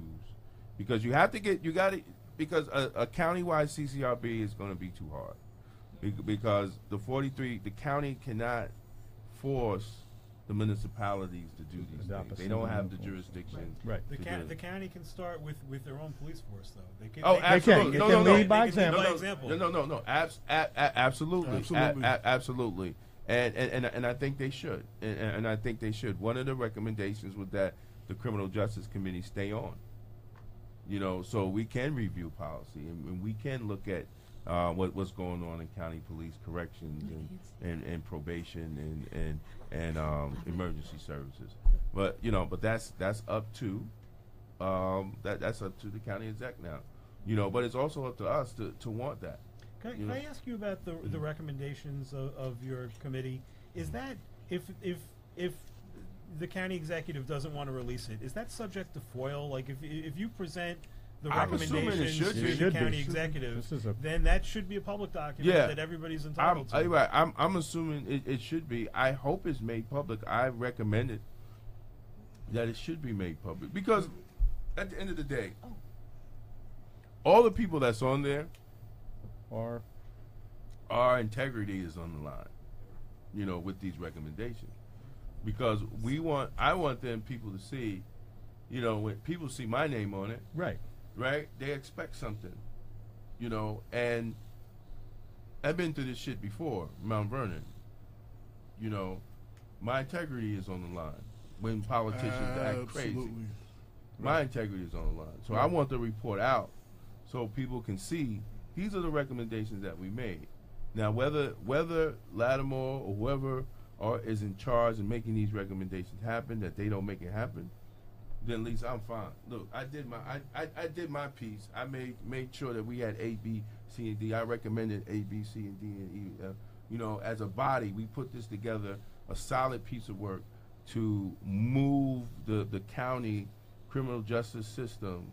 Speaker 8: because because a countywide CCRB is going to be too hard, because the county cannot force the municipalities to do these
Speaker 5: Adopt
Speaker 8: things.
Speaker 5: a
Speaker 8: They don't
Speaker 5: single
Speaker 8: have the
Speaker 5: enforcement.
Speaker 8: jurisdiction.
Speaker 5: Right.
Speaker 7: The county can start with their own police force, though. They can.
Speaker 8: Oh,
Speaker 7: they can-
Speaker 8: absolutely.
Speaker 5: They
Speaker 8: No,
Speaker 5: can
Speaker 8: no, no.
Speaker 5: lead by
Speaker 7: They can lead
Speaker 5: example.
Speaker 7: by example.
Speaker 8: No. Absolutely.
Speaker 2: Absolutely.
Speaker 8: Absolutely. And I think they should. And I think they should. One of the recommendations was that the Criminal Justice Committee stay on. So we can review policy and we can look at what's going on in county police corrections and probation and emergency services. But that's up to that's up to the county exec now. But it's also up to us to want that.
Speaker 7: Can I ask you about the recommendations of your committee? Is that if the county executive doesn't want to release it, is that subject to FOIL? Like if you present the
Speaker 8: I'm assuming it
Speaker 7: recommendations
Speaker 8: should
Speaker 7: to
Speaker 8: be.
Speaker 7: the
Speaker 5: Should be.
Speaker 7: county
Speaker 5: Should be.
Speaker 7: executive,
Speaker 5: This is a-
Speaker 7: then that should be a public document
Speaker 8: Yeah.
Speaker 7: that everybody's entitled to.
Speaker 8: Right. I'm assuming it should be. I hope it's made public. I recommend it that it should be made public, because at the end of the day, all the people that's on there,
Speaker 5: Or
Speaker 8: our integrity is on the line, with these recommendations, because I want them people to see, when people see my name on it,
Speaker 5: right.
Speaker 8: right? They expect something, and I've been through this shit before, Mount Vernon. My integrity is on the line when politicians act crazy.
Speaker 2: Absolutely.
Speaker 8: My integrity is on the line. So I want the report out so people can see these are the recommendations that we made. Now, whether Lattimore or whoever is in charge of making these recommendations happen, that they don't make it happen, then at least I'm fine. Look, I did my piece. I made sure that we had A, B, C, and D. I recommended A, B, C, and D, and E. As a body, we put this together, a solid piece of work to move the county criminal justice system,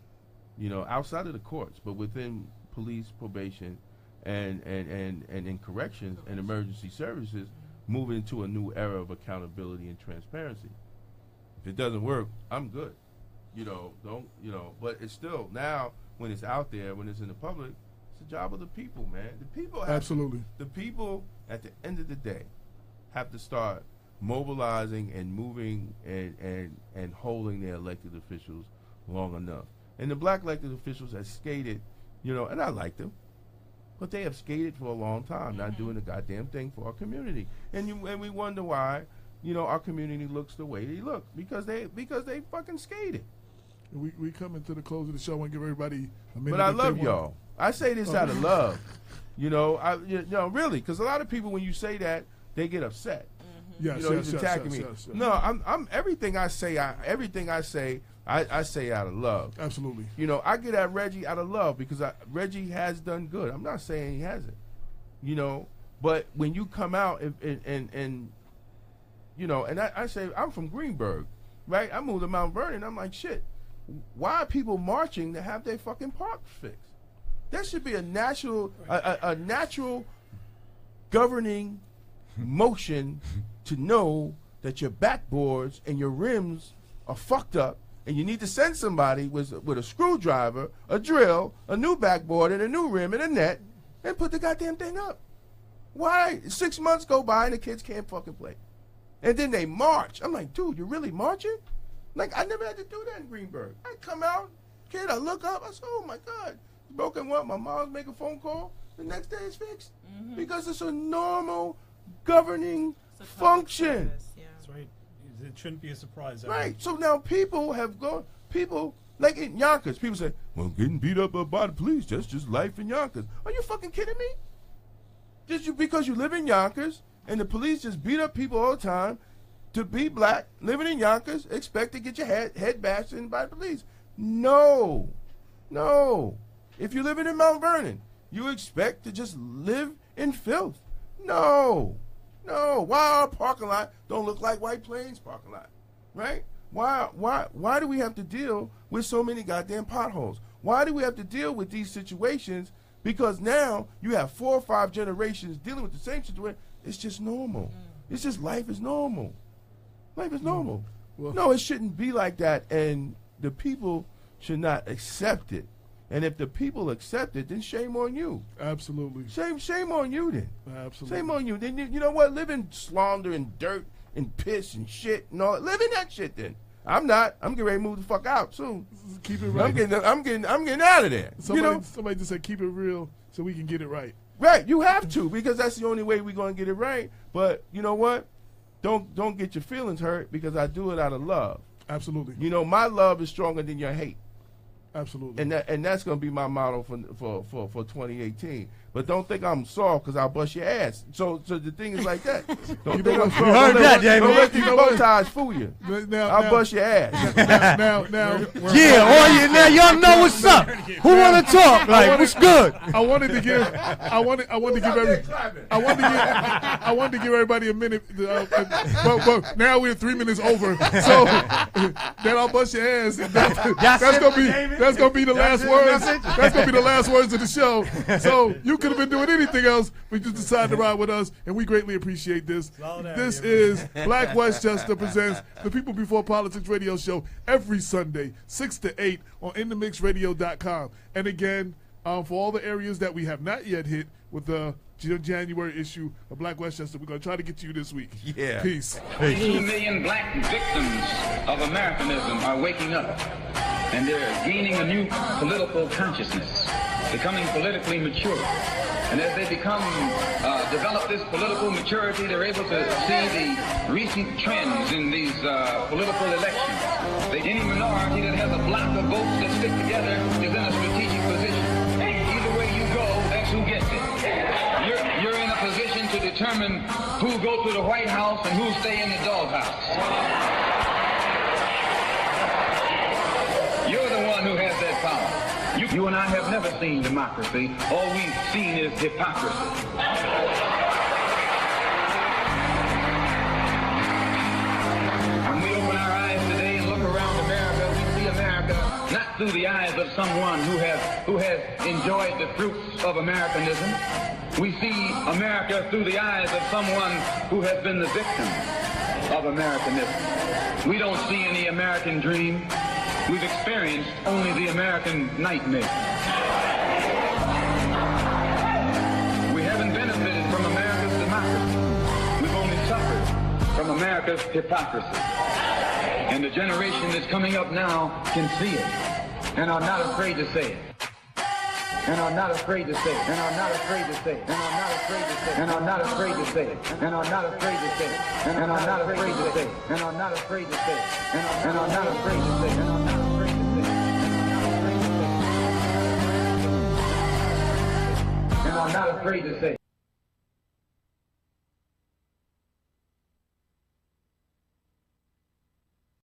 Speaker 8: outside of the courts, but within police, probation, and in corrections and emergency services, moving into a new era of accountability and transparency. If it doesn't work, I'm good. But it's still, now when it's out there, when it's in the public, it's the job of the people, man. The people
Speaker 2: Absolutely.
Speaker 8: The people at the end of the day have to start mobilizing and moving and holding their elected officials long enough. And the black elected officials have skated, and I like them. but they have skated for a long time, not doing the goddamn thing for our community. And we wonder why, our community looks the way they look because they fucking skated.
Speaker 2: We coming to the close of the show and give everybody a minute.
Speaker 8: But I love y'all. I say this out of love, really, because a lot of people when you say that they get upset.
Speaker 2: Yes,
Speaker 8: he's attacking me.
Speaker 2: Yes.
Speaker 8: No, I'm everything I say. I say out of love.
Speaker 2: Absolutely.
Speaker 8: I get at Reggie out of love because Reggie has done good. I'm not saying he hasn't. But when you come out and I say I'm from Greenberg, right? I moved to Mount Vernon. I'm like, shit. Why are people marching to have their fucking parks fixed? There should be a natural governing motion to know that your backboards and your rims are fucked up and you need to send somebody with a screwdriver, a drill, a new backboard and a new rim and a net and put the goddamn thing up. Why? 6 months go by and the kids can't fucking play. And then they march. I'm like, dude, you're really marching? Like, I never had to do that in Greenberg. I come out, kid, I look up, I say, oh my God, broken what? My mom's make a phone call, the next day it's fixed. Because it's a normal governing function.
Speaker 7: That's right. It shouldn't be a surprise.
Speaker 8: Right. So now people like in Yonkers, people say, well, getting beat up by the police, that's just life in Yonkers. Are you fucking kidding me? Because you live in Yonkers and the police just beat up people all the time, to be black, living in Yonkers, expect to get your head bashed in by the police. No. If you're living in Mount Vernon, you expect to just live in filth. No. Why our parking lot don't look like White Plains parking lot, right? Why do we have to deal with so many goddamn potholes? Why do we have to deal with these situations? Because now you have 4 or 5 generations dealing with the same situation. It's just normal. It's just life is normal. Life is normal.
Speaker 2: Well,
Speaker 8: no, it shouldn't be like that, and the people should not accept it. And if the people accept it, then shame on you.
Speaker 2: Absolutely.
Speaker 8: Shame on you then.
Speaker 2: Absolutely.
Speaker 8: Shame on you. Then you know what? Live in slander and dirt and piss and shit and all. Live in that shit then. I'm not. I'm getting ready to move the fuck out soon.
Speaker 2: Keep it right.
Speaker 8: I'm getting out of there.
Speaker 2: Somebody just said keep it real so we can get it right.
Speaker 8: Right. You have to, because that's the only way we're gonna get it right. But you know what? Don't get your feelings hurt, because I do it out of love.
Speaker 2: Absolutely.
Speaker 8: My love is stronger than your hate.
Speaker 2: Absolutely.
Speaker 8: And that's going to be my motto for 2018. But don't think I'm soft, because I'll bust your ass. So the thing is like that. Don't think I'm soft. Don't let these bow ties fool you. I'll bust your ass.
Speaker 2: Now.
Speaker 5: Now y'all know what's up. Who want to talk? Like, what's good?
Speaker 2: I wanted to give everybody a minute. But now we're 3 minutes over. So then I'll bust your ass. That's gonna be the last words. That's gonna be the last words of the show. So you could have been doing anything else, but you just decided to ride with us, and we greatly appreciate this. This is Black Westchester presents the People Before Politics radio show every Sunday, 6 to 8 on InTheMixRadio.com. And again, for all the areas that we have not yet hit with the January issue of Black Westchester, we're going to try to get to you this week.
Speaker 8: Yeah.
Speaker 2: Peace.
Speaker 1: 2 million black victims of Americanism are waking up, and they're gaining a new political consciousness, becoming politically mature. And as they develop this political maturity, they're able to see the recent trends in these political elections. Any minority that has a block of votes that stick together is in a strategic position. Either way you go, that's who gets it. You're in a position to determine who go to the White House and who stay in the doghouse. You're the one who has that power. You and I have never seen democracy. All we've seen is hypocrisy. When we open our eyes today and look around America, we see America not through the eyes of someone who has enjoyed the fruits of Americanism. We see America through the eyes of someone who has been the victim of Americanism. We don't see any American dream. We've experienced only the American nightmare. We haven't benefited from America's democracy. We've only suffered from America's hypocrisy. And the generation that's coming up now can see it and are not afraid to say it. and are not afraid to say it, and are not afraid to say it, and are not afraid to say it, and are not afraid to say it, and are not afraid to say it, and are not afraid to say it, and are not afraid to say it, and are not afraid to say it, and are not afraid to say it, and are not afraid to say it, and are not afraid to say it.